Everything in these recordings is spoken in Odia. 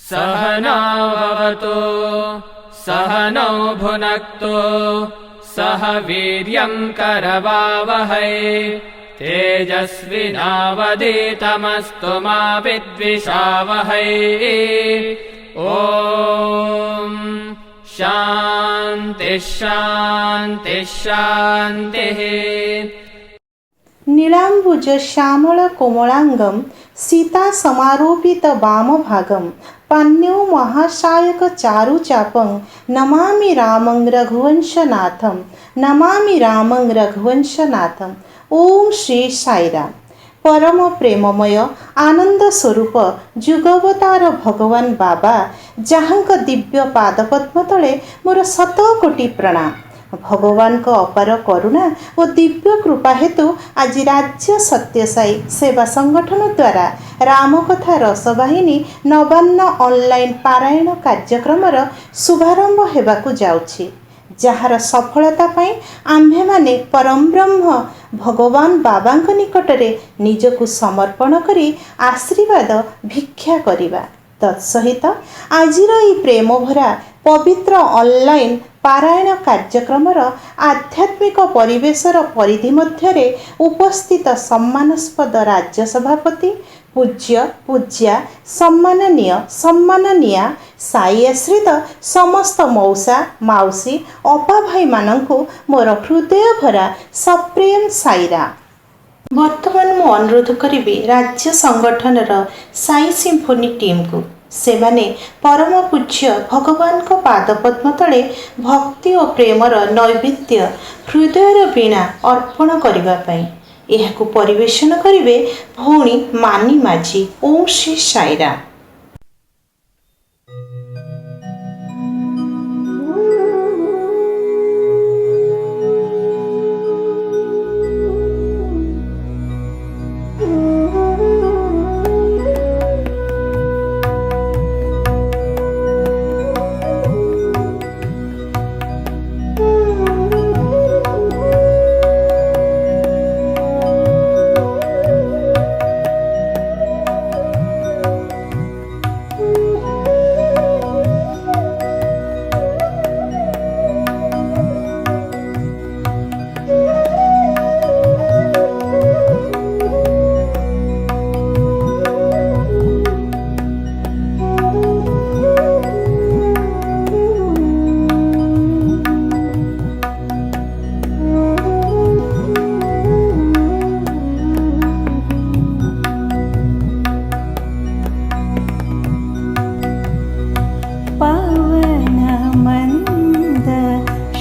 सहनाववतु सहनौ भुनक्तु सह वीर्यं करवावहै तेजस्विनावधीतमस्तु मा विद्विषावहै। ॐ शान्तिः शान्तिः शान्तिः। नीलाम्बुज श्यामल कोमलांगम सीता समारोपित वामभागम पाण्यो महासायक चारुचापं नमामि रामं रघुवंशनाथं नमामि रामं रघुवंशनाथं। ओम श्री साईराम। परम प्रेममय आनंद स्वरूप जुगवतार भगवान बाबा जहाँक दिव्य पादपद्म तले मोर 100 कोटी प्रणाम। भगवान को अपार करुणा और दिव्य कृपा हेतु आज राज्य सत्यसाई सेवा संगठन द्वारा रामकथा रसवाहिनी नवान्न ऑनलाइन पारायण कार्यक्रम शुभारंभ हेबाकु जाउछि, जार सफलता पाई आम्भे माने परम ब्रह्म भगवान बाबांक निकटरे निजकु समर्पण करी आशीर्वाद भिक्षा करिबा। तत्सहित आजिर ई प्रेम भरा पवित्र ऑनलाइन पारायण कार्यक्रमर आध्यात्मिक परिवेशर परिधि मध्यरे उपस्थित सम्मानस्पद राज्य सभापति पूज्य पूज्या सम्माननीय साई आश्रित समस्त मौसा माउसी अपा भाई मानंकु मोर हृदय भरा सप्रेम साईरा। वर्तमान मु अनुरोध करी राज्य संगठनर साई सिम्फोनी टीम को सेमाने परम पूज्य भगवान को पादपद्म तले भक्ति और प्रेमर नैवेद्य हृदयर वीणा अर्पण करिबा पई एहाकु परिवेशन करिवे भौणी मानी माझी। ओम श्री साईराम।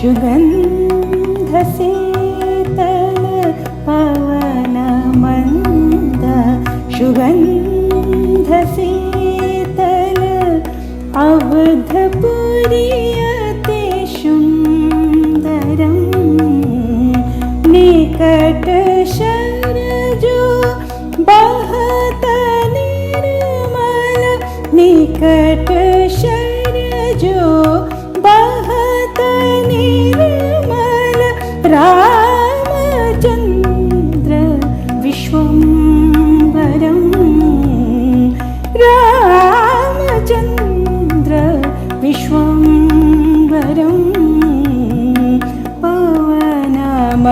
सुगन्धशीतल पवनमन्द सुगन्धशीतल अवधपुरीयते सुन्दरं निकटशरजो बहत निर्मल निकटशरजो बहत निर्मल रामचन्द्र विश्वम्भरं रामचन्द्र विश्वम्भरं पवनमन्द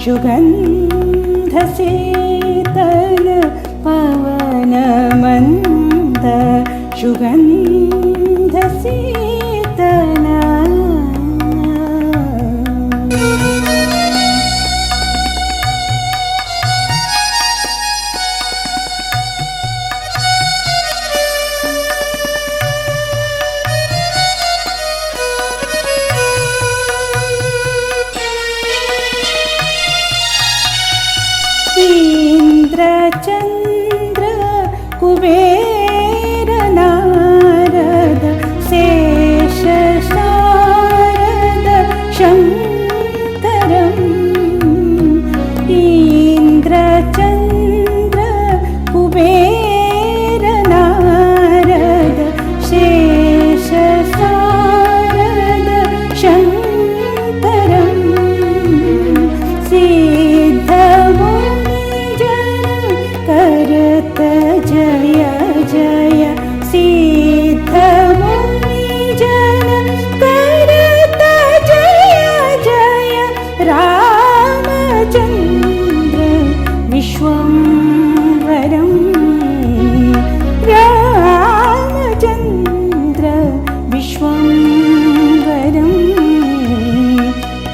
सुगन्धशीतल पवनमन्द सुगन्धशीतल। इंद्रचन्द्र कुबेर नारद शेष शारद शङ्करम् इंद्र चन्द्र कुबेर नारद शेष सारद शङ्करं सिद्धमुनिजन करत जय जय सिद्धमुनिजन करत जय जय रामचन्द्र विश्वम्भरं रामचन्द्र विश्वम्भरं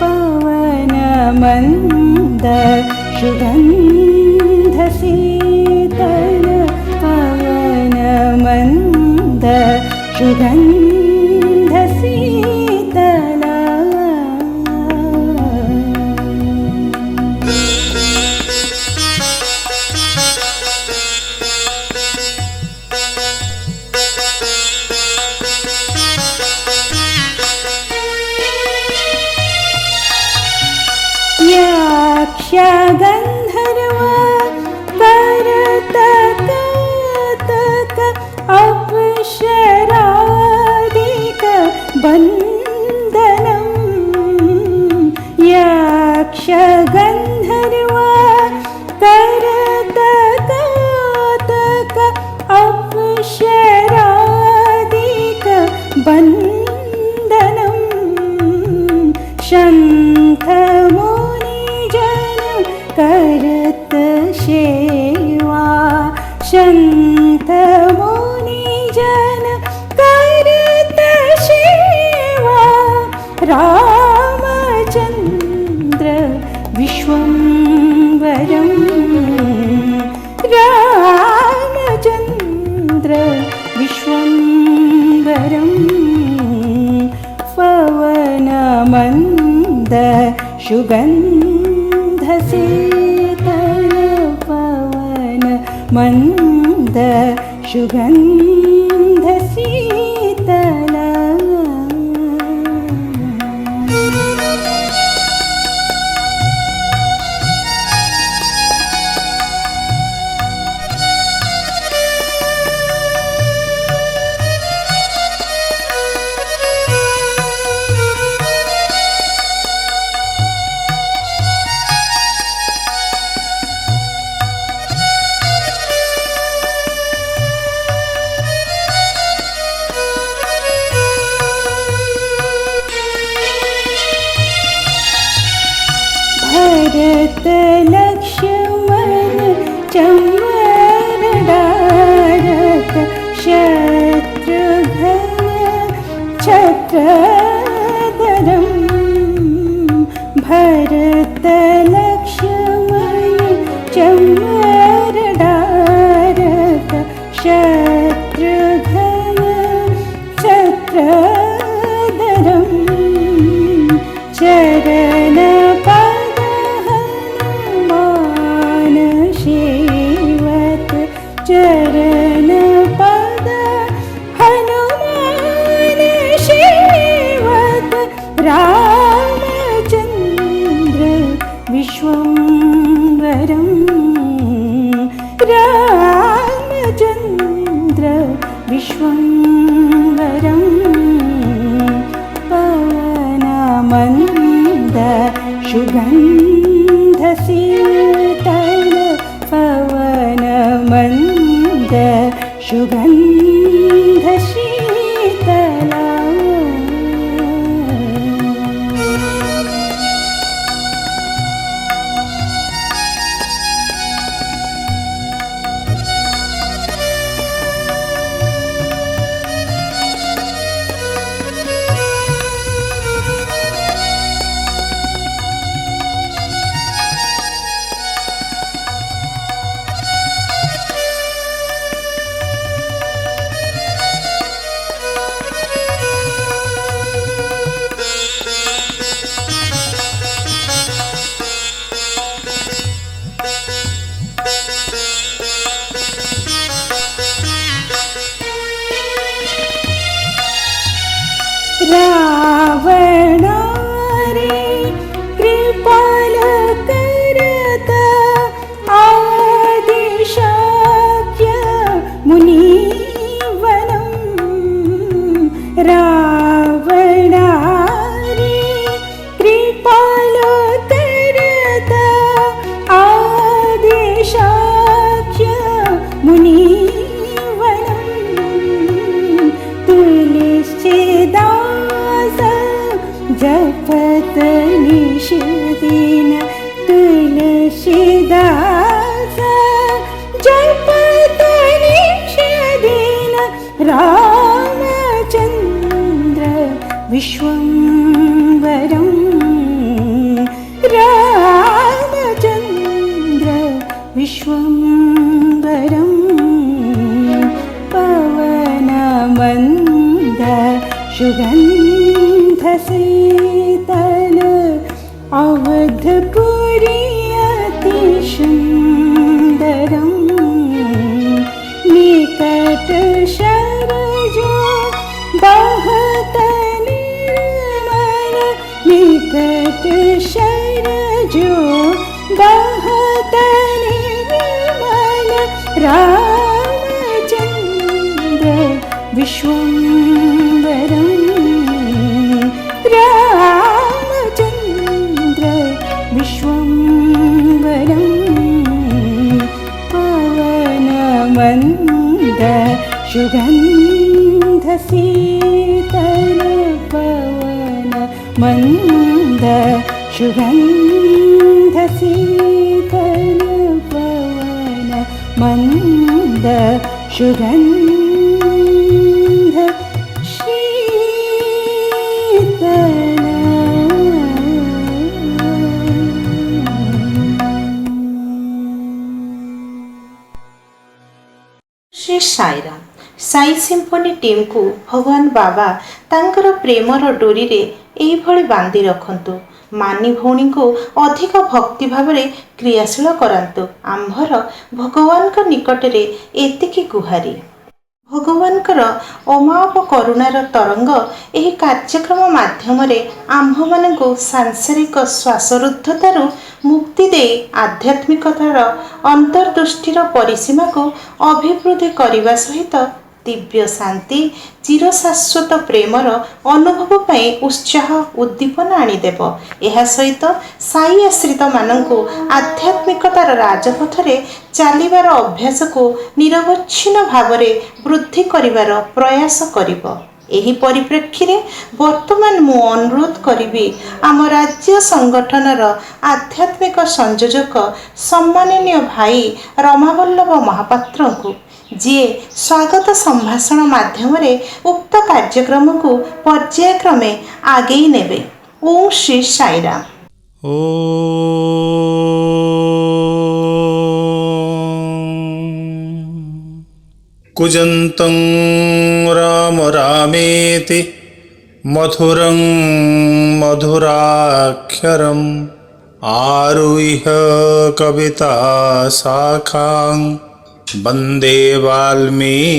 पवनमन्द सुगन्धशीतल पवनमन्द सुगन्धशीतल यक्षगन्धर्व करतकतक अप्सरादिक बन्दनं यक्षगन्धर्व करतकतक अप्सरादिक बन्दनं शङ्खमुनिजन करत सेवा शङ्खमुनिजन करत सेवा रामचन्द्र विश्वम्भरं रामचन्द्र विश्वम्भरं पवनमन्द सुगन्धशीतल पवनमन्द सुगन्धशीतल भरत लक्ष्मण चमरदारक शत्रुघ्न छत्रधरं भरत लक्ष्मण चमरदारक शत्रुघ्न छत्रधरं चरण चरण पद हनुमान सेवत रामचन्द्र विश्वम्भरं रामचन्द्र विश्वम्भरं पवनमन्द सुगन्धशीतल पवनमन्द सुगन्धशीतल रामचन्द्र विश्वम्भरं रामचन्द्र विश्वम्भरं पवनमन्द सुगन्धशीतल अवधपुरी अतिसुन्दरं निकटशरजो बहत निर्मल निकटशरजो बहत निर्मल रामचन्द्र विश्वम्भरं रामचन्द्र विश्वम्भरं पवनमन्द सुगन्धशीतल पवनमन्द सुगन्धशीतल पवनमन्द श्री साईराम साई सिम्फोनी टीम को भगवान बाबा तांकर प्रेमर डोरी रे एइभଳି बांधी रखंतु मानी भौणी को अधिक भक्ति भाव में क्रियाशील करांतु आंभर भगवान निकट रे एतिकी गुहारी भगवानकर अमाप करुणार तरंग एही कार्यक्रम माध्यम आंभ मानकु सांसारिक श्वासरुद्धतारु मुक्ति दे आध्यात्मिकतार अंतर्दृष्टिर परिसीमा को अभिवृद्धि करने सहित दिव्य शांति चिरशाश्वत प्रेमर अनुभव पाई उत्साह उद्दीपना आनीदेव। यह सहित साई आश्रित मानकु आध्यात्मिकतार राजपथरे चलिबार अभ्यास को निरवच्छिन्न भाव वृद्धि करिबार प्रयास करिब। एही परिप्रेक्षी रे वर्तमान मु अनुरोध करिबी आम राज्य संगठनर आध्यात्मिक संयोजक सम्माननीय भाई रमावल्लभ महापात्र को जी स्वागत संभाषण माध्यम उक्त कार्यक्रम को पर्यायक्रमे आगे नेबे। ओम श्री साईराम। कुजन्तं राम रामेति मधुरं मधुराक्षरम् आरुह्य कविता शाखां वन्दे वाल्मीकिकोकिलम्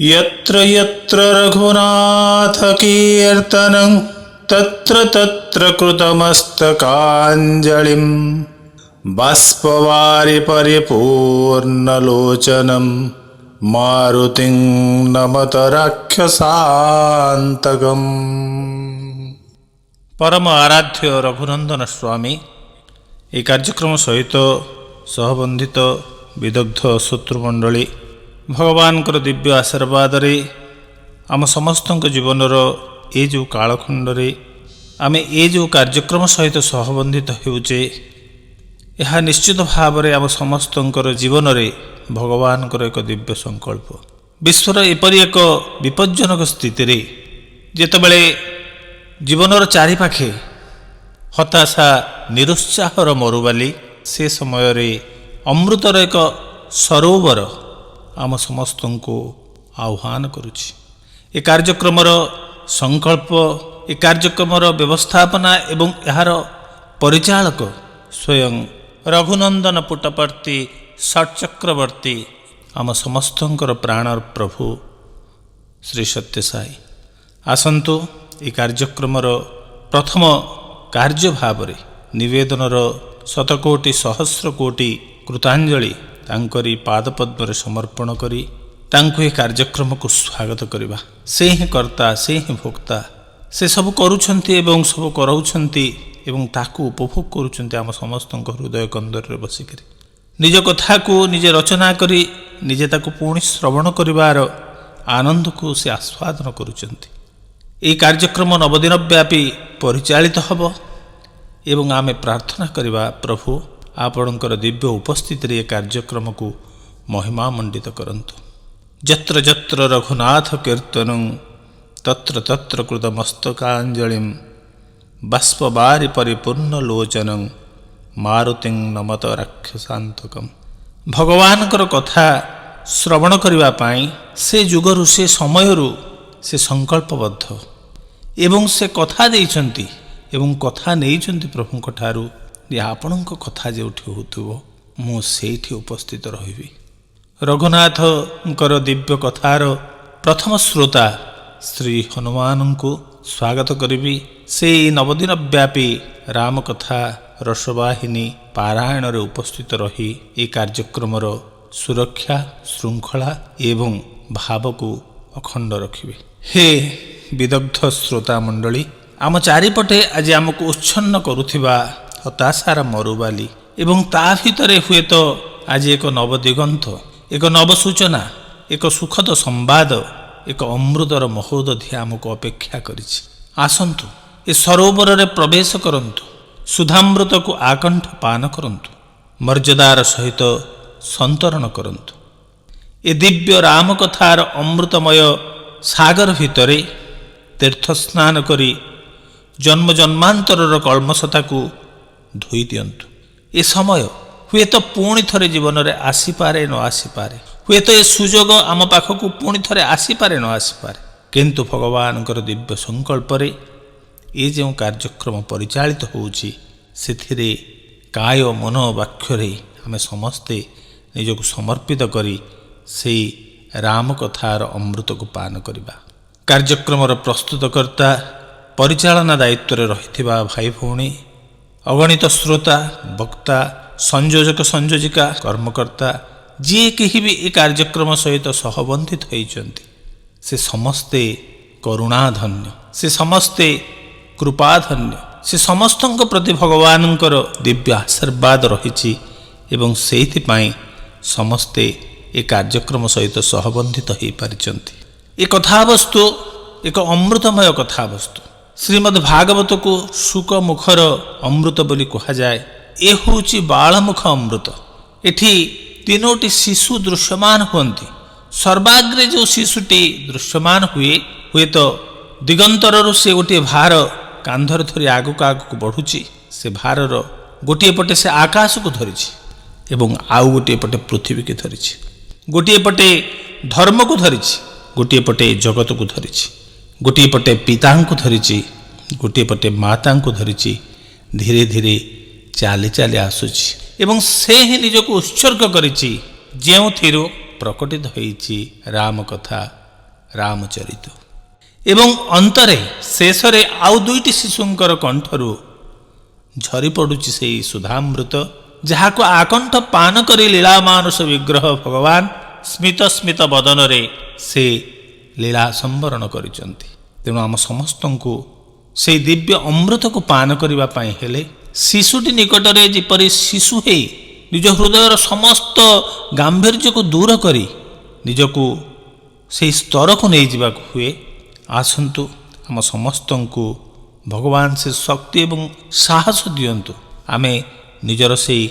यत्र यत्र रघुनाथकीर्तनं तत्र तत्र कृतमस्तकाञ्जलिं बाष्पवारि परिपूर्णलोचनं मारुतिं नमत राक्षसान्तकम्। परम आराध्य रघुनंदन स्वामी ए कार्यक्रम सहित सहबंधित विदग्ध शत्रुमंडली भगवान दिव्य आशीर्वाद आम समस्त जीवनर ये जो कालखंडे आम ये जो कार्यक्रम सहित सहबंधित होचे यह निश्चित भाव में आम समस्त जीवन में भगवान एक दिव्य संकल्प। विश्वर एपरी एक विपज्जनक स्थिति जितेबले जीवनर चारिपाखे हताशा निरुत्साहर मरुबाली से समय अमृतर एक सरोवर आम समस्त को आह्वान करुछि। ए कार्यक्रमर संकल्प ए कार्यक्रमर व्यवस्थापना एवं यार परिचालक स्वयं रघुनंदन पुटपर्ती षट्चक्रवर्ती आम समस्तंकर प्राणर प्रभु श्री सत्य साई आसंतु ए कार्यक्रमर प्रथम कार्य भाव निवेदनर शतकोटि सहस्र कोटि कृतांजलि तांकरी पादपद्म समर्पण करी तांको ए कार्यक्रम को स्वागत करवा। से ही कर्ता से ही भोक्ता से सब करुछंती एवं सब कराउछंती एवं ताकू उपभोग करुछंती आम समस्त हृदय कंदर बसिक निज कथा को निजे रचना करी निजे ताकू पुणी श्रवण करिवार आनंद को से आस्वादन करुछंती। ए कार्यक्रम नवदिन व्यापी परिचालित हब एवं आमे प्रार्थना करिवा प्रभु आपणकर दिव्य उपस्थिति रे कार्यक्रम को ମହିମା ମଣ୍ଡିତ କରନ୍ତୁ। ଯତ୍ର ଯତ୍ର ରଘୁନାଥ କୀର୍ତ୍ତନଂ ତତ୍ର ତତ୍ର କୃତ ମସ୍ତକାଞ୍ଜଳିଂ ବାଷ୍ପବାରି ପରିପୂର୍ଣ୍ଣ ଲୋଚନଂ ମାରୁତିଂ ନମତ ରାକ୍ଷସାନ୍ତକମ୍। ଭଗବାନଙ୍କର କଥା ଶ୍ରବଣ କରିବା ପାଇଁ ସେ ଯୁଗରୁ ସେ ସମୟରୁ ସେ ସଂକଳ୍ପବଦ୍ଧ ଏବଂ ସେ କଥା ଦେଇଛନ୍ତି ଏବଂ କଥା ନେଇଛନ୍ତି ପ୍ରଭୁଙ୍କ ଠାରୁ ଯେ ଆପଣଙ୍କ କଥା ଯେଉଁଠି ହେଉଥିବ ମୁଁ ସେଇଠି ଉପସ୍ଥିତ ରହିବି। ରଘୁନାଥଙ୍କର ଦିବ୍ୟ କଥାର ପ୍ରଥମ ଶ୍ରୋତା ଶ୍ରୀ ହନୁମାନଙ୍କୁ ସ୍ୱାଗତ କରିବି। ସେଇ ନବଦିନ ବ୍ୟାପୀ ରାମକଥା ରସବାହିନୀ ପାରାୟଣରେ ଉପସ୍ଥିତ ରହି ଏହି କାର୍ଯ୍ୟକ୍ରମର ସୁରକ୍ଷା ଶୃଙ୍ଖଳା ଏବଂ ଭାବକୁ ଅଖଣ୍ଡ ରଖିବେ। ହେ ବିଦଗ୍ଧ ଶ୍ରୋତା ମଣ୍ଡଳୀ, ଆମ ଚାରିପଟେ ଆଜି ଆମକୁ ଉଚ୍ଛନ୍ନ କରୁଥିବା ହତାଶାର ମରୁବାଲି ଏବଂ ତା ଭିତରେ ହୁଏତ ଆଜି ଏକ ନବଦିଗନ୍ତ, ଏକ ନବସୂଚନା, ଏକ ସୁଖଦ ସମ୍ବାଦ, ଏକ ଅମୃତର ମହୋଦଧି ଆମକୁ ଅପେକ୍ଷା କରିଛି। ଆସନ୍ତୁ ଏ ସରୋବରରେ ପ୍ରବେଶ କରନ୍ତୁ, ସୁଧାମୃତକୁ ଆକଣ୍ଠ ପାନ କରନ୍ତୁ, ମର୍ଯ୍ୟାଦାର ସହିତ ସନ୍ତରଣ କରନ୍ତୁ। ଏ ଦିବ୍ୟ ରାମକଥାର ଅମୃତମୟ ସାଗର ଭିତରେ ତୀର୍ଥସ୍ନାନ କରି ଜନ୍ମ ଜନ୍ମାନ୍ତରର କଳ୍ମଷତାକୁ ଧୋଇ ଦିଅନ୍ତୁ। ଏ ସମୟ ହୁଏତ ପୁଣି ଥରେ ଜୀବନରେ ଆସିପାରେ ନ ଆସିପାରେ, ହୁଏତ ଏ ସୁଯୋଗ ଆମ ପାଖକୁ ପୁଣି ଥରେ ଆସିପାରେ ନ ଆସିପାରେ, କିନ୍ତୁ ଭଗବାନଙ୍କର ଦିବ୍ୟ ସଂକଳ୍ପରେ ଏ ଯେଉଁ କାର୍ଯ୍ୟକ୍ରମ ପରିଚାଳିତ ହେଉଛି ସେଥିରେ କାୟ ମନ ବାକ୍ୟରେ ଆମେ ସମସ୍ତେ ନିଜକୁ ସମର୍ପିତ କରି ସେଇ ରାମକଥାର ଅମୃତକୁ ପାନ କରିବା। କାର୍ଯ୍ୟକ୍ରମର ପ୍ରସ୍ତୁତକର୍ତ୍ତା, ପରିଚାଳନା ଦାୟିତ୍ୱରେ ରହିଥିବା ଭାଇ ଭଉଣୀ, ଅଗଣିତ ଶ୍ରୋତା, ବକ୍ତା, ସଂଯୋଜକ ସଂଯୋଜିକା, କର୍ମକର୍ତ୍ତା, ଯିଏ କେହି ବି ଏ କାର୍ଯ୍ୟକ୍ରମ ସହିତ ସହବନ୍ଧିତ ହୋଇଛନ୍ତି ସେ ସମସ୍ତେ କରୁଣାଧନ୍ୟ, ସେ ସମସ୍ତେ କୃପାଧନ୍ୟ, ସେ ସମସ୍ତଙ୍କ ପ୍ରତି ଭଗବାନଙ୍କର ଦିବ୍ୟ ଆଶୀର୍ବାଦ ରହିଛି ଏବଂ ସେଇଥିପାଇଁ ସମସ୍ତେ ଏ କାର୍ଯ୍ୟକ୍ରମ ସହିତ ସହବନ୍ଧିତ ହୋଇପାରିଛନ୍ତି। ଏ କଥାବସ୍ତୁ ଏକ ଅମୃତମୟ କଥାବସ୍ତୁ। ଶ୍ରୀମଦ୍ ଭାଗବତକୁ ଶୁକମୁଖର ଅମୃତ ବୋଲି କୁହାଯାଏ। ଏ ହେଉଛି ବାଳମୁଖ ଅମୃତ। ଏଠି ତିନୋଟି ଶିଶୁ ଦୃଶ୍ୟମାନ ହୁଅନ୍ତି। ସର୍ବାଗ୍ରେ ଯେଉଁ ଶିଶୁଟି ଦୃଶ୍ୟମାନ ହୁଏ, ହୁଏତ ଦିଗନ୍ତରରୁ ସେ ଗୋଟିଏ ଭାର କାନ୍ଧରେ ଧରି ଆଗକୁ ଆଗକୁ ବଢ଼ୁଛି। ସେ ଭାରର ଗୋଟିଏ ପଟେ ସେ ଆକାଶକୁ ଧରିଛି ଏବଂ ଆଉ ଗୋଟିଏ ପଟେ ପୃଥିବୀକୁ ଧରିଛି, ଗୋଟିଏ ପଟେ ଧର୍ମକୁ ଧରିଛି, ଗୋଟିଏ ପଟେ ଜଗତକୁ ଧରିଛି, ଗୋଟିଏ ପଟେ ପିତାଙ୍କୁ ଧରିଛି, ଗୋଟିଏ ପଟେ ମାତାଙ୍କୁ ଧରିଛି। ଧୀରେ ଧୀରେ ଚାଲି ଚାଲି ଆସୁଛି ଏବଂ ସେ ହିଁ ନିଜକୁ ଉତ୍ସର୍ଗ କରିଛି ଯେଉଁଥିରୁ ପ୍ରକଟିତ ହୋଇଛି ରାମକଥା, ରାମଚରିତ। ଏବଂ ଅନ୍ତରେ ଶେଷରେ ଆଉ ଦୁଇଟି ଶିଶୁଙ୍କର କଣ୍ଠରୁ ଝରି ପଡ଼ୁଛି ସେହି ସୁଧାମୃତ, ଯାହାକୁ ଆକଣ୍ଠ ପାନ କରି ଲୀଳା ମାନସ ବିଗ୍ରହ ଭଗବାନ ସ୍ମିତ ସ୍ମିତ ବଦନରେ ସେ ଲୀଳା ସମ୍ବରଣ କରିଛନ୍ତି। ତେଣୁ ଆମ ସମସ୍ତଙ୍କୁ ସେହି ଦିବ୍ୟ ଅମୃତକୁ ପାନ କରିବା ପାଇଁ ହେଲେ ଶିଶୁଟି ନିକଟରେ ଯେପରି ଶିଶୁ ହେଇ ନିଜ ହୃଦୟର ସମସ୍ତ ଗାମ୍ଭୀର୍ଯ୍ୟକୁ ଦୂର କରି ନିଜକୁ ସେହି ସ୍ତରକୁ ନେଇଯିବାକୁ ହୁଏ। ଆସନ୍ତୁ ଆମ ସମସ୍ତଙ୍କୁ ଭଗବାନ ସେ ଶକ୍ତି ଏବଂ ସାହସ ଦିଅନ୍ତୁ। ଆମେ ନିଜର ସେହି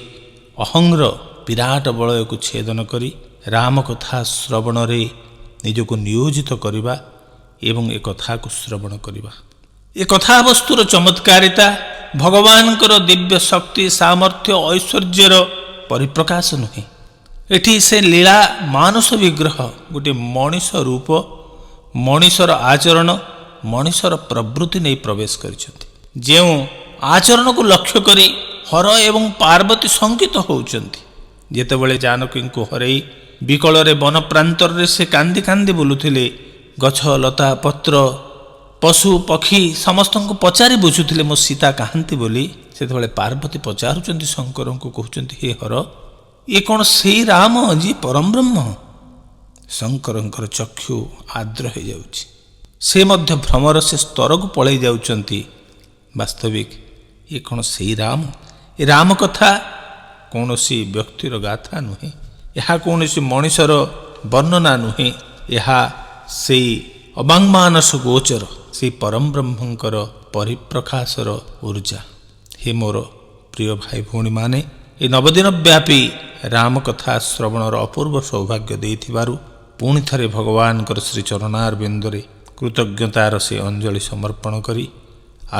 ଅହଂର ବିରାଟ ବଳୟକୁ ଛେଦନ କରି ରାମକଥା ଶ୍ରବଣରେ ନିଜକୁ ନିୟୋଜିତ କରିବା ଏବଂ ଏ କଥାକୁ ଶ୍ରବଣ କରିବା। ଏ କଥାବସ୍ତୁର ଚମତ୍କାରିତା ଭଗବାନଙ୍କର ଦିବ୍ୟ ଶକ୍ତି, ସାମର୍ଥ୍ୟ, ଐଶ୍ୱର୍ଯ୍ୟର ପରିପ୍ରକାଶ ନୁହେଁ। ଏଠି ସେ ଲୀଳା ମାନସ ବିଗ୍ରହ ଗୋଟିଏ ମଣିଷ ରୂପ, ମଣିଷର ଆଚରଣ, ମଣିଷର ପ୍ରବୃତ୍ତି ନେଇ ପ୍ରବେଶ କରିଛନ୍ତି। ଯେଉଁ ଆଚରଣକୁ ଲକ୍ଷ୍ୟ କରି ହର ଏବଂ ପାର୍ବତୀ ଶଙ୍କିତ ହେଉଛନ୍ତି। ଯେତେବେଳେ ଜାନକୀଙ୍କୁ ହରେଇ ବିକଳରେ ବନ ପ୍ରାନ୍ତରରେ ସେ କାନ୍ଦି କାନ୍ଦି ବୁଲୁଥିଲେ, ଗଛ ଲତା ପତ୍ର ପଶୁ ପକ୍ଷୀ ସମସ୍ତଙ୍କୁ ପଚାରି ବୁଝୁଥିଲେ ମୋ ସୀତା କାହାନ୍ତି ବୋଲି, ସେତେବେଳେ ପାର୍ବତୀ ପଚାରୁଛନ୍ତି ଶଙ୍କରଙ୍କୁ, କହୁଛନ୍ତି ହେ ହର, ଇଏ କ'ଣ ସେଇ ରାମ ଯିଏ ପରମ ବ୍ରହ୍ମ? ଶଙ୍କରଙ୍କର ଚକ୍ଷୁ ଆର୍ଦ୍ର ହୋଇଯାଉଛି। ସେ ମଧ୍ୟ ଭ୍ରମର ସେ ସ୍ତରକୁ ପଳାଇ ଯାଉଛନ୍ତି। ବାସ୍ତବିକ ଇଏ କ'ଣ ସେଇ ରାମ? ଏ ରାମ କଥା କୌଣସି ବ୍ୟକ୍ତିର ଗାଥା ନୁହେଁ, ଏହା କୌଣସି ମଣିଷର ବର୍ଣ୍ଣନା ନୁହେଁ, ଏହା ସେଇ ଅବାଙ୍ଗ୍ମାନସ ଗୋଚର, ସେଇ ପରମ ବ୍ରହ୍ମଙ୍କର ପରିପ୍ରକାଶର ଊର୍ଜା। ହେ ମୋର ପ୍ରିୟ ଭାଇ ଭଉଣୀମାନେ, ଏ ନବଦିନ ବ୍ୟାପୀ ରାମକଥା ଶ୍ରବଣର ଅପୂର୍ବ ସୌଭାଗ୍ୟ ଦେଇଥିବାରୁ ପୁଣି ଥରେ ଭଗବାନଙ୍କର ଶ୍ରୀଚରଣାର ବିନ୍ଦୁରେ କୃତଜ୍ଞତାର ସେ ଅଞ୍ଜଳି ସମର୍ପଣ କରି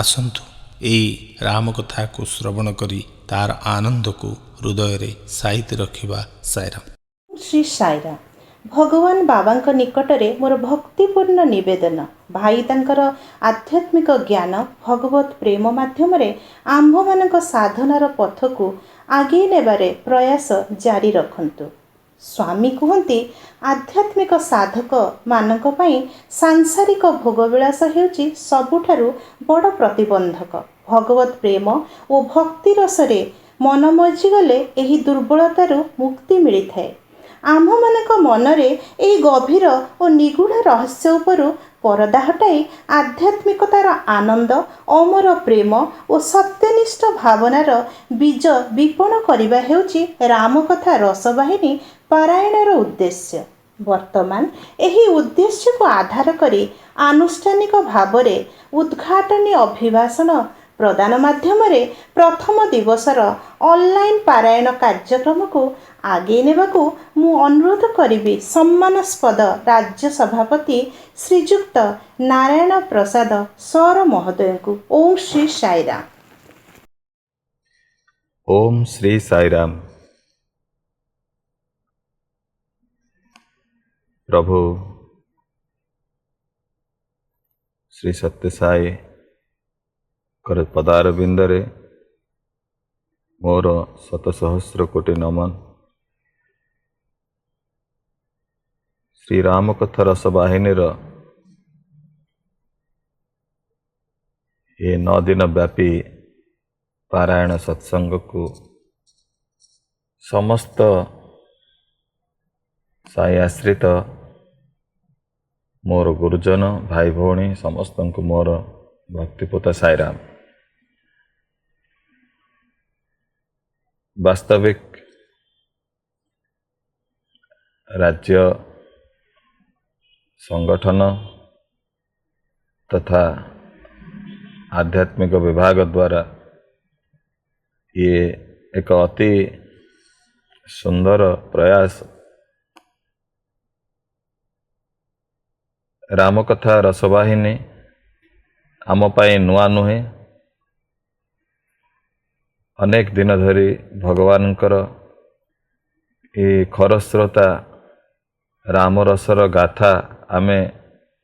ଆସନ୍ତୁ ଏହି ରାମକଥାକୁ ଶ୍ରବଣ କରି ତାର ଆନନ୍ଦକୁ ହୃଦୟରେ ସାଇତି ରଖିବା। ସାଇରାମ। ଶ୍ରୀ ସାଇରାମ। ଭଗବାନ ବାବାଙ୍କ ନିକଟରେ ମୋର ଭକ୍ତିପୂର୍ଣ୍ଣ ନିବେଦନ, ଭାଇ ତାଙ୍କର ଆଧ୍ୟାତ୍ମିକ ଜ୍ଞାନ ଭଗବତ ପ୍ରେମ ମାଧ୍ୟମରେ ଆମ୍ଭମାନଙ୍କ ସାଧନାର ପଥକୁ ଆଗେଇ ନେବାରେ ପ୍ରୟାସ ଜାରି ରଖନ୍ତୁ। ସ୍ୱାମୀ କୁହନ୍ତି, ଆଧ୍ୟାତ୍ମିକ ସାଧକମାନଙ୍କ ପାଇଁ ସାଂସାରିକ ଭୋଗବିଳାସ ହେଉଛି ସବୁଠାରୁ ବଡ଼ ପ୍ରତିବନ୍ଧକ। ଭଗବତ ପ୍ରେମ ଓ ଭକ୍ତି ରସରେ ମନ ମଜିଗଲେ ଏହି ଦୁର୍ବଳତାରୁ ମୁକ୍ତି ମିଳିଥାଏ। ଆମ୍ଭମାନଙ୍କ ମନରେ ଏହି ଗଭୀର ଓ ନିଗୂଢ଼ ରହସ୍ୟ ଉପରୁ ପରଦା ହଟାଇ ଆଧ୍ୟାତ୍ମିକତାର ଆନନ୍ଦ, ଅମର ପ୍ରେମ ଓ ସତ୍ୟନିଷ୍ଠ ଭାବନାର ବୀଜ ବିପଣ କରିବା ହେଉଛି ରାମକଥା ରସବାହିନୀ ପାରାୟଣର ଉଦ୍ଦେଶ୍ୟ। ବର୍ତ୍ତମାନ ଏହି ଉଦ୍ଦେଶ୍ୟକୁ ଆଧାର କରି ଆନୁଷ୍ଠାନିକ ଭାବରେ ଉଦ୍ଘାଟନୀ ଅଭିଭାଷଣ ପ୍ରଦାନ ମାଧ୍ୟମରେ ପ୍ରଥମ ଦିବସର ଅନଲାଇନ୍ ପାରାୟଣ କାର୍ଯ୍ୟକ୍ରମକୁ ଆଗେଇ ନେବାକୁ ମୁଁ ଅନୁରୋଧ କରିବି ସମ୍ମାନସ୍ପଦ ରାଜ୍ୟ ସଭାପତି ଶ୍ରୀଯୁକ୍ତ ନାରାୟଣ ପ୍ରସାଦ ସର ମହୋଦୟଙ୍କୁ। ଓಂ ଶ୍ରୀ ସାଇରାମ। ओम श्री साईराम। प्रभु श्री सत्य साई कर पदार बिंदरे मोर शत सहस्र कोटि नमन। श्री रामकथा रस बाहिनीर ये 9 दिन व्यापी पारायण सत्संग को समस्त साई आश्रित मोर गुरुजन भाई भौणी समस्त को मोर भक्तिपुत साईराम। वास्तविक राज्य संगठन तथा आध्यात्मिक विभाग द्वारा ये एक अति सुंदर प्रयास रामकथा रसवाहिनी आम पाई नुआ नुहे। अनेक दिन धरी भगवानकर ये खरस्रोता रामरसर गाथा आमे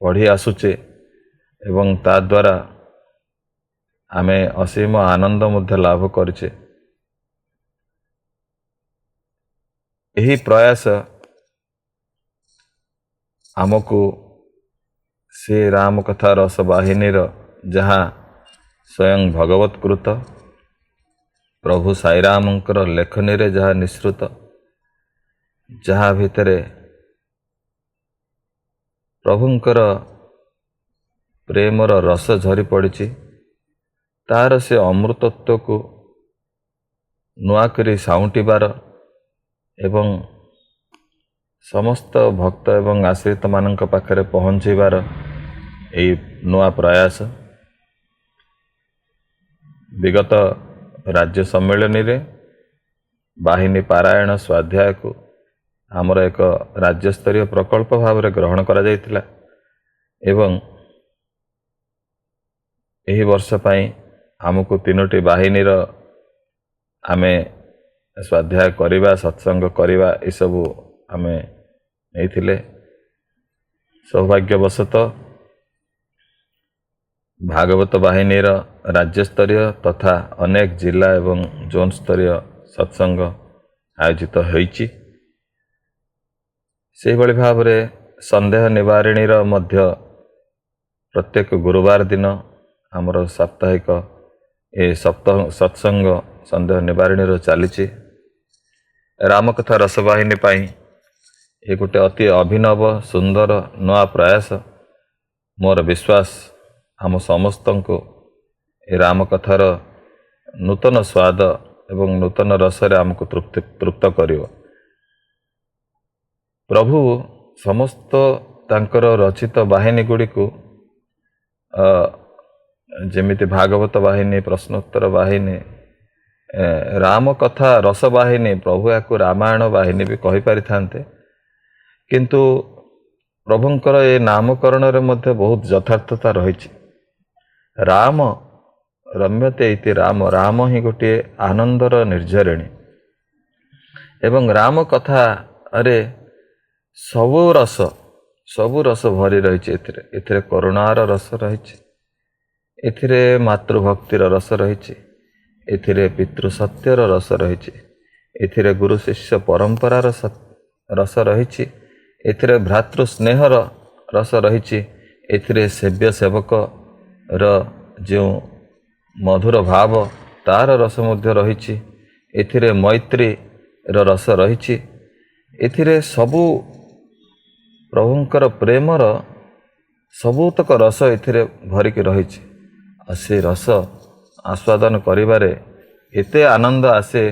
पढ़ी आसुचे एवं ता द्वारा आमे असीम आनंद मध्य लाभ करछे। यही प्रयास आमको से रामकथा रस बाहिनीर जहाँ स्वयं भगवत्कृत प्रभु साईरामंकर लेखनी रे जहाँ निश्रुत जहाँ भितरे प्रभुंकर प्रेमर रस झरी पड़ी तार से अमृतत्व को नुआकरी साउंटिबार एवं समस्त भक्त एवं आश्रित मानक पाखरे पहुँचीबार यही नुआ प्रयास विगत राज्य सम्मेलनी रे बाहिनी पारायण स्वाध्याय को आमर एक राज्य स्तरीय प्रकल्प भाव में ग्रहण करा जायतिला एवं यही वर्ष पाई आमको 3टी बाहिनीर आमे स्वाध्याय करिबा सत्संग करिबा ए सबु आमे नैथिले। सौभाग्यवशत भागवत बाहिनीर राज्य स्तरीय तथा अनेक जिला एवं जोन स्तरीय सत्संग आयोजित होईची। से भली भाव रे संदेह निवारणीर मध्य प्रत्येक गुरुवार दिन आमर साप्ताहिक ए सप्ताह सत्संग संदेह निवारणीर चली रामकथा रसवाहिनी पाई ये गोटे अति अभिनव सुंदर नुआ प्रयास। मोर विश्वास आम समस्त को ए रामकथार नूतन स्वाद एवं नूतन रसरे आमको तृप्त करिवो। प्रभु समस्त तांकर रचित बाहिनी गुड़ी को जेमिति भागवत बाहिनी प्रश्नोत्तर बाहिनी ରାମ କଥା ରସବାହିନୀ, ପ୍ରଭୁ ଏହାକୁ ରାମାୟଣ ବାହିନୀ ବି କହିପାରିଥାନ୍ତେ। କିନ୍ତୁ ପ୍ରଭୁଙ୍କର ଏ ନାମକରଣରେ ମଧ୍ୟ ବହୁତ ଯଥାର୍ଥତା ରହିଛି। ରାମ ରମ୍ୟତେ ଇତି ରାମ, ରାମ ହିଁ ଗୋଟିଏ ଆନନ୍ଦର ନିର୍ଝରିଣୀ। ଏବଂ ରାମ କଥାରେ ସବୁ ରସ ଭରି ରହିଛି। ଏଥିରେ କରୁଣାର ରସ ରହିଛି, ଏଥିରେ ମାତୃଭକ୍ତିର ରସ ରହିଛି, ଏଥିରେ ପିତୃସତ୍ୟର ରସ ରହିଛି, ଏଥିରେ ଗୁରୁ ଶିଷ୍ୟ ପରମ୍ପରାର ରସ ରହିଛି, ଏଥିରେ ଭ୍ରାତୃ ସ୍ନେହର ରସ ରହିଛି, ଏଥିରେ ସେବ୍ୟ ସେବକର ଯେଉଁ ମଧୁର ଭାବ ତାର ରସ ମଧ୍ୟ ରହିଛି, ଏଥିରେ ମୈତ୍ରୀର ରସ ରହିଛି, ଏଥିରେ ସବୁ ପ୍ରଭୁଙ୍କର ପ୍ରେମର ସବୁତକ ରସ ଏଥିରେ ଭରିକି ରହିଛି। ଆଉ ସେ ରସ ଆସ୍ୱାଦନ କରିବାରେ ଏତେ ଆନନ୍ଦ ଆସେ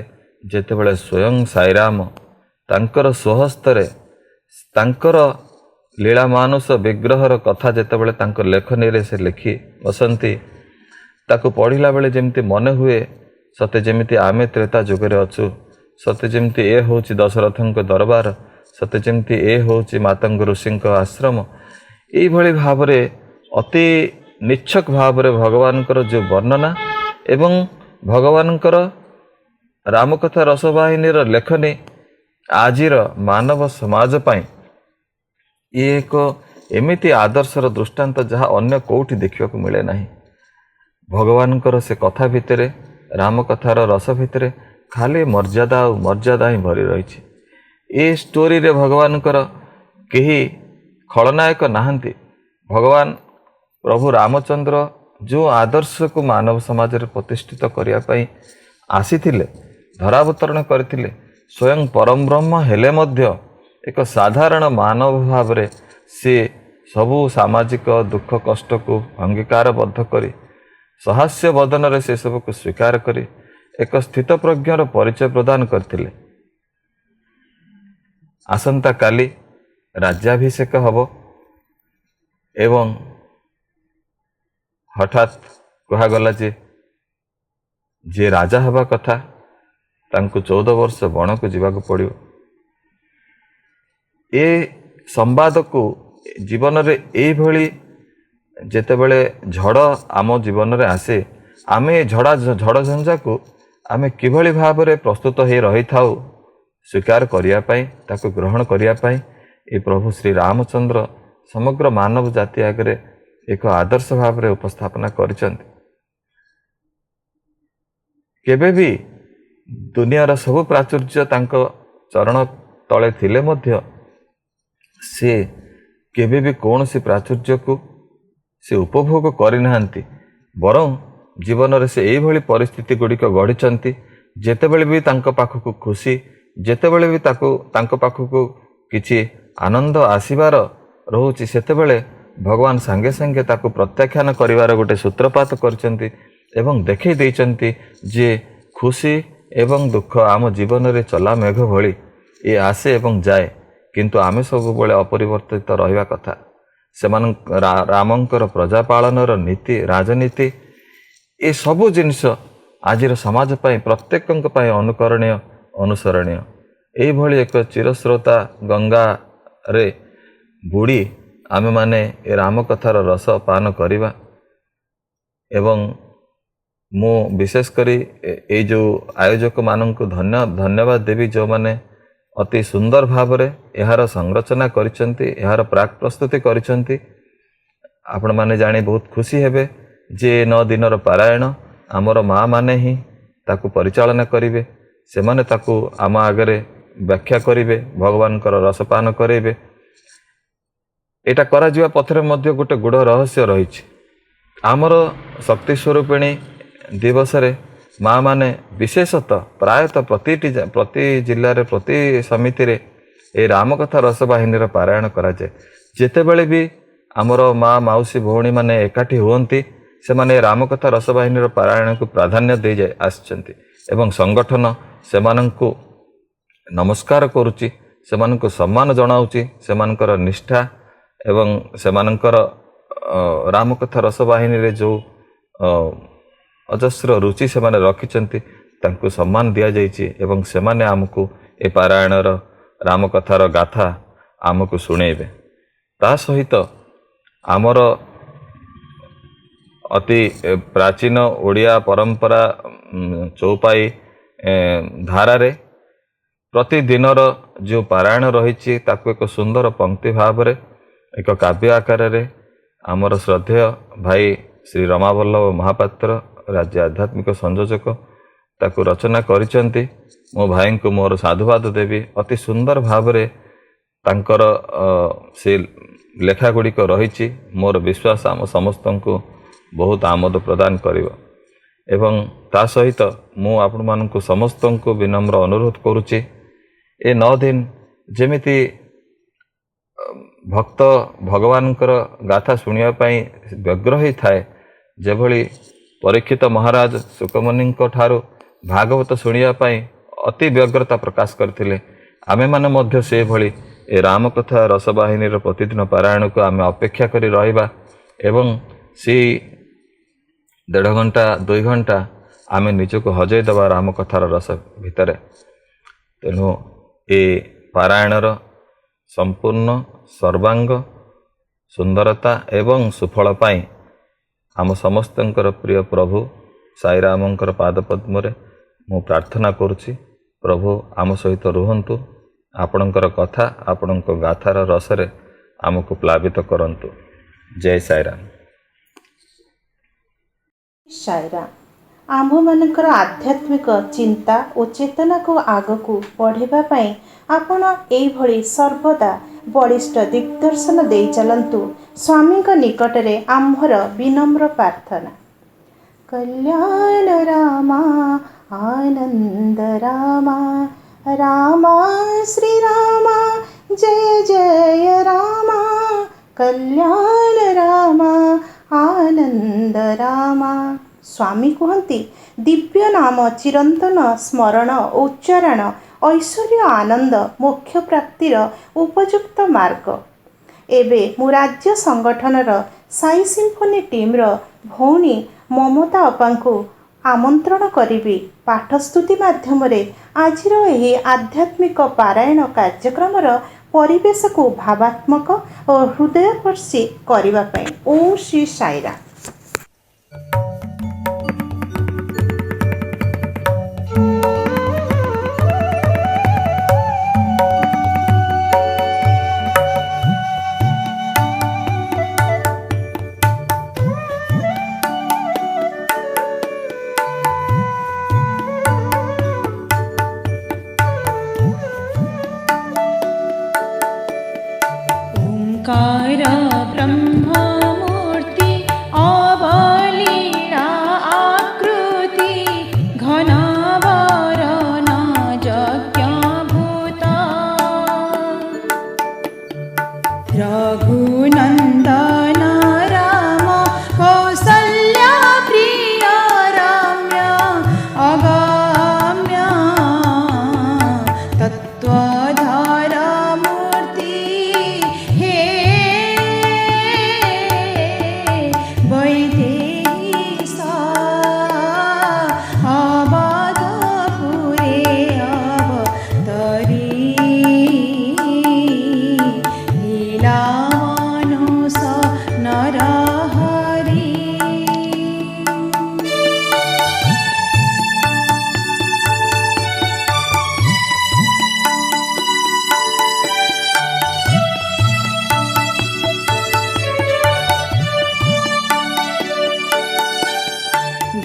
ଯେତେବେଳେ ସ୍ୱୟଂ ସାଇରାମ ତାଙ୍କର ସ୍ୱହସ୍ତରେ ତାଙ୍କର ଲୀଳାମାନୁଷ ବିଗ୍ରହର କଥା ଯେତେବେଳେ ତାଙ୍କ ଲେଖନୀରେ ସେ ଲେଖି ବସନ୍ତି, ତାକୁ ପଢ଼ିଲା ବେଳେ ଯେମିତି ମନେ ହୁଏ ସତେ ଯେମିତି ଆମେ ତ୍ରେତା ଯୁଗରେ ଅଛୁ, ସତେ ଯେମିତି ଏ ହେଉଛି ଦଶରଥଙ୍କ ଦରବାର, ସତେ ଯେମିତି ଏ ହେଉଛି ମାତଙ୍ଗ ଋଷିଙ୍କ ଆଶ୍ରମ। ଏଇଭଳି ଭାବରେ ଅତି ନିଚ୍ଛକ ଭାବରେ ଭଗବାନଙ୍କର ଯେଉଁ ବର୍ଣ୍ଣନା ଏବଂ ଭଗବାନଙ୍କର ରାମକଥା ରସବାହିନୀର ଲେଖନୀ ଆଜିର ମାନବ ସମାଜ ପାଇଁ ଇଏ ଏକ ଏମିତି ଆଦର୍ଶର ଦୃଷ୍ଟାନ୍ତ ଯାହା ଅନ୍ୟ କେଉଁଠି ଦେଖିବାକୁ ମିଳେ ନାହିଁ। ଭଗବାନଙ୍କର ସେ କଥା ଭିତରେ, ରାମକଥାର ରସ ଭିତରେ ଖାଲି ମର୍ଯ୍ୟାଦା ଆଉ ମର୍ଯ୍ୟାଦା ହିଁ ଭରି ରହିଛି। ଏ ଷ୍ଟୋରିରେ ଭଗବାନଙ୍କର କେହି ଖଳନାୟକ ନାହାନ୍ତି। ଭଗବାନ ପ୍ରଭୁ ରାମଚନ୍ଦ୍ର ଯେଉଁ ଆଦର୍ଶକୁ ମାନବ ସମାଜରେ ପ୍ରତିଷ୍ଠିତ କରିବା ପାଇଁ ଆସିଥିଲେ, ଧରାବତରଣ କରିଥିଲେ, ସ୍ୱୟଂ ପରମ ବ୍ରହ୍ମ ହେଲେ ମଧ୍ୟ ଏକ ସାଧାରଣ ମାନବ ଭାବରେ ସେ ସବୁ ସାମାଜିକ ଦୁଃଖ କଷ୍ଟକୁ ଅଙ୍ଗୀକାରବଦ୍ଧ କରି ସହାସ୍ୟ ବଦନରେ ସେସବୁକୁ ସ୍ୱୀକାର କରି ଏକ ସ୍ଥିତପ୍ରଜ୍ଞର ପରିଚୟ ପ୍ରଦାନ କରିଥିଲେ। ଆସନ୍ତାକାଲି ରାଜ୍ୟାଭିଷେକ ହେବ ଏବଂ ହଠାତ୍ କୁହାଗଲା ଯେ ଯିଏ ରାଜା ହେବା କଥା ତାଙ୍କୁ 14 ବର୍ଷ ବଣକୁ ଯିବାକୁ ପଡ଼ିବ। ଏ ସମ୍ବାଦକୁ ଜୀବନରେ ଏଇଭଳି ଯେତେବେଳେ ଝଡ଼ ଆମ ଜୀବନରେ ଆସେ, ଆମେ ଝଡ଼ ଝଞ୍ଜାକୁ ଆମେ କିଭଳି ଭାବରେ ପ୍ରସ୍ତୁତ ହୋଇ ରହିଥାଉ ସ୍ୱୀକାର କରିବା ପାଇଁ, ତାକୁ ଗ୍ରହଣ କରିବା ପାଇଁ ଏ ପ୍ରଭୁ ଶ୍ରୀ ରାମଚନ୍ଦ୍ର ସମଗ୍ର ମାନବ ଜାତି ଆଗରେ ଏକ ଆଦର୍ଶ ଭାବରେ ଉପସ୍ଥାପନା କରିଛନ୍ତି। କେବେ ବି ଦୁନିଆର ସବୁ ପ୍ରାଚୁର୍ଯ୍ୟ ତାଙ୍କ ଚରଣ ତଳେ ଥିଲେ ମଧ୍ୟ ସେ କେବେ ବି କୌଣସି ପ୍ରାଚୁର୍ଯ୍ୟକୁ ସେ ଉପଭୋଗ କରିନାହାନ୍ତି। ବରଂ ଜୀବନରେ ସେ ଏଇଭଳି ପରିସ୍ଥିତି ଗୁଡ଼ିକ ଗଢ଼ିଛନ୍ତି, ଯେତେବେଳେ ବି ତାଙ୍କ ପାଖକୁ ଖୁସି, ଯେତେବେଳେ ବି ତାଙ୍କ ପାଖକୁ କିଛି ଆନନ୍ଦ ଆସିବାର ରହୁଛି, ସେତେବେଳେ ଭଗବାନ ସାଙ୍ଗେ ସାଙ୍ଗେ ତାକୁ ପ୍ରତ୍ୟାଖ୍ୟାନ କରିବାର ଗୋଟେ ସୂତ୍ରପାତ କରିଛନ୍ତି ଏବଂ ଦେଖାଇ ଦେଇଛନ୍ତି ଯେ ଖୁସି ଏବଂ ଦୁଃଖ ଆମ ଜୀବନରେ ଚଲା ମେଘ ଭଳି ଏ ଆସେ ଏବଂ ଯାଏ, କିନ୍ତୁ ଆମେ ସବୁବେଳେ ଅପରିବର୍ତ୍ତିତ ରହିବା କଥା। ରାମଙ୍କର ପ୍ରଜା ପାଳନର ନୀତି, ରାଜନୀତି, ଏସବୁ ଜିନିଷ ଆଜିର ସମାଜ ପାଇଁ ପ୍ରତ୍ୟେକଙ୍କ ପାଇଁ ଅନୁକରଣୀୟ, ଅନୁସରଣୀୟ। ଏଇଭଳି ଏକ ଚିରସ୍ରୋତା ଗଙ୍ଗାରେ ବୁଡ଼ି ଆମେମାନେ ଏ ରାମକଥାର ରସ ପାନ କରିବା। ଏବଂ ମୁଁ ବିଶେଷ କରି ଏଇ ଯେଉଁ ଆୟୋଜକମାନଙ୍କୁ ଧନ୍ୟବାଦ ଦେବି, ଯେଉଁମାନେ ଅତି ସୁନ୍ଦର ଭାବରେ ଏହାର ସଂରଚନା କରିଛନ୍ତି, ଏହାର ପ୍ରାକ୍ ପ୍ରସ୍ତୁତି କରିଛନ୍ତି। ଆପଣମାନେ ଜାଣି ବହୁତ ଖୁସି ହେବେ ଯେ 9 ଦିନର ପାରାୟଣ ଆମର ମା ମାନେ ହିଁ ତାକୁ ପରିଚାଳନା କରିବେ। ସେମାନେ ତାକୁ ଆମ ଆଗରେ ବ୍ୟାଖ୍ୟା କରିବେ, ଭଗବାନଙ୍କର ରସପାନ କରାଇବେ। ଏଇଟା କରାଯିବା ପଥରେ ମଧ୍ୟ ଗୋଟେ ଗୁଡ଼ ରହସ୍ୟ ରହିଛି। ଆମର ଶକ୍ତି ସ୍ୱରୂପିଣୀ ଦିବସରେ ମା ମାନେ ବିଶେଷତଃ ପ୍ରାୟତଃ ପ୍ରତି ଜିଲ୍ଲାରେ, ପ୍ରତି ସମିତିରେ ଏ ରାମକଥା ରସବାହିନୀର ପାରାୟଣ କରାଯାଏ। ଯେତେବେଳେ ବି ଆମର ମା ମାଉସୀ ଭଉଣୀମାନେ ଏକାଠି ହୁଅନ୍ତି, ସେମାନେ ରାମକଥା ରସବାହିନୀର ପାରାୟଣକୁ ପ୍ରାଧାନ୍ୟ ଦେଇ ଆସିଛନ୍ତି ଏବଂ ସଂଗଠନ ସେମାନଙ୍କୁ ନମସ୍କାର କରୁଛି, ସେମାନଙ୍କୁ ସମ୍ମାନ ଜଣାଉଛି। ସେମାନଙ୍କର ନିଷ୍ଠା ଏବଂ ସେମାନଙ୍କର ରାମକଥା ରସବାହିନୀରେ ଯେଉଁ ଅଜସ୍ର ରୁଚି ସେମାନେ ରଖିଛନ୍ତି, ତାଙ୍କୁ ସମ୍ମାନ ଦିଆଯାଇଛି ଏବଂ ସେମାନେ ଆମକୁ ଏ ପାରାୟଣର ରାମକଥାର ଗାଥା ଆମକୁ ଶୁଣେଇବେ। ତା ସହିତ ଆମର ଅତି ପ୍ରାଚୀନ ଓଡ଼ିଆ ପରମ୍ପରା ଚଉପାଇ ଧାରାରେ ପ୍ରତିଦିନର ଯେଉଁ ପାରାୟଣ ରହିଛି ତାକୁ ଏକ ସୁନ୍ଦର ପଙ୍କ୍ତି ଭାବରେ ଏକ କାବ୍ୟ ଆକାରରେ ଆମର ଶ୍ରଦ୍ଧେୟ ଭାଇ ଶ୍ରୀ ରମାବଲ୍ଲଭ ମହାପାତ୍ର ରାଜ୍ୟ ଆଧ୍ୟାତ୍ମିକ ସଂଯୋଜକ ତାକୁ ରଚନା କରିଛନ୍ତି। ମୋ ଭାଇଙ୍କୁ ମୋର ସାଧୁବାଦ ଦେବି। ଅତି ସୁନ୍ଦର ଭାବରେ ତାଙ୍କର ସେ ଲେଖା ଗୁଡ଼ିକ ରହିଛି। ମୋର ବିଶ୍ୱାସ ଆମ ସମସ୍ତଙ୍କୁ ବହୁତ ଆମୋଦ ପ୍ରଦାନ କରିବ। ଏବଂ ତା ସହିତ ମୁଁ ଆପଣମାନଙ୍କୁ ସମସ୍ତଙ୍କୁ ବିନମ୍ର ଅନୁରୋଧ କରୁଛି, ଏ 9 ଦିନ ଯେମିତି ଭକ୍ତ ଭଗବାନଙ୍କର ଗାଥା ଶୁଣିବା ପାଇଁ ବ୍ୟଗ୍ର ହୋଇଥାଏ, ଯେଭଳି ପରୀକ୍ଷିତ ମହାରାଜ ଶୁକମୁନିଙ୍କ ଠାରୁ ଭାଗବତ ଶୁଣିବା ପାଇଁ ଅତି ବ୍ୟଗ୍ରତା ପ୍ରକାଶ କରିଥିଲେ, ଆମେମାନେ ମଧ୍ୟ ସେଭଳି ଏ ରାମକଥା ରସବାହିନୀର ପ୍ରତିଦିନ ପାରାୟଣକୁ ଆମେ ଅପେକ୍ଷା କରି ରହିବା ଏବଂ ସେଇ 1.5 ଘଣ୍ଟା 2 ଘଣ୍ଟା ଆମେ ନିଜକୁ ହଜେଇ ଦେବା ରାମକଥାର ରସ ଭିତରେ। ତେଣୁ ଏ ପାରାୟଣର ସମ୍ପୂର୍ଣ୍ଣ ସର୍ବାଙ୍ଗ ସୁନ୍ଦରତା ଏବଂ ସୁଫଳ ପାଇଁ ଆମ ସମସ୍ତଙ୍କର ପ୍ରିୟ ପ୍ରଭୁ ସାଇରାମଙ୍କର ପାଦପଦ୍ମରେ ମୁଁ ପ୍ରାର୍ଥନା କରୁଛି, ପ୍ରଭୁ ଆମ ସହିତ ରୁହନ୍ତୁ, ଆପଣଙ୍କର କଥା ଆପଣଙ୍କ ଗାଥାର ରସରେ ଆମକୁ ପ୍ଲାବିତ କରନ୍ତୁ। ଜୟ ସାଇରାମ। ସାଇରାମ। ଆମ୍ଭମାନଙ୍କର ଆଧ୍ୟାତ୍ମିକ ଚିନ୍ତା ଓ ଚେତନାକୁ ଆଗକୁ ବଢ଼ାଇବା ପାଇଁ ଆପଣ ଏଇଭଳି ସର୍ବଦା ବଳିଷ୍ଠ ଦିଗ୍ଦର୍ଶନ ଦେଇ ଚାଲନ୍ତୁ। ସ୍ୱାମୀଙ୍କ ନିକଟରେ ଆମ୍ଭର ବିନମ୍ର ପ୍ରାର୍ଥନା। କଲ୍ୟାଣ ରାମା ଆନନ୍ଦ ରାମା ରାମା ଶ୍ରୀରାମା ଜୟ ଜୟ ରାମା କଲ୍ୟାଣ ରାମା ଆନନ୍ଦ ରାମା। ସ୍ୱାମୀ କୁହନ୍ତି, ଦିବ୍ୟ ନାମ ଚିରନ୍ତନ ସ୍ମରଣ ଓ ଉଚ୍ଚାରଣ ଐଶ୍ୱର୍ଯ୍ୟ ଆନନ୍ଦ ମୋକ୍ଷ ପ୍ରାପ୍ତିର ଉପଯୁକ୍ତ ମାର୍ଗ। ଏବେ ମୁଁ ରାଜ୍ୟ ସଂଗଠନର ସାଇ ସିମ୍ଫୋନି ଟିମ୍ର ଭଉଣୀ ମମତା ଅପାଙ୍କୁ ଆମନ୍ତ୍ରଣ କରିବି ପାଠସ୍ତୁତି ମାଧ୍ୟମରେ ଆଜିର ଏହି ଆଧ୍ୟାତ୍ମିକ ପାରାୟଣ କାର୍ଯ୍ୟକ୍ରମର ପରିବେଶକୁ ଭାବାତ୍ମକ ଓ ହୃଦୟସ୍ପର୍ଶୀ କରିବା ପାଇଁ। ଓଁ ଶ୍ରୀ ସାଇରାମ। ओंकार ब्रह्ममूर्ति अवलीला आकृति घनावरण यज्ञभूता रघुनन्दन राम कौसल्या प्रिय रम्य अगम्य तत्त्वधार मूर्ति हे वैदेही सा अवधपुरे अवतरी लीलामानुष नरहरि।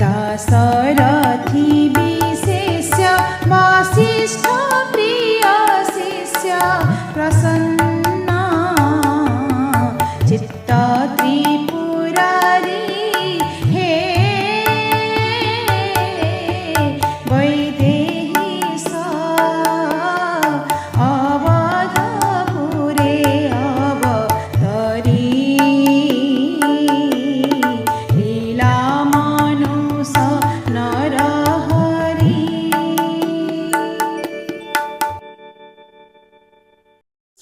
दाशरथी विशेष्य वसिष्ठ प्रिय शिष्य प्रसन्ना चित्त त्रिपुरारी हे वैदेही सा अवधपुरे अवतरी लीलामानुष नरहरि।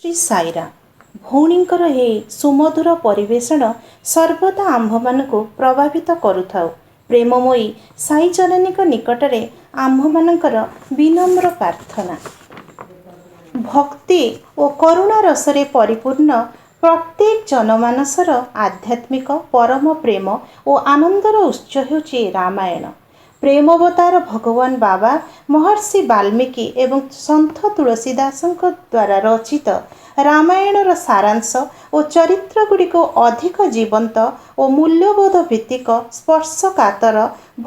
ଶ୍ରୀ ସାଇରାମ। ଭଉଣୀଙ୍କର ଏହି ସୁମଧୁର ପରିବେଷଣ ସର୍ବଦା ଆମ୍ଭମାନଙ୍କୁ ପ୍ରଭାବିତ କରୁଥାଉ। ପ୍ରେମମୟୀ ସାଇ ଜନନୀଙ୍କ ନିକଟରେ ଆମ୍ଭମାନଙ୍କର ବିନମ୍ର ପ୍ରାର୍ଥନା। ଭକ୍ତି ଓ କରୁଣା ରସରେ ପରିପୂର୍ଣ୍ଣ ପ୍ରତ୍ୟେକ ଜନମାନସର ଆଧ୍ୟାତ୍ମିକ ପରମ ପ୍ରେମ ଓ ଆନନ୍ଦର ଉତ୍ସ ହେଉଛି ରାମାୟଣ। ପ୍ରେମବତାର ଭଗବାନ ବାବା ମହର୍ଷି ବାଲ୍ମୀକି ଏବଂ ସନ୍ଥ ତୁଳସୀ ଦାସଙ୍କ ଦ୍ୱାରା ରଚିତ ରାମାୟଣର ସାରାଂଶ ଓ ଚରିତ୍ରଗୁଡ଼ିକୁ ଅଧିକ ଜୀବନ୍ତ ଓ ମୂଲ୍ୟବୋଧ ଭିତ୍ତିକ ସ୍ପର୍ଶକାତର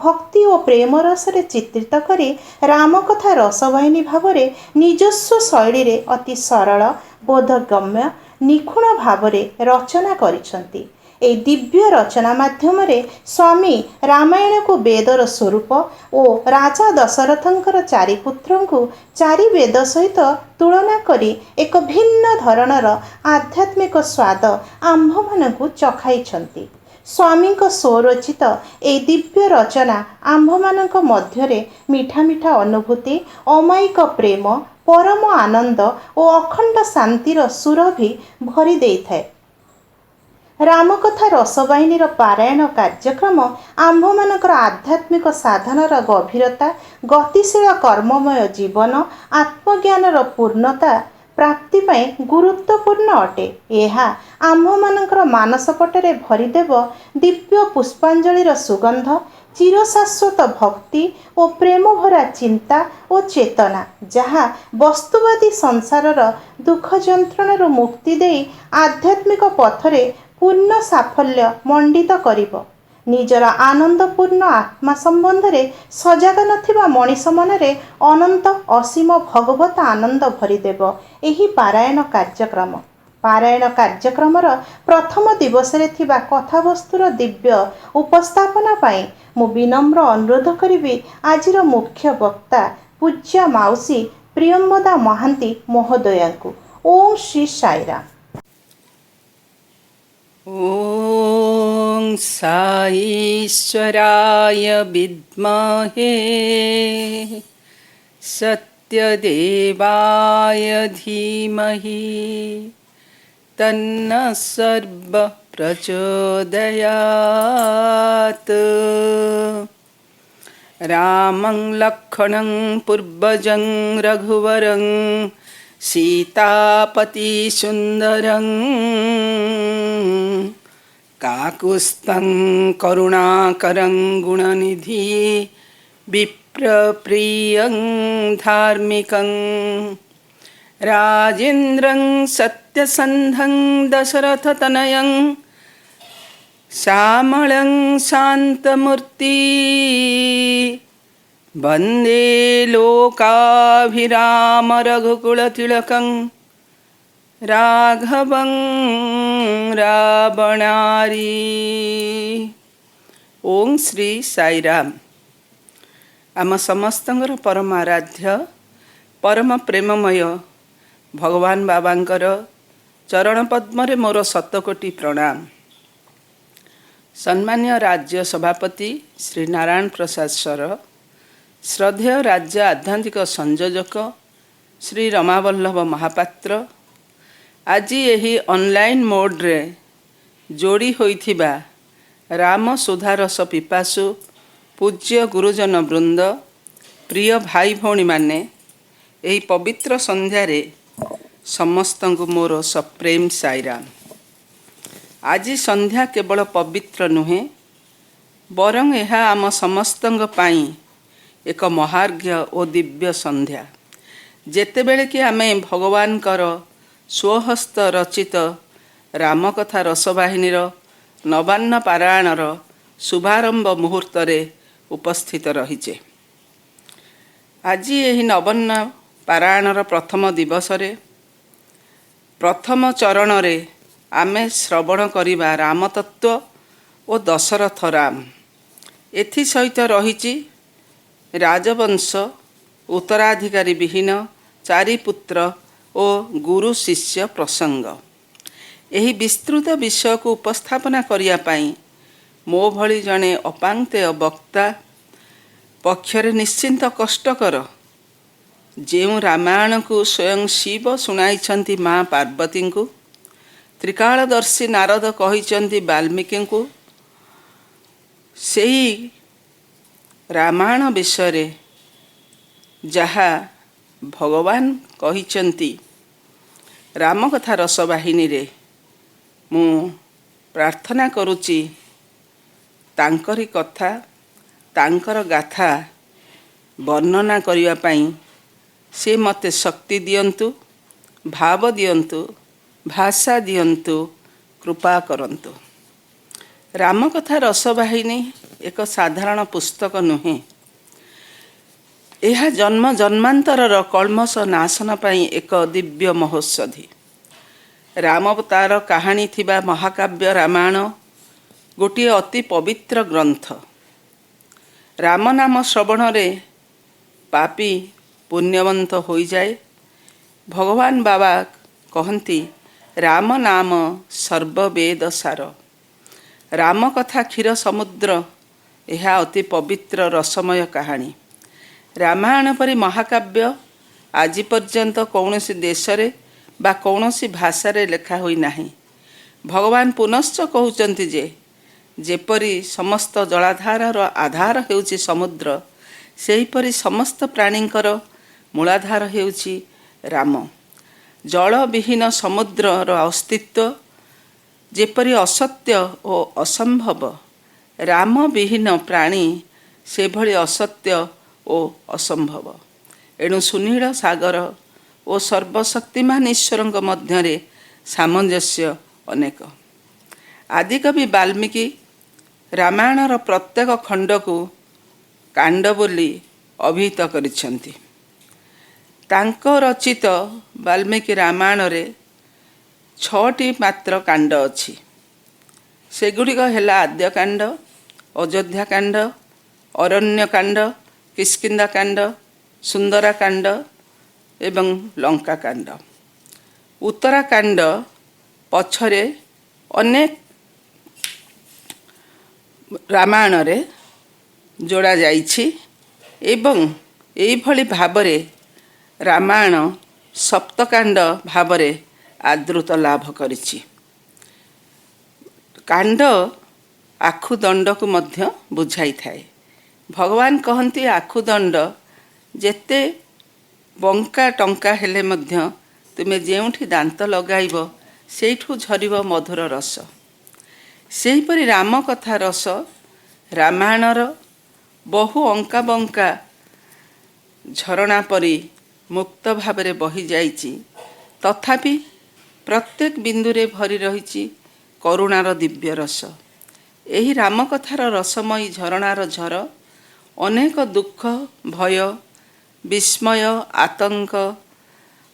ଭକ୍ତି ଓ ପ୍ରେମ ରସରେ ଚିତ୍ରିତ କରି ରାମକଥା ରସବାହିନୀ ଭାବରେ ନିଜସ୍ୱ ଶୈଳୀରେ ଅତି ସରଳ ବୋଧଗମ୍ୟ ନିଖୁଣ ଭାବରେ ରଚନା କରିଛନ୍ତି। ଏହି ଦିବ୍ୟ ରଚନା ମାଧ୍ୟମରେ ସ୍ୱାମୀ ରାମାୟଣକୁ ବେଦର ସ୍ୱରୂପ ଓ ରାଜା ଦଶରଥଙ୍କର ଚାରିପୁତ୍ରଙ୍କୁ ଚାରି ବେଦ ସହିତ ତୁଳନା କରି ଏକ ଭିନ୍ନ ଧରଣର ଆଧ୍ୟାତ୍ମିକ ସ୍ୱାଦ ଆମ୍ଭମାନଙ୍କୁ ଚଖାଇଛନ୍ତି। ସ୍ୱାମୀଙ୍କ ସ୍ୱରଚିତ ଏହି ଦିବ୍ୟ ରଚନା ଆମ୍ଭମାନଙ୍କ ମଧ୍ୟରେ ମିଠା ମିଠା ଅନୁଭୂତି, ଅମାୟିକ ପ୍ରେମ, ପରମ ଆନନ୍ଦ ଓ ଅଖଣ୍ଡ ଶାନ୍ତିର ସୁରଭି ଭରି ଦେଇଥାଏ। ରାମକଥା ରସବାହିନୀର ପାରାୟଣ କାର୍ଯ୍ୟକ୍ରମ ଆମ୍ଭମାନଙ୍କର ଆଧ୍ୟାତ୍ମିକ ସାଧନାର ଗଭୀରତା, ଗତିଶୀଳ କର୍ମମୟ ଜୀବନ, ଆତ୍ମଜ୍ଞାନର ପୂର୍ଣ୍ଣତା ପ୍ରାପ୍ତି ପାଇଁ ଗୁରୁତ୍ୱପୂର୍ଣ୍ଣ ଅଟେ। ଏହା ଆମ୍ଭମାନଙ୍କର ମାନସପଟରେ ଭରିଦେବ ଦିବ୍ୟ ପୁଷ୍ପାଞ୍ଜଳିର ସୁଗନ୍ଧ, ଚିରଶାଶ୍ୱତ ଭକ୍ତି ଓ ପ୍ରେମଭରା ଚିନ୍ତା ଓ ଚେତନା, ଯାହା ବସ୍ତୁବାଦୀ ସଂସାରର ଦୁଃଖ ଯନ୍ତ୍ରଣାରୁ ମୁକ୍ତି ଦେଇ ଆଧ୍ୟାତ୍ମିକ ପଥରେ ପୂର୍ଣ୍ଣ ସାଫଲ୍ୟ ମଣ୍ଡିତ କରିବ। ନିଜର ଆନନ୍ଦପୂର୍ଣ୍ଣ ଆତ୍ମା ସମ୍ବନ୍ଧରେ ସଜାଗ ନଥିବା ମଣିଷ ମନରେ ଅନନ୍ତ ଅସୀମ ଭଗବତ ଆନନ୍ଦ ଭରିଦେବ ଏହି ପାରାୟଣ କାର୍ଯ୍ୟକ୍ରମ। ପାରାୟଣ କାର୍ଯ୍ୟକ୍ରମର ପ୍ରଥମ ଦିବସରେ ଥିବା କଥାବସ୍ତୁର ଦିବ୍ୟ ଉପସ୍ଥାପନା ପାଇଁ ମୁଁ ବିନମ୍ର ଅନୁରୋଧ କରିବି ଆଜିର ମୁଖ୍ୟ ବକ୍ତା ପୂଜ୍ୟ ମାଉସୀ ପ୍ରିୟମ୍ବଦା ମହାନ୍ତି ମହୋଦୟାଙ୍କୁ। ଓଁ ଶ୍ରୀ ସାଇରାମ। ॐ साईश्वराय विद्महे सत्यदेवाय धीमहि तन्नः सर्वः प्रचोदयात्। रामं लक्ष्मणं पूर्वजं रघुवरं सीतापति सुन्दरं काकुस्थं करुणाकरं गुणनिधि विप्रप्रियं धार्मिकं राजेन्द्रं सत्यसन्धं दशरथतनयं श्यामलं शान्तमूर्ति वन्दे लोकाभिराम रघुकुलतिलकं राघवं रावणारी। ओं श्री साईराम। आम समस्तंकर परम आराध्य परम प्रेममय भगवान बाबांकर चरण पद्मरे मोर शतकोटी प्रणाम। सम्मान्य राज्य सभापति श्री नारायण प्रसाद सर, श्रद्धेय राज्य आध्यात्मिक संयोजक श्री रमावल्लभ महापात्र, आज यही ऑनलाइन मोड्रे जोड़ी होइथिबा राम सुधारस पिपासु पूज्य गुरुजन वृंद, प्रिय भाई भौणी माने, यही पवित्र संध्यारे समस्तंकु मोर सप्रेम साईराम। आज संध्या केवल पवित्र नुहे बरं यह आम समस्तंक पाई एक महार्घ्य और दिव्य संध्या। जेतेबेले कि आमे भगवानकर स्वहस्त रचित रामकथा रसवाहिनीर नवान्न पारायणर शुभारंभ मुहूर्त उपस्थित रहीचे। आज यही नवान्न पारायणर प्रथम दिवस प्रथम चरण आमे श्रवण करिबा रामतत्व और दशरथ राम। एथि सहित रही राजवंश उत्तराधिकारी विहीन चारि पुत्र और गुरु शिष्य प्रसंग। यही विस्तृत विषय को उपस्थापना करिया पाई मो भली जने अपांगतेय वक्ता पक्षरे निश्चिंत कष्टकर। जेउ रामायण को स्वयं शिव शुणाई माँ पार्वती को, त्रिकालदर्शी नारद कहिचंती वाल्मीकि को, सेही ରାମାୟଣ ବିଷୟରେ ଯାହା ଭଗବାନ କହିଛନ୍ତି ରାମକଥା ରସବାହିନୀରେ ମୁଁ ପ୍ରାର୍ଥନା କରୁଛି ତାଙ୍କରି କଥା ତାଙ୍କର ଗାଥା ବର୍ଣ୍ଣନା କରିବା ପାଇଁ ସେ ମୋତେ ଶକ୍ତି ଦିଅନ୍ତୁ, ଭାବ ଦିଅନ୍ତୁ, ଭାଷା ଦିଅନ୍ତୁ, କୃପା କରନ୍ତୁ। ରାମକଥା ରସବାହିନୀ ଏକ ସାଧାରଣ ପୁସ୍ତକ ନୁହେଁ। ଏହା ଜନ୍ମ ଜନ୍ମାନ୍ତରର କଳ୍ମଷ ନାଶନ ପାଇଁ ଏକ ଦିବ୍ୟ ମହୋଷଧି। ରାମାବତାର କାହାଣୀ ଥିବା ମହାକାବ୍ୟ ରାମାୟଣ ଗୋଟିଏ ଅତି ପବିତ୍ର ଗ୍ରନ୍ଥ। ରାମ ନାମ ଶ୍ରବଣରେ ପାପୀ ପୁଣ୍ୟବନ୍ତ ହୋଇଯାଏ। ଭଗବାନ ବାବା କହନ୍ତି ରାମ ନାମ ସର୍ବବେଦ ସାର। ରାମ କଥା କ୍ଷୀର ସମୁଦ୍ର। ଏହା ଅତି ପବିତ୍ର ରସମୟ କାହାଣୀ। ରାମାୟଣ ପରି ମହାକାବ୍ୟ ଆଜି ପର୍ଯ୍ୟନ୍ତ କୌଣସି ଦେଶରେ ବା କୌଣସି ଭାଷାରେ ଲେଖା ହୋଇନାହିଁ। ଭଗବାନ ପୁନଶ୍ଚ କହୁଛନ୍ତି ଯେ ଯେପରି ସମସ୍ତ ଜଳାଧାରର ଆଧାର ହେଉଛି ସମୁଦ୍ର, ସେହିପରି ସମସ୍ତ ପ୍ରାଣୀଙ୍କର ମୂଳାଧାର ହେଉଛି ରାମ। ଜଳବିହୀନ ସମୁଦ୍ରର ଅସ୍ତିତ୍ୱ ଯେପରି ଅସତ୍ୟ ଓ ଅସମ୍ଭବ, ରାମ ବିହୀନ ପ୍ରାଣୀ ସେଭଳି ଅସତ୍ୟ ଓ ଅସମ୍ଭବ। ଏଣୁ ସୁନୀଳ ସାଗର ଓ ସର୍ବଶକ୍ତିମାନ ଈଶ୍ୱରଙ୍କ ମଧ୍ୟରେ ସାମଞ୍ଜସ୍ୟ ଅନେକ। ଆଦିକବି ବାଲ୍ମୀକି ରାମାୟଣର ପ୍ରତ୍ୟେକ ଖଣ୍ଡକୁ କାଣ୍ଡ ବୋଲି ଅଭିହିତ କରିଛନ୍ତି। ତାଙ୍କ ରଚିତ ବାଲ୍ମୀକି ରାମାୟଣରେ 6ଟି ମାତ୍ର କାଣ୍ଡ ଅଛି। ସେଗୁଡ଼ିକ ହେଲା ଆଦ୍ୟକାଣ୍ଡ, ଅଯୋଧ୍ୟାକାଣ୍ଡ, ଅରଣ୍ୟକାଣ୍ଡ, କିଷ୍କିନ୍ଧାକାଣ୍ଡ, ସୁନ୍ଦରାକାଣ୍ଡ ଏବଂ ଲଙ୍କାକାଣ୍ଡ। ଉତ୍ତରାକାଣ୍ଡ ପଛରେ ଅନେକ ରାମାୟଣରେ ଯୋଡ଼ା ଯାଇଛି ଏବଂ ଏଇଭଳି ଭାବରେ ରାମାୟଣ ସପ୍ତକାଣ୍ଡ ଭାବରେ ଆଦୃତ ଲାଭ କରିଛି। କାଣ୍ଡ ଆଖୁଦଣ୍ଡକୁ ମଧ୍ୟ ବୁଝାଇଥାଏ। ଭଗବାନ କହନ୍ତି ଆଖୁଦଣ୍ଡ ଯେତେ ବଙ୍କା ଟଙ୍କା ହେଲେ ମଧ୍ୟ ତୁମେ ଯେଉଁଠି ଦାନ୍ତ ଲଗାଇବ ସେଇଠୁ ଝରିବ ମଧୁର ରସ। ସେହିପରି ରାମ କଥା ରସ ରାମାୟଣର ବହୁ ଅଙ୍କା ବଙ୍କା ଝରଣା ପରି ମୁକ୍ତ ଭାବରେ ବହିଯାଇଛି। ତଥାପି ପ୍ରତ୍ୟେକ ବିନ୍ଦୁରେ ଭରି ରହିଛି କରୁଣାର ଦିବ୍ୟ ରସ। ଏହି ରାମକଥାର ରସମୟୀ ଝରଣାର ଝର ଅନେକ ଦୁଃଖ, ଭୟ, ବିସ୍ମୟ, ଆତଙ୍କ,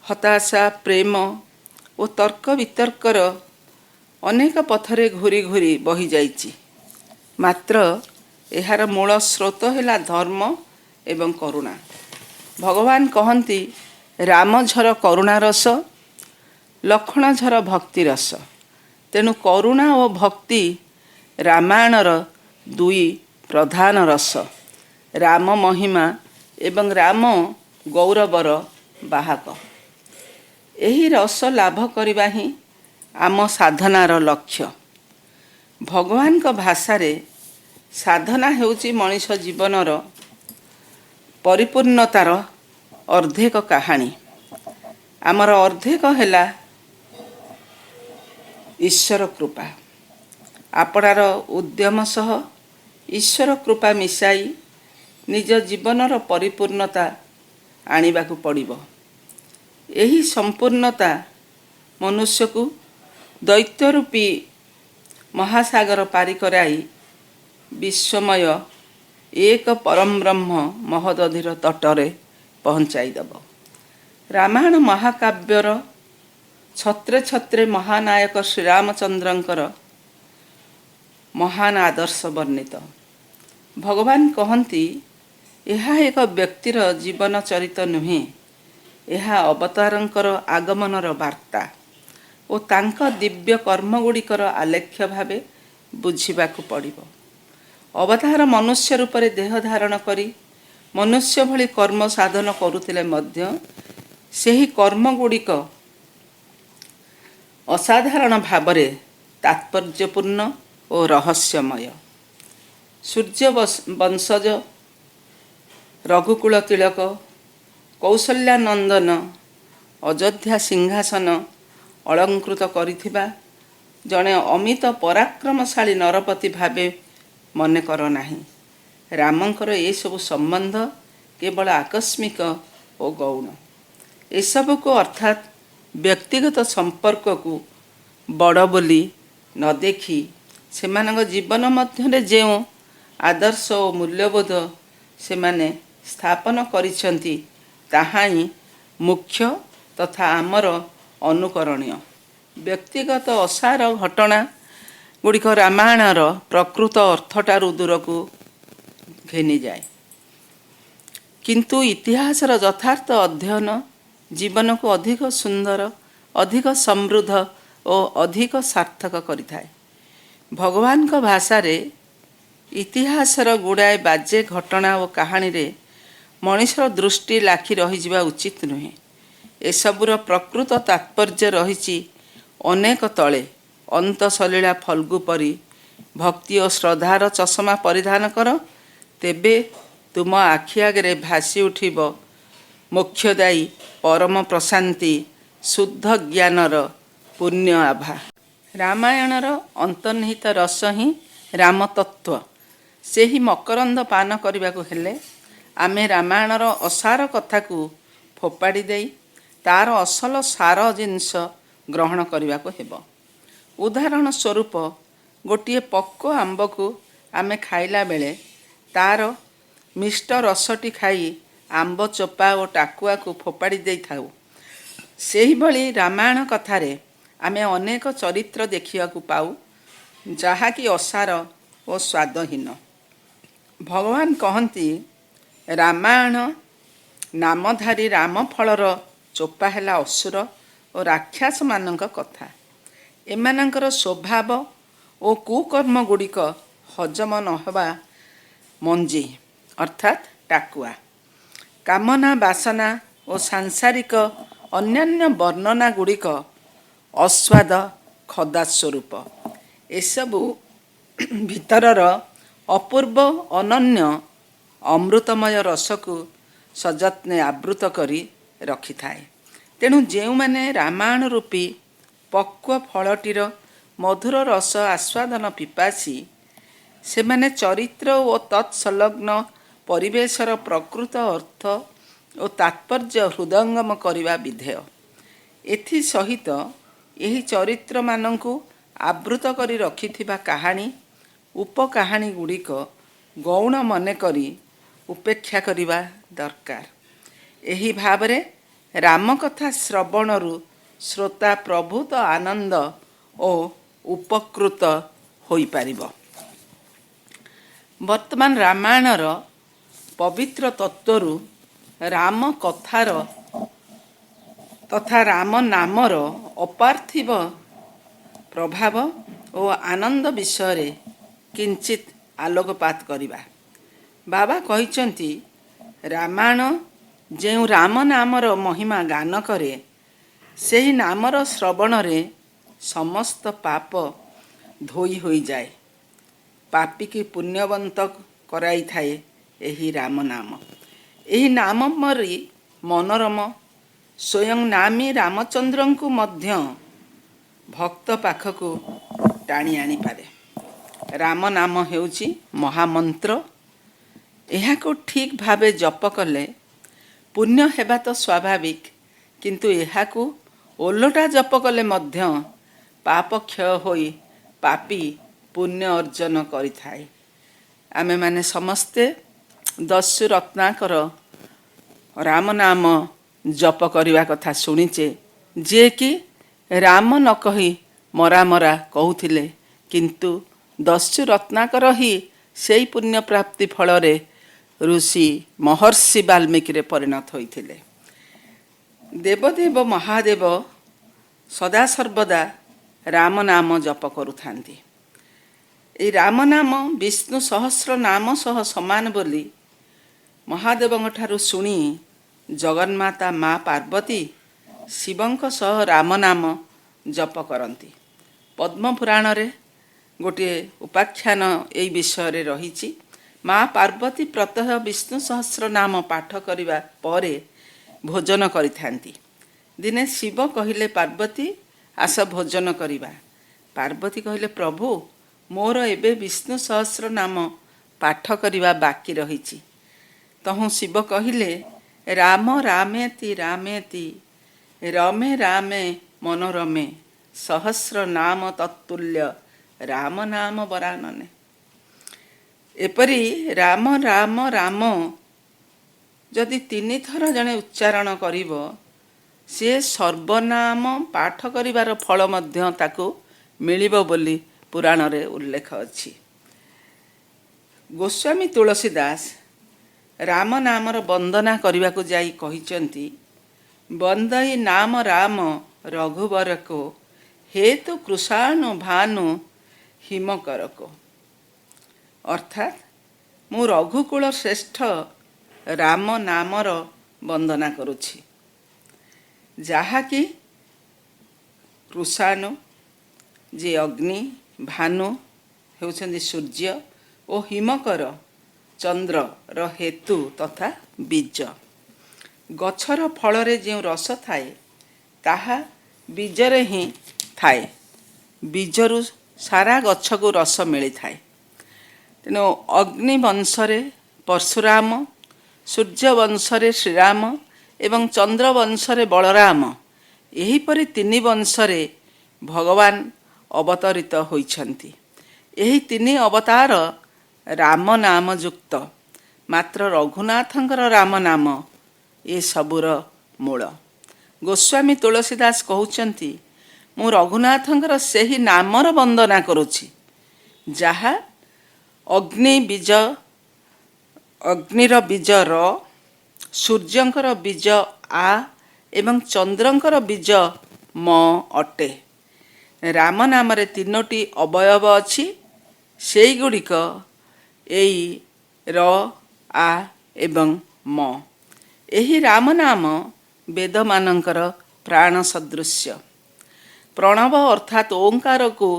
ହତାଶା, ପ୍ରେମ ଓ ତର୍କ ବିତର୍କର ଅନେକ ପଥରେ ଘୂରି ଘୂରି ବହିଯାଇଛି। ମାତ୍ର ଏହାର ମୂଳ ସ୍ରୋତ ହେଲା ଧର୍ମ ଏବଂ କରୁଣା। ଭଗବାନ କହନ୍ତି ରାମଝର କରୁଣା ରସ, ଲକ୍ଷ୍ମଣଝର ଭକ୍ତି ରସ। ତେଣୁ କରୁଣା ଓ ଭକ୍ତି ରାମାୟଣର ଦୁଇ ପ୍ରଧାନ ରସ। ରାମ ମହିମା ଏବଂ ରାମ ଗୌରବର ବାହକ। ଏହି ରସ ଲାଭ କରିବା ହିଁ ଆମ ସାଧନାର ଲକ୍ଷ୍ୟ। ଭଗବାନଙ୍କ ଭାଷାରେ ସାଧନା ହେଉଛି ମଣିଷ ଜୀବନର ପରିପୂର୍ଣ୍ଣତାର ଅର୍ଦ୍ଧେକ କାହାଣୀ। ଆମର ଅର୍ଦ୍ଧେକ ହେଲା ଈଶ୍ୱର କୃପା। ଆପଣାର ଉଦ୍ୟମ ସହ ଈଶ୍ୱର କୃପା ମିଶାଇ ନିଜ ଜୀବନର ପରିପୂର୍ଣ୍ଣତା ଆଣିବାକୁ ପଡ଼ିବ। ଏହି ସମ୍ପୂର୍ଣ୍ଣତା ମନୁଷ୍ୟକୁ ଦୈତ୍ୟ ରୂପୀ ମହାସାଗର ପାରି କରାଇ ବିଶ୍ୱମୟ ଏକ ପରମ ବ୍ରହ୍ମ ମହୋଦଧିର ତଟରେ ପହଞ୍ଚାଇ ଦେବ। ରାମାୟଣ ମହାକାବ୍ୟର ଛତ୍ରେ ଛତ୍ରେ ମହାନାୟକ ଶ୍ରୀରାମଚନ୍ଦ୍ରଙ୍କର ମହାନ ଆଦର୍ଶ ବର୍ଣ୍ଣିତ। ଭଗବାନ କହନ୍ତି ଏହା ଏକ ବ୍ୟକ୍ତିର ଜୀବନ ଚରିତ ନୁହେଁ, ଏହା ଅବତାରଙ୍କର ଆଗମନର ବାର୍ତ୍ତା ଓ ତାଙ୍କ ଦିବ୍ୟ କର୍ମଗୁଡ଼ିକର ଆଲେଖ୍ୟ ଭାବେ ବୁଝିବାକୁ ପଡ଼ିବ। ଅବତାର ମନୁଷ୍ୟ ରୂପରେ ଦେହ ଧାରଣ କରି ମନୁଷ୍ୟ ଭଳି କର୍ମ ସାଧନ କରୁଥିଲେ ମଧ୍ୟ ସେହି କର୍ମଗୁଡ଼ିକ ଅସାଧାରଣ ଭାବରେ ତାତ୍ପର୍ଯ୍ୟପୂର୍ଣ୍ଣ ଓ ରହସ୍ୟମୟ। ସୂର୍ଯ୍ୟ ବଂଶଜ ରଘୁକୁଳ ତିଳକ, କୌଶଲ୍ୟାନନ୍ଦନ, ଅଯୋଧ୍ୟା ସିଂହାସନ ଅଳଙ୍କୃତ କରିଥିବା ଜଣେ ଅମିତ ପରାକ୍ରମଶାଳୀ ନରପତି ଭାବେ ମନେ କର ନାହିଁ। ରାମଙ୍କର ଏସବୁ ସମ୍ବନ୍ଧ କେବଳ ଆକସ୍ମିକ ଓ ଗୌଣ। ଏସବୁକୁ ଅର୍ଥାତ୍ ବ୍ୟକ୍ତିଗତ ସମ୍ପର୍କକୁ ବଡ଼ ବୋଲି ନ ଦେଖି ସେମାନଙ୍କ ଜୀବନ ମଧ୍ୟରେ ଯେଉଁ ଆଦର୍ଶ ଓ ମୂଲ୍ୟବୋଧ ସେମାନେ ସ୍ଥାପନ କରିଛନ୍ତି ତାହା ହିଁ ମୁଖ୍ୟ ତଥା ଆମର ଅନୁକରଣୀୟ। ବ୍ୟକ୍ତିଗତ ଅସାର ଘଟଣା ଗୁଡ଼ିକ ରାମାୟଣର ପ୍ରକୃତ ଅର୍ଥଠାରୁ ଦୂରକୁ ଘେନିଯାଏ, କିନ୍ତୁ ଇତିହାସର ଯଥାର୍ଥ ଅଧ୍ୟୟନ ଜୀବନକୁ ଅଧିକ ସୁନ୍ଦର, ଅଧିକ ସମୃଦ୍ଧ ଓ ଅଧିକ ସାର୍ଥକ କରିଥାଏ। ଭଗବାନଙ୍କ ଭାଷାରେ ଇତିହାସର ଗୁଡ଼ାଏ ବାଜେ ଘଟଣା ଓ କାହାଣୀରେ ମଣିଷର ଦୃଷ୍ଟି ଲାଖି ରହିଯିବା ଉଚିତ ନୁହେଁ। ଏସବୁର ପ୍ରକୃତ ତାତ୍ପର୍ଯ୍ୟ ରହିଛି ଅନେକ ତଳେ। ଅନ୍ତସଲୀଳା ଫଲ୍ଗୁ ପରି ଭକ୍ତି ଓ ଶ୍ରଦ୍ଧାର ଚଷମା ପରିଧାନ କର, ତେବେ ତୁମ ଆଖି ଆଗରେ ଭାସି ଉଠିବ ମୋକ୍ଷଦାୟୀ ପରମ ପ୍ରଶାନ୍ତି, ଶୁଦ୍ଧ ଜ୍ଞାନର ପୁଣ୍ୟ ଆଭା। ରାମାୟଣର ଅନ୍ତର୍ନିହିତ ରସ ହିଁ ରାମତତ୍ତ୍ୱ। ସେହି ମକରନ୍ଦ ପାନ କରିବାକୁ ହେଲେ ଆମେ ରାମାୟଣର ଅସାର କଥାକୁ ଫୋପାଡ଼ି ଦେଇ ତାର ଅସଲ ସାର ଜିନିଷ ଗ୍ରହଣ କରିବାକୁ ହେବ। ଉଦାହରଣ ସ୍ୱରୂପ, ଗୋଟିଏ ପକ୍ୱ ଆମ୍ବକୁ ଆମେ ଖାଇଲା ବେଳେ ତାର ମିଷ୍ଟ ରସଟି ଖାଇ ଆମ୍ବ ଚୋପା ଓ ଟାକୁଆକୁ ଫୋପାଡ଼ି ଦେଇଥାଉ। ସେହିଭଳି ରାମାୟଣ କଥାରେ ଆମେ ଅନେକ ଚରିତ୍ର ଦେଖିବାକୁ ପାଉ ଯାହାକି ଅସାର ଓ ସ୍ୱାଦହୀନ। ଭଗବାନ କହନ୍ତି, ରାମାୟଣ ନାମଧାରୀ ରାମଫଳର ଚୋପା ହେଲା ଅସୁର ଓ ରାକ୍ଷସମାନଙ୍କ କଥା। ଏମାନଙ୍କର ସ୍ୱଭାବ ଓ କୁକର୍ମ ଗୁଡ଼ିକ ହଜମ ନହେବା ମଞ୍ଜି ଅର୍ଥାତ୍ ଟାକୁଆ। କାମନା, ବାସନା ଓ ସାଂସାରିକ ଅନ୍ୟାନ୍ୟ ବର୍ଣ୍ଣନା ଗୁଡ଼ିକ ଅସ୍ୱାଦ ଖଦା ସ୍ୱରୂପ। ଏସବୁ ଭିତରର ଅପୂର୍ବ ଅନନ୍ୟ ଅମୃତମୟ ରସକୁ ସଯତ୍ନେ ଆବୃତ କରି ରଖିଥାଏ। ତେଣୁ ଯେଉଁମାନେ ରାମାୟଣ ରୂପୀ ପକ୍ୱ ଫଳଟିର ମଧୁର ରସ ଆସ୍ୱାଦନ ପିପାସୀ, ସେମାନେ ଚରିତ୍ର ଓ ତତ୍ସଂଲଗ୍ନ ପରିବେଶର ପ୍ରକୃତ ଅର୍ଥ ଓ ତାତ୍ପର୍ଯ୍ୟ ହୃଦୟଙ୍ଗମ କରିବା ବିଧେୟ। ଏଥିସହିତ ଏହି ଚରିତ୍ରମାନଙ୍କୁ ଆବୃତ କରି ରଖିଥିବା କାହାଣୀ, ଉପକାହାଣୀ ଗୁଡ଼ିକ ଗୌଣ ମନେକରି ଉପେକ୍ଷା କରିବା ଦରକାର। ଏହି ଭାବରେ ରାମକଥା ଶ୍ରବଣରୁ ଶ୍ରୋତା ପ୍ରଭୂତ ଆନନ୍ଦ ଓ ଉପକୃତ ହୋଇପାରିବ। ବର୍ତ୍ତମାନ ରାମାୟଣର ପବିତ୍ର ତତ୍ତ୍ୱରୁ ରାମ କଥାର ତଥା ରାମ ନାମର ଅପାର୍ଥିବ ପ୍ରଭାବ ଓ ଆନନ୍ଦ ବିଷୟରେ କିଞ୍ଚିତ୍ ଆଲୋକପାତ କରିବା। ବାବା କହିଛନ୍ତି, ରାମାୟଣ ଯେଉଁ ରାମ ନାମର ମହିମା ଗାନ କରେ, ସେହି ନାମର ଶ୍ରବଣରେ ସମସ୍ତ ପାପ ଧୋଇ ହୋଇଯାଏ। ପାପୀକି ପୁଣ୍ୟବନ୍ତ କରାଇଥାଏ ଏହି ରାମ ନାମ। ଏହି ନାମ ପରି ମନୋରମ ସ୍ୱୟଂ ନାମୀ ରାମଚନ୍ଦ୍ରଙ୍କୁ ମଧ୍ୟ ଭକ୍ତ ପାଖକୁ ଟାଣି ଆଣିପାରେ। ରାମ ନାମ ହେଉଛି ମହାମନ୍ତ୍ର। ଏହାକୁ ଠିକ୍ ଭାବେ ଜପ କଲେ ପୁଣ୍ୟ ହେବା ତ ସ୍ୱାଭାବିକ, କିନ୍ତୁ ଏହାକୁ ଓଲଟା ଜପ କଲେ ମଧ୍ୟ ପାପ କ୍ଷୟ ହୋଇ ପାପୀ ପୁଣ୍ୟ ଅର୍ଜନ କରିଥାଏ। ଆମେମାନେ ସମସ୍ତେ ଦସ୍ୟୁ ରତ୍ନାକର ରାମ ନାମ ଜପ କରିବା କଥା ଶୁଣିଛେ, ଯିଏକି ରାମ ନ କହି ମରା ମରା କହୁଥିଲେ, କିନ୍ତୁ ଦସ୍ୟୁ ରତ୍ନାକର ହିଁ ସେହି ପୁଣ୍ୟ ପ୍ରାପ୍ତି ଫଳରେ ଋଷି ମହର୍ଷି ବାଲ୍ମୀକିରେ ପରିଣତ ହୋଇଥିଲେ। ଦେବଦେବ ମହାଦେବ ସଦାସର୍ବଦା ରାମ ନାମ ଜପ କରୁଥାନ୍ତି। ଏହି ରାମ ନାମ ବିଷ୍ଣୁ ସହସ୍ର ନାମ ସହ ସମାନ ବୋଲି ମହାଦେବଙ୍କ ଠାରୁ ଶୁଣି ଜଗନ୍ମାତା ମା ପାର୍ବତୀ ଶିବଙ୍କ ସହ ରାମ ନାମ ଜପ କରନ୍ତି। ପଦ୍ମ ପୁରାଣରେ ଗୋଟିଏ ଉପାଖ୍ୟାନ ଏହି ବିଷୟରେ ରହିଛି। ମା ପାର୍ବତୀ ପ୍ରତଃ ବିଷ୍ଣୁ ସହସ୍ର ନାମ ପାଠ କରିବା ପରେ ଭୋଜନ କରିଥାନ୍ତି। ଦିନେ ଶିବ କହିଲେ, ପାର୍ବତୀ ଆସ ଭୋଜନ କରିବା। ପାର୍ବତୀ କହିଲେ, ପ୍ରଭୁ ମୋର ଏବେ ବିଷ୍ଣୁ ସହସ୍ର ନାମ ପାଠ କରିବା ବାକି ରହିଛି। ତହୁଁ ଶିବ କହିଲେ, ରାମ ରାମେତି ରାମେତି ରମେ ରାମେ ମନୋରମେ ସହସ୍ର ନାମ ତତ୍ତୁଲ୍ୟ ରାମ ନାମ ବରାନନେ। ଏପରି ରାମ ରାମ ରାମ ଯଦି 3 ଥର ଜଣେ ଉଚ୍ଚାରଣ କରିବ, ସିଏ ସର୍ବନାମ ପାଠ କରିବାର ଫଳ ମଧ୍ୟ ତାକୁ ମିଳିବ ବୋଲି ପୁରାଣରେ ଉଲ୍ଲେଖ ଅଛି। ଗୋସ୍ୱାମୀ ତୁଳସୀ ଦାସ ରାମ ନାମର ବନ୍ଦନା କରିବାକୁ ଯାଇ କହିଛନ୍ତି, ବନ୍ଦଇ ନାମ ରାମ ରଘୁବରକୋ ହେତୁ କୃଷାଣୁ ଭାନୁ ହିମକରକୋ। ଅର୍ଥାତ୍ ମୁଁ ରଘୁକୁଳ ଶ୍ରେଷ୍ଠ ରାମ ନାମର ବନ୍ଦନା କରୁଛି, ଯାହାକି କୃଷାଣୁ ଯେ ଅଗ୍ନି, ଭାନୁ ହେଉଛନ୍ତି ସୂର୍ଯ୍ୟ ଓ ହିମକର ଚନ୍ଦ୍ରର ହେତୁ ତଥା ବୀଜ। ଗଛର ଫଳରେ ଯେଉଁ ରସ ଥାଏ ତାହା ବୀଜରେ ହିଁ ଥାଏ। ବୀଜରୁ ସାରା ଗଛକୁ ରସ ମିଳିଥାଏ। ତେଣୁ ଅଗ୍ନି ବଂଶରେ ପରଶୁରାମ, ସୂର୍ଯ୍ୟ ବଂଶରେ ଶ୍ରୀରାମ ଏବଂ ଚନ୍ଦ୍ର ବଂଶରେ ବଳରାମ, ଏହିପରି 3 ବଂଶରେ ଭଗବାନ ଅବତରିତ ହୋଇଛନ୍ତି। ଏହି 3 ଅବତାର ରାମ ନାମ ଯୁକ୍ତ। ମାତ୍ର ରଘୁନାଥଙ୍କର ରାମ ନାମ ଏସବୁର ମୂଳ। ଗୋସ୍ୱାମୀ ତୁଳସୀ ଦାସ କହୁଛନ୍ତି, ମୁଁ ରଘୁନାଥଙ୍କର ସେହି ନାମର ବନ୍ଦନା କରୁଛି, ଯାହା ଅଗ୍ନିର ବୀଜ ର, ସୂର୍ଯ୍ୟଙ୍କର ବୀଜ ଆ ଏବଂ ଚନ୍ଦ୍ରଙ୍କର ବୀଜ ମ ଅଟେ। ରାମ ନାମରେ 3ଟି ଅବୟବ ଅଛି, ସେଇଗୁଡ଼ିକ ଏଇ ର, ଆ ଏବଂ ମ। ଏହି ରାମ ନାମ ବେଦମାନଙ୍କର ପ୍ରାଣ ସଦୃଶ୍ୟ। ପ୍ରଣବ ଅର୍ଥାତ୍ ଓଙ୍କାରକୁ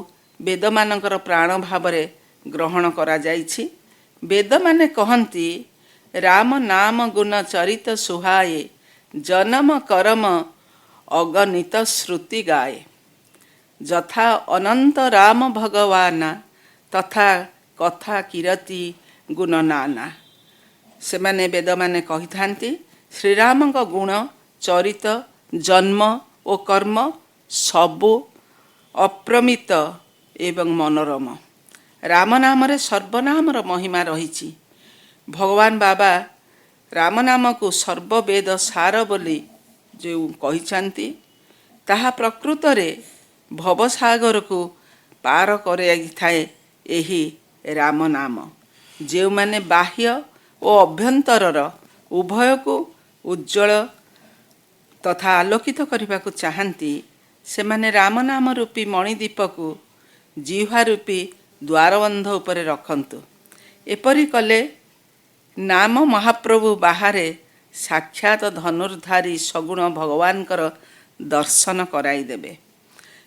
ବେଦମାନଙ୍କର ପ୍ରାଣ ଭାବରେ ଗ୍ରହଣ କରାଯାଇଛି। ବେଦମାନେ କହନ୍ତି, ରାମ ନାମ ଗୁଣ ଚରିତ ସୁହାଏ ଜନମ କରମ ଅଗଣିତ ଶ୍ରୁତି ଗାଏ। ଯଥା ଅନନ୍ତ ରାମ ଭଗବାନ ତଥା କଥା କିରତି ଗୁଣ ନାନା। ସେମାନେ ବେଦମାନେ କହିଥାନ୍ତି, ଶ୍ରୀରାମଙ୍କ ଗୁଣ, ଚରିତ, ଜନ୍ମ ଓ କର୍ମ ସବୁ ଅପ୍ରମିତ ଏବଂ ମନୋରମ। ରାମ ନାମରେ ସର୍ବନାମର ମହିମା ରହିଛି। ଭଗବାନ ବାବା ରାମ ନାମକୁ ସର୍ବବେଦ ସାର ବୋଲି ଯେଉଁ କହିଛନ୍ତି, ତାହା ପ୍ରକୃତରେ ଭବସାଗରକୁ ପାର କରାଇଥାଏ। ଏହି ରାମ ନାମ ଯେଉଁମାନେ ବାହ୍ୟ ଓ ଅଭ୍ୟନ୍ତରର ଉଭୟକୁ ଉଜ୍ଜଳ ତଥା ଆଲୋକିତ କରିବାକୁ ଚାହାନ୍ତି, ସେମାନେ ରାମ ନାମ ରୂପୀ ମଣିଦୀପକୁ ଜିହ୍ୱା ରୂପୀ ଦ୍ୱାରବନ୍ଧ ଉପରେ ରଖନ୍ତୁ। ଏପରି କଲେ ନାମ ମହାପ୍ରଭୁ ବାହାରେ ସାକ୍ଷାତ ଧନୁର୍ଧାରୀ ସଗୁଣ ଭଗବାନଙ୍କର ଦର୍ଶନ କରାଇଦେବେ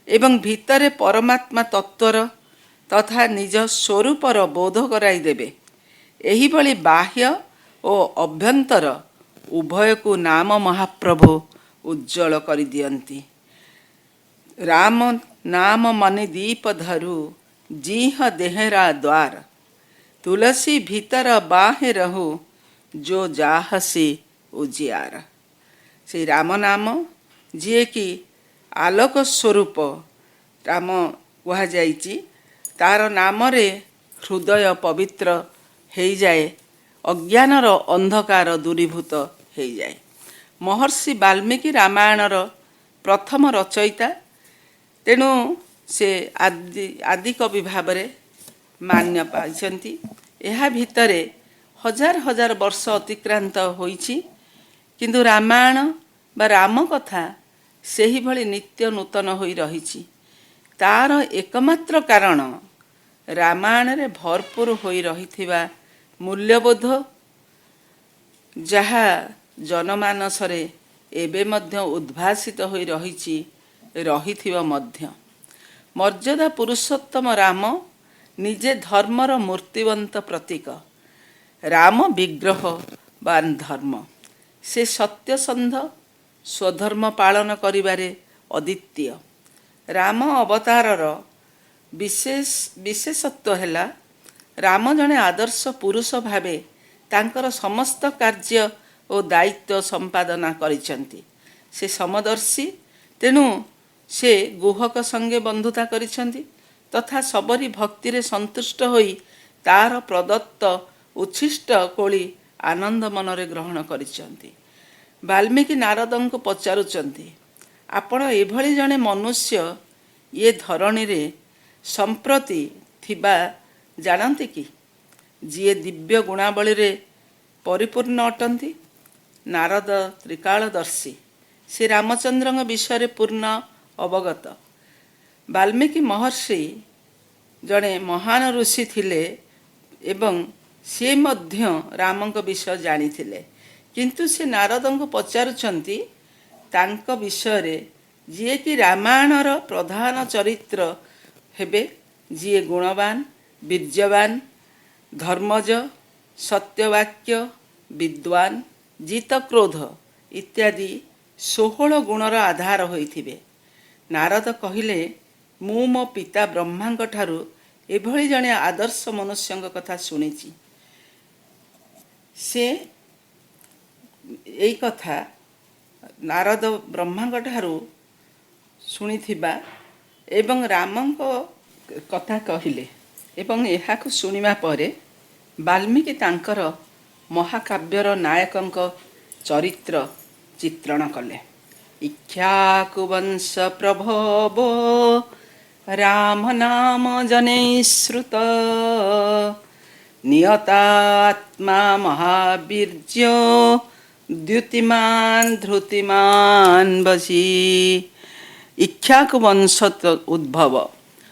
ଏବଂ ଭିତରେ ପରମାତ୍ମା ତତ୍ଵର ତଥା ନିଜ ସ୍ୱରୂପର ବୋଧ କରାଇଦେବେ। ଏହିଭଳି ବାହ୍ୟ ଓ ଅଭ୍ୟନ୍ତର ଉଭୟକୁ ନାମ ମହାପ୍ରଭୁ ଉଜ୍ଜଳ କରିଦିଅନ୍ତି। ରାମ ନାମ ମନି ଦୀପ ଧରୁ ଜିହ ଦେହରା ଦ୍ୱାର ତୁଳସୀ ଭିତର ବାହେ ରହୁ ଯୋ ଯାହସି ଉଜିଆର। ସେଇ ରାମ ନାମ ଯିଏକି ଆଲୋକ ସ୍ୱରୂପ ରାମ କୁହାଯାଇଛି, ତାର ନାମରେ ହୃଦୟ ପବିତ୍ର ହେଇଯାଏ, ଅଜ୍ଞାନର ଅନ୍ଧକାର ଦୂରୀଭୂତ ହେଇଯାଏ। ମହର୍ଷି ବାଲ୍ମୀକି ରାମାୟଣର ପ୍ରଥମ ରଚୟିତା, ତେଣୁ ସେ ଆଦି କବି ଭାବରେ ମାନ୍ୟ ପାଇଛନ୍ତି। ଏହା ଭିତରେ ହଜାର ହଜାର ବର୍ଷ ଅତିକ୍ରାନ୍ତ ହୋଇଛି, କିନ୍ତୁ ରାମାୟଣ ବା ରାମ କଥା ସେହିଭଳି ନିତ୍ୟ ନୂତନ ହୋଇ ରହିଛି। ତାର ଏକମାତ୍ର କାରଣ ରାମାୟଣରେ ଭରପୁର ହୋଇ ରହିଥିବା ମୂଲ୍ୟବୋଧ, ଯାହା ଜନମାନସରେ ଏବେ ମଧ୍ୟ ଉଦ୍ଭାସିତ ହୋଇ ରହିଥିବ ମଧ୍ୟ। ମର୍ଯ୍ୟାଦା ପୁରୁଷୋତ୍ତମ ରାମ ନିଜେ ଧର୍ମର ମୂର୍ତ୍ତିବନ୍ତ ପ୍ରତୀକ। ରାମ ବିଗ୍ରହବାନ ଧର୍ମ। ସେ ସତ୍ୟସନ୍ଧ, ସ୍ୱଧର୍ମ ପାଳନ କରିବାରେ ଅଦ୍ୱିତୀୟ। ରାମ ଅବତାରର ବିଶେଷତ୍ୱ ହେଲା ରାମ ଜଣେ ଆଦର୍ଶ ପୁରୁଷ ଭାବେ ତାଙ୍କର ସମସ୍ତ କାର୍ଯ୍ୟ ଓ ଦାୟିତ୍ୱ ସମ୍ପାଦନା କରିଛନ୍ତି। ସେ ସମଦର୍ଶୀ, ତେଣୁ ସେ ଗୁହକ ସଙ୍ଗେ ବନ୍ଧୁତା କରିଛନ୍ତି ତଥା ସବରୀ ଭକ୍ତିରେ ସନ୍ତୁଷ୍ଟ ହୋଇ ତାର ପ୍ରଦତ୍ତ ଉଚ୍ଛିଷ୍ଟ କୋଳି ଆନନ୍ଦ ମନରେ ଗ୍ରହଣ କରିଛନ୍ତି। ବାଲ୍ମୀକି ନାରଦଙ୍କୁ ପଚାରୁଛନ୍ତି, ଆପଣ ଏଭଳି ଜଣେ ମନୁଷ୍ୟ ଏ ଧରଣୀରେ ସମ୍ପ୍ରତି ଥିବା ଜାଣନ୍ତି କି, ଯିଏ ଦିବ୍ୟ ଗୁଣାବଳୀରେ ପରିପୂର୍ଣ୍ଣ ଅଟନ୍ତି? ନାରଦ ତ୍ରିକାଳଦର୍ଶୀ, ସେ ରାମଚନ୍ଦ୍ରଙ୍କ ବିଷୟରେ ପୂର୍ଣ୍ଣ ଅବଗତ। ବାଲ୍ମୀକି ମହର୍ଷି ଜଣେ ମହାନ ଋଷି ଥିଲେ ଏବଂ ସେ ମଧ୍ୟ ରାମଙ୍କ ବିଷୟ ଜାଣିଥିଲେ, କିନ୍ତୁ ସେ ନାରଦଙ୍କୁ ପଚାରୁଛନ୍ତି ତାଙ୍କ ବିଷୟରେ, ଯିଏକି ରାମାୟଣର ପ୍ରଧାନ ଚରିତ୍ର ହେବେ, ଯିଏ ଗୁଣବାନ, ବୀର୍ଯ୍ୟବାନ, ଧର୍ମଜ, ସତ୍ୟବାକ୍ୟ, ବିଦ୍ୱାନ, ଜିତକ୍ରୋଧ ଇତ୍ୟାଦି 16 ଗୁଣର ଆଧାର ହୋଇଥିବେ। ନାରଦ କହିଲେ, ମୁଁ ମୋ ପିତା ବ୍ରହ୍ମାଙ୍କ ଠାରୁ ଏଭଳି ଜଣେ ଆଦର୍ଶ ମନୁଷ୍ୟଙ୍କ କଥା ଶୁଣିଛି। ସେ ଏଇ କଥା ନାରଦ ବ୍ରହ୍ମାଙ୍କ ଠାରୁ ଶୁଣିଥିବା ଏବଂ ରାମଙ୍କ କଥା କହିଲେ ଏବଂ ଏହାକୁ ଶୁଣିବା ପରେ ବାଲ୍ମୀକି ତାଙ୍କର ମହାକାବ୍ୟର ନାୟକଙ୍କ ଚରିତ୍ର ଚିତ୍ରଣ କଲେ। ଇକ୍ଷ୍ୱାକୁ ବଂଶ ପ୍ରଭବ ରାମ ନାମ ଜନୈଃ ନିୟତାତ୍ମା ମହାବୀର୍ଯ୍ୟ ଦ୍ୟୁତିମାନ ଧୃତିମାନ ବଶୀ। ଇକ୍ଷ୍ୱାକୁ ବଂଶ ଉଦ୍ଭବ,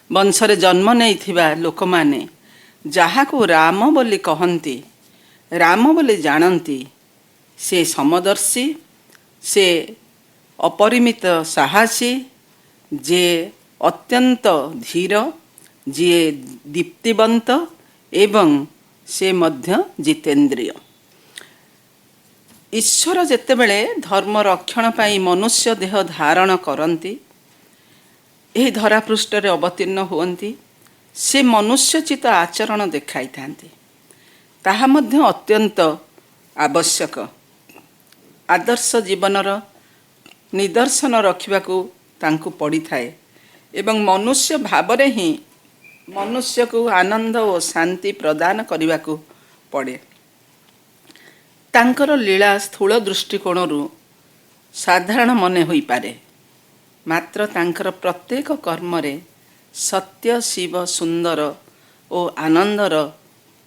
ବଂଶରେ ଜନ୍ମ ନେଇଥିବା ଲୋକମାନେ ଯାହାକୁ ରାମ ବୋଲି କହନ୍ତି, ରାମ ବୋଲି ଜାଣନ୍ତି, ସେ ସମଦର୍ଶୀ, ସେ ଅପରିମିତ ସାହସୀ, ଯେ ଅତ୍ୟନ୍ତ ଧୀର, ଯିଏ ଦୀପ୍ତିବନ୍ତ ଏବଂ ସେ ମଧ୍ୟ ଜିତେନ୍ଦ୍ରିୟ। ଈଶ୍ୱର ଯେତେବେଳେ ଧର୍ମ ରକ୍ଷଣ ପାଇଁ ମନୁଷ୍ୟ ଦେହ ଧାରଣ କରନ୍ତି, ଏହି ଧରାପୃଷ୍ଠରେ ଅବତୀର୍ଣ୍ଣ ହୁଅନ୍ତି, ସେ ମନୁଷ୍ୟଚିତ ଆଚରଣ ଦେଖାଇଥାନ୍ତି। ତାହା ମଧ୍ୟ ଅତ୍ୟନ୍ତ ଆବଶ୍ୟକ। ଆଦର୍ଶ ଜୀବନର ନିଦର୍ଶନ ରଖିବାକୁ ତାଙ୍କୁ ପଡ଼ିଥାଏ ଏବଂ ମନୁଷ୍ୟ ଭାବରେ ହିଁ ମନୁଷ୍ୟକୁ ଆନନ୍ଦ ଓ ଶାନ୍ତି ପ୍ରଦାନ କରିବାକୁ ପଡ଼େ। ତାଙ୍କର ଲୀଳା ସ୍ଥୂଳ ଦୃଷ୍ଟିକୋଣରୁ ସାଧାରଣ ମନେ ହୋଇପାରେ, ମାତ୍ର ତାଙ୍କର ପ୍ରତ୍ୟେକ କର୍ମରେ ସତ୍ୟ, ଶିବ, ସୁନ୍ଦର ଓ ଆନନ୍ଦର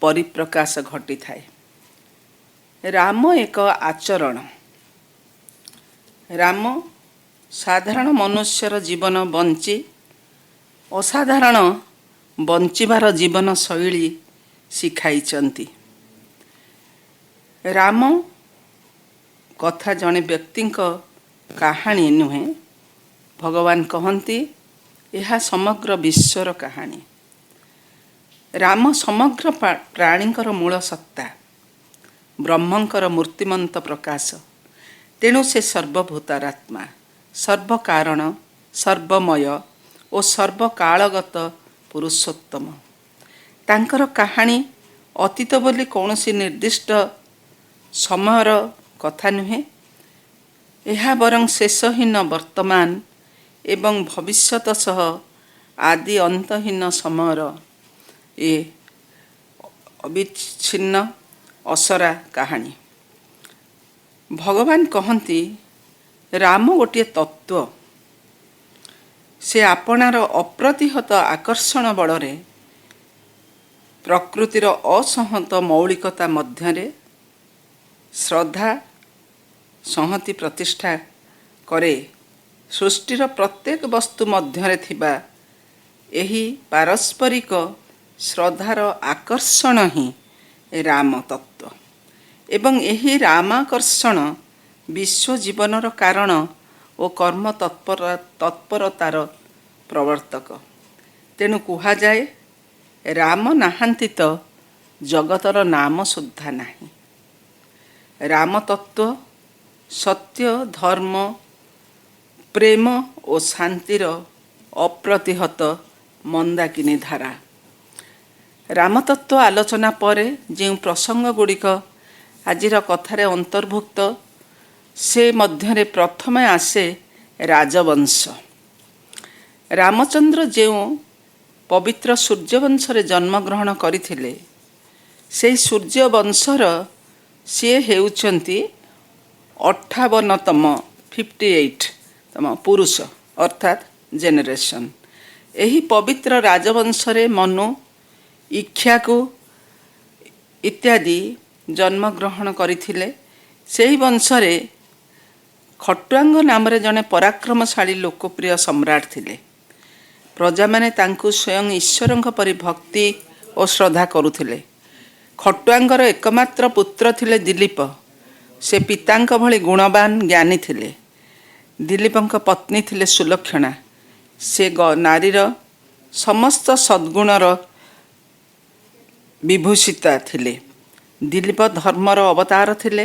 ପରିପ୍ରକାଶ ଘଟିଥାଏ। ରାମ ଏକ ଆଚରଣ। ରାମ ସାଧାରଣ ମନୁଷ୍ୟର ଜୀବନ ବଞ୍ଚି ଅସାଧାରଣ ବଞ୍ଚିବାର ଜୀବନ ଶୈଳୀ ଶିଖାଇଛନ୍ତି। ରାମ କଥା ଜଣେ ବ୍ୟକ୍ତିଙ୍କ କାହାଣୀ ନୁହେଁ, ଭଗବାନ କହନ୍ତି ଏହା ସମଗ୍ର ବିଶ୍ୱର କାହାଣୀ। ରାମ ସମଗ୍ର ପ୍ରାଣୀଙ୍କର ମୂଳ ସତ୍ତା, ବ୍ରହ୍ମଙ୍କର ମୂର୍ତ୍ତିମନ୍ତ ପ୍ରକାଶ। ତେଣୁ ସେ ସର୍ବଭୂତାରାତ୍ମା, ସର୍ବକାରଣ, ସର୍ବମୟ ଓ ସର୍ବକାଳଗତ ପୁରୁଷୋତ୍ତମ। ତାଙ୍କର କାହାଣୀ ଅତୀତ ବୋଲି କୌଣସି ନିର୍ଦ୍ଦିଷ୍ଟ ସମୟର କଥା ନୁହେଁ, ଏହା ବରଂ ଶେଷହୀନ ବର୍ତ୍ତମାନ ଏବଂ ଭବିଷ୍ୟତ ସହ ଆଦି ଅନ୍ତହୀନ ସମୟର ଏ ଅବିଚ୍ଛିନ୍ନ ଅସରା କାହାଣୀ। ଭଗବାନ କହନ୍ତି ରାମ ଗୋଟିଏ ତତ୍ତ୍ୱ। ସେ ଆପଣାର ଅପ୍ରତିହତ ଆକର୍ଷଣ ବଳରେ ପ୍ରକୃତିର ଅସଂହତ ମୌଳିକତା ମଧ୍ୟରେ ଶ୍ରଦ୍ଧା ସଂହତି ପ୍ରତିଷ୍ଠା କରେ। ସୃଷ୍ଟିର ପ୍ରତ୍ୟେକ ବସ୍ତୁ ମଧ୍ୟରେ ଥିବା ଏହି ପାରସ୍ପରିକ ଶ୍ରଦ୍ଧାର ଆକର୍ଷଣ ହିଁ ରାମ ତତ୍ତ୍ୱ ଏବଂ ଏହି ରାମାକର୍ଷଣ ବିଶ୍ୱ ଜୀବନର କାରଣ ଓ କର୍ମ ତତ୍ପରତାର ପ୍ରବର୍ତ୍ତକ। ତେଣୁ କୁହାଯାଏ, ରାମ ନାହାନ୍ତି ତ ଜଗତର ନାମ ସୁଦ୍ଧା ନାହିଁ। ରାମତତ୍ତ୍ୱ ସତ୍ୟ, ଧର୍ମ, ପ୍ରେମ ଓ ଶାନ୍ତିର ଅପ୍ରତିହତ ମନ୍ଦାକିନୀ ଧାରା। ରାମତତ୍ତ୍ୱ ଆଲୋଚନା ପରେ ଯେଉଁ ପ୍ରସଙ୍ଗ ଗୁଡ଼ିକ ଆଜିର କଥାରେ ଅନ୍ତର୍ଭୁକ୍ତ, ସେ ମଧ୍ୟରେ ପ୍ରଥମେ ଆସେ ରାଜବଂଶ। ରାମଚନ୍ଦ୍ର ଯେଉଁ ପବିତ୍ର ସୂର୍ଯ୍ୟବଂଶରେ ଜନ୍ମଗ୍ରହଣ କରିଥିଲେ, ସେହି ସୂର୍ଯ୍ୟବଂଶର ସିଏ ହେଉଛନ୍ତି 58ତମ ପୁରୁଷ ଅର୍ଥାତ୍ ଜେନେରେସନ୍। ଏହି ପବିତ୍ର ରାଜବଂଶରେ ମନୁ, ଇକ୍ଷ୍ୱାକୁ ଇତ୍ୟାଦି ଜନ୍ମଗ୍ରହଣ କରିଥିଲେ। ସେହି ବଂଶରେ ଖଟ୍ୱାଙ୍ଗ ନାମରେ ଜଣେ ପରାକ୍ରମଶାଳୀ ଲୋକପ୍ରିୟ ସମ୍ରାଟ ଥିଲେ। ପ୍ରଜାମାନେ ତାଙ୍କୁ ସ୍ୱୟଂ ଈଶ୍ୱରଙ୍କ ପରି ଭକ୍ତି ଓ ଶ୍ରଦ୍ଧା କରୁଥିଲେ। ଖଟ୍ୱାଙ୍ଗର ଏକମାତ୍ର ପୁତ୍ର ଥିଲେ ଦିଲୀପ। ସେ ପିତାଙ୍କ ଭଳି ଗୁଣବାନ ଜ୍ଞାନୀ ଥିଲେ। ଦିଲୀପଙ୍କ ପତ୍ନୀ ଥିଲେ ସୁଲକ୍ଷଣା। ସେ ନାରୀର ସମସ୍ତ ସଦ୍ଗୁଣର ବିଭୂଷିତା ଥିଲେ। ଦିଲୀପ ଧର୍ମର ଅବତାର ଥିଲେ।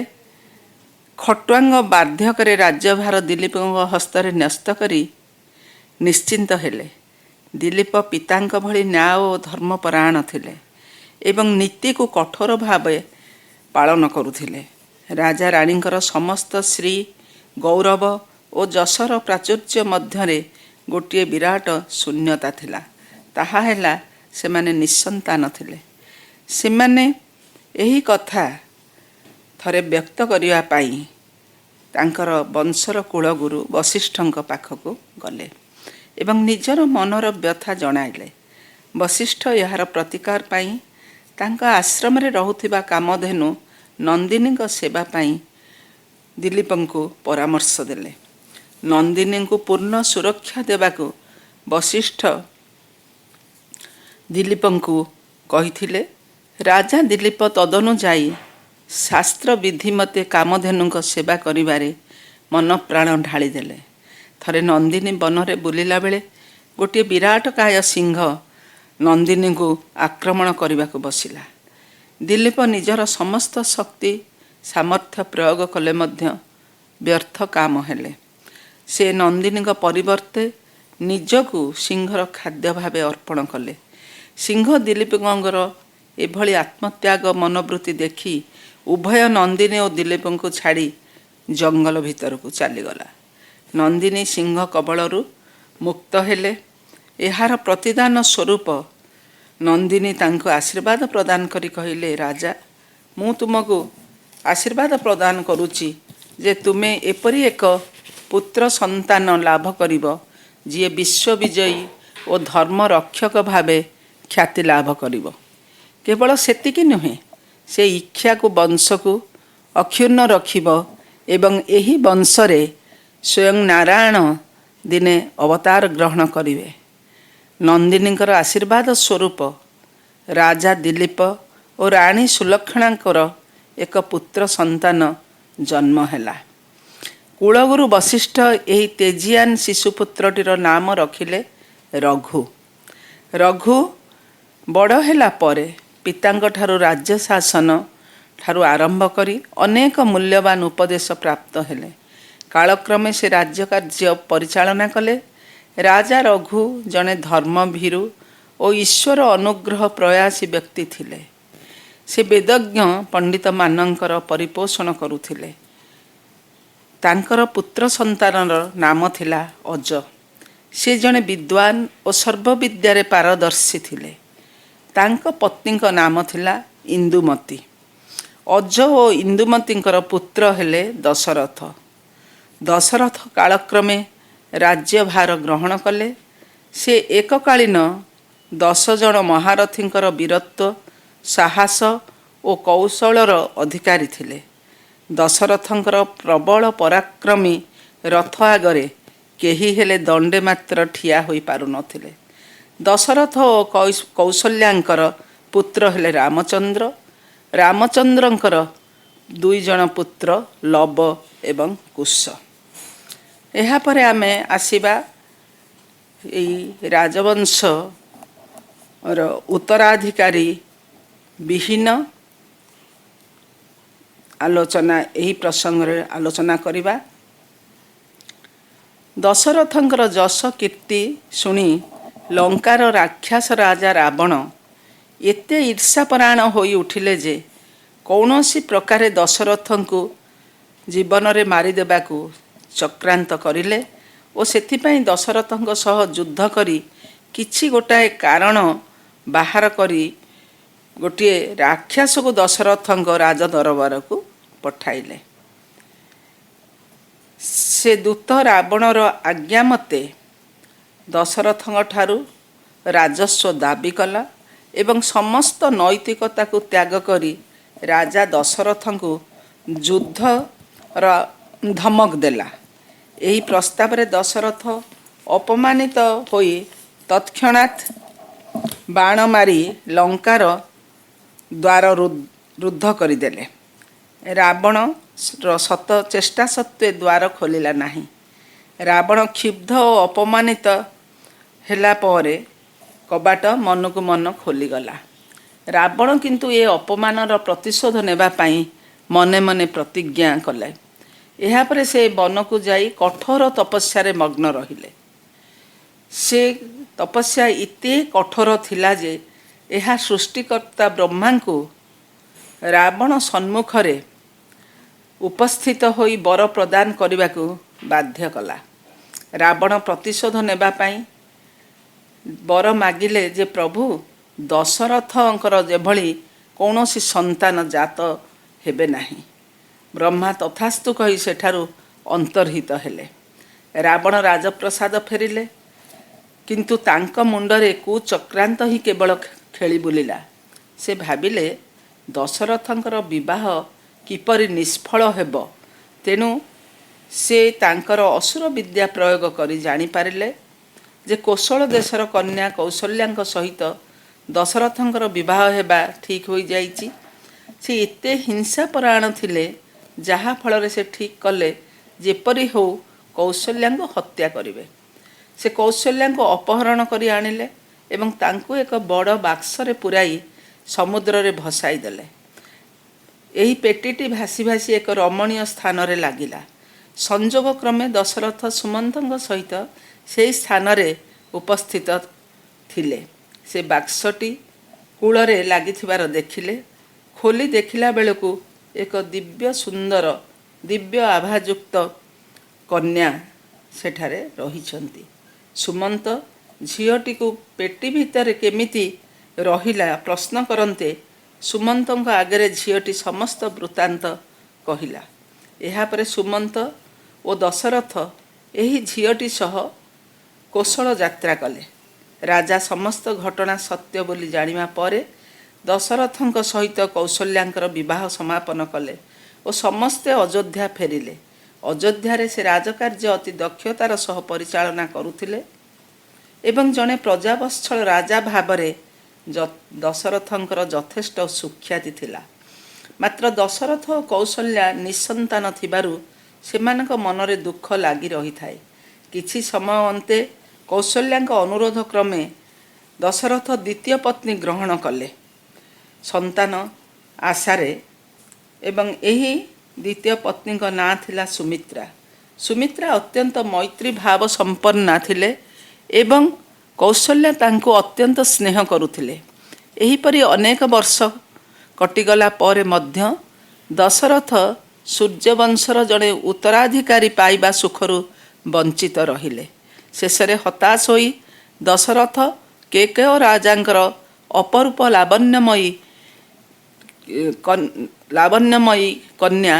ଖଟ୍ୱାଙ୍ଗ ବାର୍ଦ୍ଧକ୍ୟରେ ରାଜ୍ୟଭାର ଦିଲୀପଙ୍କ ହସ୍ତରେ ନ୍ୟସ୍ତ କରି ନିଶ୍ଚିନ୍ତ ହେଲେ। ଦିଲୀପ ପିତାଙ୍କ ଭଳି ନ୍ୟାୟ ଓ ଧର୍ମପରାୟଣ ଥିଲେ ଏବଂ ନୀତିକୁ କଠୋର ଭାବେ ପାଳନ କରୁଥିଲେ। ରାଜା ରାଣୀଙ୍କର ସମସ୍ତ ଶ୍ରୀ, ଗୌରବ ଓ ଯଶର ପ୍ରାଚୁର୍ଯ୍ୟ ମଧ୍ୟରେ ଗୋଟିଏ ବିରାଟ ଶୂନ୍ୟତା ଥିଲା। ତାହା ହେଲା ସେମାନେ ନିଃସନ୍ତାନ ଥିଲେ। ସେମାନେ ଏହି କଥା ଥରେ ବ୍ୟକ୍ତ କରିବା ପାଇଁ ତାଙ୍କର ବଂଶର କୁଳଗୁରୁ ବଶିଷ୍ଠଙ୍କ ପାଖକୁ ଗଲେ ଏବଂ ନିଜର ମନର ବ୍ୟଥା ଜଣାଇଲେ। ବଶିଷ୍ଠ ଏହାର ପ୍ରତିକାର ପାଇଁ ତାଙ୍କ ଆଶ୍ରମରେ ରହୁଥିବା କାମଧେନୁ ନନ୍ଦିନୀଙ୍କ ସେବା ପାଇଁ ଦିଲୀପଙ୍କୁ ପରାମର୍ଶ ଦେଲେ। ନନ୍ଦିନୀଙ୍କୁ ପୂର୍ଣ୍ଣ ସୁରକ୍ଷା ଦେବାକୁ ବଶିଷ୍ଠ ଦିଲୀପଙ୍କୁ କହିଥିଲେ। ରାଜା ଦିଲୀପ ତଦନୁଯାୟୀ ଶାସ୍ତ୍ର ବିଧି ମତେ କାମଧେନୁଙ୍କ ସେବା କରିବାରେ ମନପ୍ରାଣ ଢାଳିଦେଲେ। ଥରେ ନନ୍ଦିନୀ ବନରେ ବୁଲିଲା ବେଳେ ଗୋଟିଏ ବିରାଟକାୟ ସିଂହ ନନ୍ଦିନୀଙ୍କୁ ଆକ୍ରମଣ କରିବାକୁ ବସିଲା। ଦିଲୀପ ନିଜର ସମସ୍ତ ଶକ୍ତି ସାମର୍ଥ୍ୟ ପ୍ରୟୋଗ କଲେ ମଧ୍ୟ ବ୍ୟର୍ଥ କାମ ହେଲେ। ସେ ନନ୍ଦିନୀଙ୍କ ପରିବର୍ତ୍ତେ ନିଜକୁ ସିଂହର ଖାଦ୍ୟ ଭାବେ ଅର୍ପଣ କଲେ। ସିଂହ ଦିଲୀପଙ୍କର ଏଭଳି ଆତ୍ମତ୍ୟାଗ ମନୋବୃତ୍ତି ଦେଖି ଉଭୟ ନନ୍ଦିନୀ ଓ ଦିଲୀପଙ୍କୁ ଛାଡ଼ି ଜଙ୍ଗଲ ଭିତରକୁ ଚାଲିଗଲା। ନନ୍ଦିନୀ ସିଂହ କବଳରୁ ମୁକ୍ତ ହେଲେ। ଏହାର ପ୍ରତିଦାନ ସ୍ୱରୂପ ନନ୍ଦିନୀ ତାଙ୍କୁ ଆଶୀର୍ବାଦ ପ୍ରଦାନ କରି କହିଲେ, ରାଜା, ମୁଁ ତୁମକୁ ଆଶୀର୍ବାଦ ପ୍ରଦାନ କରୁଛି ଯେ ତୁମେ ଏପରି ଏକ ପୁତ୍ର ସନ୍ତାନ ଲାଭ କରିବ ଯିଏ ବିଶ୍ୱବିଜୟୀ ଓ ଧର୍ମ ରକ୍ଷକ ଭାବେ ଖ୍ୟାତି ଲାଭ କରିବ। କେବଳ ସେତିକି ନୁହେଁ, ସେ ଇକ୍ଷ୍ୱାକୁ ବଂଶକୁ ଅକ୍ଷୁର୍ଣ୍ଣ ରଖିବ ଏବଂ ଏହି ବଂଶରେ ସ୍ୱୟଂ ନାରାୟଣ ଦିନେ ଅବତାର ଗ୍ରହଣ କରିବେ। ନନ୍ଦିନୀଙ୍କର ଆଶୀର୍ବାଦ ସ୍ୱରୂପ ରାଜା ଦିଲୀପ ଓ ରାଣୀ ସୁଲକ୍ଷଣାଙ୍କର ଏକ ପୁତ୍ର ସନ୍ତାନ ଜନ୍ମ ହେଲା। କୁଳଗୁରୁ ବଶିଷ୍ଠ ଏହି ତେଜିଆନ ଶିଶୁପୁତ୍ରଟିର ନାମ ରଖିଲେ ରଘୁ। ରଘୁ ବଡ଼ ହେଲା ପରେ ପିତାଙ୍କ ଠାରୁ ରାଜ୍ୟ ଶାସନ ଠାରୁ ଆରମ୍ଭ କରି ଅନେକ ମୂଲ୍ୟବାନ ଉପଦେଶ ପ୍ରାପ୍ତ ହେଲେ। କାଳକ୍ରମେ ସେ ରାଜ୍ୟ କାର୍ଯ୍ୟ ପରିଚାଳନା କଲେ। ରାଜା ରଘୁ ଜଣେ ଧର୍ମଭୀରୁ ଓ ଈଶ୍ୱର ଅନୁଗ୍ରହ ପ୍ରୟାସୀ ବ୍ୟକ୍ତି ଥିଲେ। ସେ ବେଦଜ୍ଞ ପଣ୍ଡିତମାନଙ୍କର ପରିପୋଷଣ କରୁଥିଲେ। ତାଙ୍କର ପୁତ୍ର ସନ୍ତାନର ନାମ ଥିଲା ଅଜ। ସେ ଜଣେ ବିଦ୍ୱାନ ଓ ସର୍ବବିଦ୍ୟାରେ ପାରଦର୍ଶୀ ଥିଲେ। ତାଙ୍କ ପତ୍ନୀଙ୍କ ନାମ ଥିଲା ଇନ୍ଦୁମତୀ। ଅଜ ଓ ଇନ୍ଦୁମତୀଙ୍କର ପୁତ୍ର ହେଲେ ଦଶରଥ। ଦଶରଥ କାଳକ୍ରମେ ରାଜ୍ୟଭାର ଗ୍ରହଣ କଲେ। ସେ ଏକକାଳୀନ 10 ଜଣ ମହାରଥୀଙ୍କର ବୀରତ୍ୱ, ସାହସ ଓ କୌଶଳର ଅଧିକାରୀ ଥିଲେ। ଦଶରଥଙ୍କର ପ୍ରବଳ ପରାକ୍ରମୀ ରଥ ଆଗରେ କେହି ହେଲେ ଦଣ୍ଡେ ମାତ୍ର ଠିଆ ହୋଇପାରୁନଥିଲେ। ଦଶରଥ ଓ କୌଶଲ୍ୟାଙ୍କର ପୁତ୍ର ହେଲେ ରାମଚନ୍ଦ୍ର। ରାମଚନ୍ଦ୍ରଙ୍କର 2 ଜଣ ପୁତ୍ର ଲବ ଏବଂ କୁଶ। ଏହାପରେ ଆମେ ଆସିବା ଏହି ରାଜବଂଶର ଉତ୍ତରାଧିକାରୀ ବିହୀନ ଆଲୋଚନା ଏହି ପ୍ରସଙ୍ଗରେ ଆଲୋଚନା କରିବା। ଦଶରଥଙ୍କର ଯଶ କୀର୍ତ୍ତି ଶୁଣି ଲଙ୍କାର ରାକ୍ଷସ ରାଜା ରାବଣ ଏତେ ଈର୍ଷାପରାୟଣ ହୋଇ ଉଠିଲେ ଯେ କୌଣସି ପ୍ରକାରେ ଦଶରଥଙ୍କୁ ଜୀବନରେ ମାରିଦେବାକୁ ଚକ୍ରାନ୍ତ କରିଲେ ଓ ସେଥିପାଇଁ ଦଶରଥଙ୍କ ସହ ଯୁଦ୍ଧ କରି କିଛି ଗୋଟାଏ କାରଣ ବାହାର କରି ଗୋଟିଏ ରାକ୍ଷସକୁ ଦଶରଥଙ୍କ ରାଜଦରବାରକୁ ପଠାଇଲେ। ସେ ଦୂତ ରାବଣର ଆଜ୍ଞା ମତେ ଦଶରଥଙ୍କ ଠାରୁ ରାଜସ୍ୱ ଦାବି କଲା ଏବଂ ସମସ୍ତ ନୈତିକତାକୁ ତ୍ୟାଗ କରି ରାଜା ଦଶରଥଙ୍କୁ ଯୁଦ୍ଧର ଧମକ ଦେଲା। ଏହି ପ୍ରସ୍ତାବରେ ଦଶରଥ ଅପମାନିତ ହୋଇ ତତ୍କ୍ଷଣାତ୍ ବାଣ ମାରି ଲଙ୍କାର ଦ୍ୱାର ରୁଦ୍ଧ କରିଦେଲେ। ରାବଣର ଶତ ଚେଷ୍ଟା ସତ୍ତ୍ୱେ ଦ୍ୱାର ଖୋଲିଲା ନାହିଁ। ରାବଣ କ୍ଷୁବ୍ଧ ଓ ଅପମାନିତ ହେଲା ପରେ କବାଟ ମନକୁ ମନ ଖୋଲିଗଲା। ରାବଣ କିନ୍ତୁ ଏ ଅପମାନର ପ୍ରତିଶୋଧ ନେବା ପାଇଁ ମନେ ମନେ ପ୍ରତିଜ୍ଞା କଲେ। ଏହାପରେ ସେ ବନକୁ ଯାଇ କଠୋର ତପସ୍ୟାରେ ମଗ୍ନ ରହିଲେ। ସେ ତପସ୍ୟା ଏତେ କଠୋର ଥିଲା ଯେ ଏହା ସୃଷ୍ଟିକର୍ତ୍ତା ବ୍ରହ୍ମାଙ୍କୁ ରାବଣ ସମ୍ମୁଖରେ ଉପସ୍ଥିତ ହୋଇ ବର ପ୍ରଦାନ କରିବାକୁ ବାଧ୍ୟ କଲା। ରାବଣ ପ୍ରତିଶୋଧ ନେବା ପାଇଁ ବର ମାଗିଲେ ଯେ ପ୍ରଭୁ ଦଶରଥଙ୍କର ଯେଭଳି କୌଣସି ସନ୍ତାନ ଜାତ ହେବେ ନାହିଁ। ବ୍ରହ୍ମା ତଥାସ୍ତୁ କହି ସେଠାରୁ ଅନ୍ତର୍ହିତ ହେଲେ। ରାବଣ ରାଜପ୍ରସାଦ ଫେରିଲେ, କିନ୍ତୁ ତାଙ୍କ ମୁଣ୍ଡରେ କୁଚକ୍ରାନ୍ତ ହିଁ କେବଳ ଖେଳି ବୁଲିଲା। ସେ ଭାବିଲେ ଦଶରଥଙ୍କର ବିବାହ କିପରି ନିଷ୍ଫଳ ହେବ, ତେଣୁ ସେ ତାଙ୍କର ଅସୁର ବିଦ୍ୟା ପ୍ରୟୋଗ କରି ଜାଣିପାରିଲେ ଯେ କୋଶଳ ଦେଶର କନ୍ୟା କୌଶଲ୍ୟାଙ୍କ ସହିତ ଦଶରଥଙ୍କର ବିବାହ ହେବା ଠିକ୍ ହୋଇଯାଇଛି। ସେ ଏତେ ହିଂସାପରାୟଣ ଥିଲେ ଯାହାଫଳରେ ସେ ଠିକ୍ କଲେ ଯେପରି ହେଉ କୌଶଲ୍ୟାଙ୍କୁ ହତ୍ୟା କରିବେ। ସେ କୌଶଲ୍ୟାଙ୍କୁ ଅପହରଣ କରି ଆଣିଲେ ଏବଂ ତାଙ୍କୁ ଏକ ବଡ଼ ବାକ୍ସରେ ପୁରାଇ ସମୁଦ୍ରରେ ଭସାଇ ଦେଲେ। ଏହି ପେଟିଟି ଭାସି ଭାସି ଏକ ରମଣୀୟ ସ୍ଥାନରେ ଲାଗିଲା। ସଂଯୋଗ କ୍ରମେ ଦଶରଥ ସୁମନ୍ତଙ୍କ ସହିତ ସେହି ସ୍ଥାନରେ ଉପସ୍ଥିତ ଥିଲେ। ସେ ବାକ୍ସଟି କୂଳରେ ଲାଗିଥିବାର ଦେଖିଲେ। ଖୋଲି ଦେଖିଲା ବେଳକୁ ଏକ ଦିବ୍ୟ ଆଭାଯୁକ୍ତ କନ୍ୟା ସେଠାରେ ରହିଛନ୍ତି। ସୁମନ୍ତ ଝିଅଟିକୁ ପେଟି ଭିତରେ କେମିତି ରହିଲା ପ୍ରଶ୍ନ କରନ୍ତେ ସୁମନ୍ତଙ୍କ ଆଗରେ ଝିଅଟି ସମସ୍ତ ବୃତ୍ତାନ୍ତ କହିଲା। ଏହାପରେ ସୁମନ୍ତ ଓ ଦଶରଥ ଏହି ଝିଅଟି ସହ କୋଶଳ ଯାତ୍ରା କଲେ। ରାଜା ସମସ୍ତ ଘଟଣା ସତ୍ୟ ବୋଲି ଜାଣିବା ପରେ ଦଶରଥଙ୍କ ସହିତ କୌଶଲ୍ୟାଙ୍କର ବିବାହ ସମାପନ କଲେ ଓ ସମସ୍ତେ ଅଯୋଧ୍ୟା ଫେରିଲେ। ଅଯୋଧ୍ୟାରେ ସେ ରାଜକାର୍ଯ୍ୟ ଅତି ଦକ୍ଷତାର ସହ ପରିଚାଳନା କରୁଥିଲେ ଏବଂ ଜଣେ ପ୍ରଜାବତ୍ସଳ ରାଜା ଭାବରେ ଦଶରଥଙ୍କର ଯଥେଷ୍ଟ ସୁଖ୍ୟାତି ଥିଲା। ମାତ୍ର ଦଶରଥ ଓ କୌଶଲ୍ୟା ନିଃସନ୍ତାନ ଥିବାରୁ ସେମାନଙ୍କ ମନରେ ଦୁଃଖ ଲାଗି ରହିଥାଏ। କିଛି ସମୟ ଅନ୍ତେ କୌଶଲ୍ୟାଙ୍କ ଅନୁରୋଧ କ୍ରମେ ଦଶରଥ ଦ୍ୱିତୀୟ ପତ୍ନୀ ଗ୍ରହଣ କଲେ ସନ୍ତାନ ଆଶାରେ ଏବଂ ଏହି ଦ୍ୱିତୀୟ ପତ୍ନୀଙ୍କ ନାଁ ଥିଲା ସୁମିତ୍ରା। ସୁମିତ୍ରା ଅତ୍ୟନ୍ତ ମୈତ୍ରୀ ଭାବ ସମ୍ପନ୍ନା ଥିଲେ ଏବଂ କୌଶଲ୍ୟା ତାଙ୍କୁ ଅତ୍ୟନ୍ତ ସ୍ନେହ କରୁଥିଲେ। ଏହିପରି ଅନେକ ବର୍ଷ କଟିଗଲା ପରେ ମଧ୍ୟ ଦଶରଥ ସୂର୍ଯ୍ୟବଂଶର ଜଣେ ଉତ୍ତରାଧିକାରୀ ପାଇବା ସୁଖରୁ ବଞ୍ଚିତ ରହିଲେ। ଶେଷରେ ହତାଶ ହୋଇ ଦଶରଥ କେକୟ ରାଜାଙ୍କର ଅପରୂପ ଲାବଣ୍ୟମୟୀ କନ୍ୟା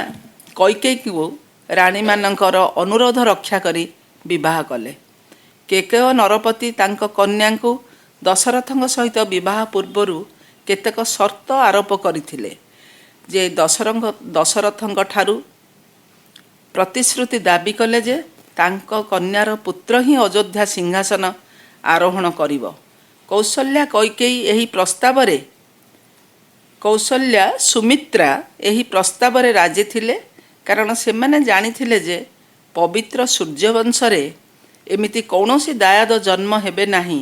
କୈକେୟୀଙ୍କୁ ରାଣୀମାନଙ୍କର ଅନୁରୋଧ ରକ୍ଷା କରି ବିବାହ କଲେ। କେକୟ ନରପତି ତାଙ୍କ କନ୍ୟାଙ୍କୁ ଦଶରଥଙ୍କ ସହିତ ବିବାହ ପୂର୍ବରୁ କେତେକ ସର୍ତ୍ତ ଆରୋପ କରିଥିଲେ ଯେ ଦଶରଥଙ୍କ ଠାରୁ ପ୍ରତିଶ୍ରୁତି ଦାବି କଲେ ଯେ ତାଙ୍କ କନ୍ୟାର ପୁତ୍ର ହିଁ ଅଯୋଧ୍ୟା ସିଂହାସନ ଆରୋହଣ କରିବ। ସୁମିତ୍ରା ଏହି ପ୍ରସ୍ତାବରେ ରାଜି ଥିଲେ, କାରଣ ସେମାନେ ଜାଣିଥିଲେ ଯେ ପବିତ୍ର ସୂର୍ଯ୍ୟବଂଶରେ ଏମିତି କୌଣସି ଦାୟାଦ ଜନ୍ମ ହେବେ ନାହିଁ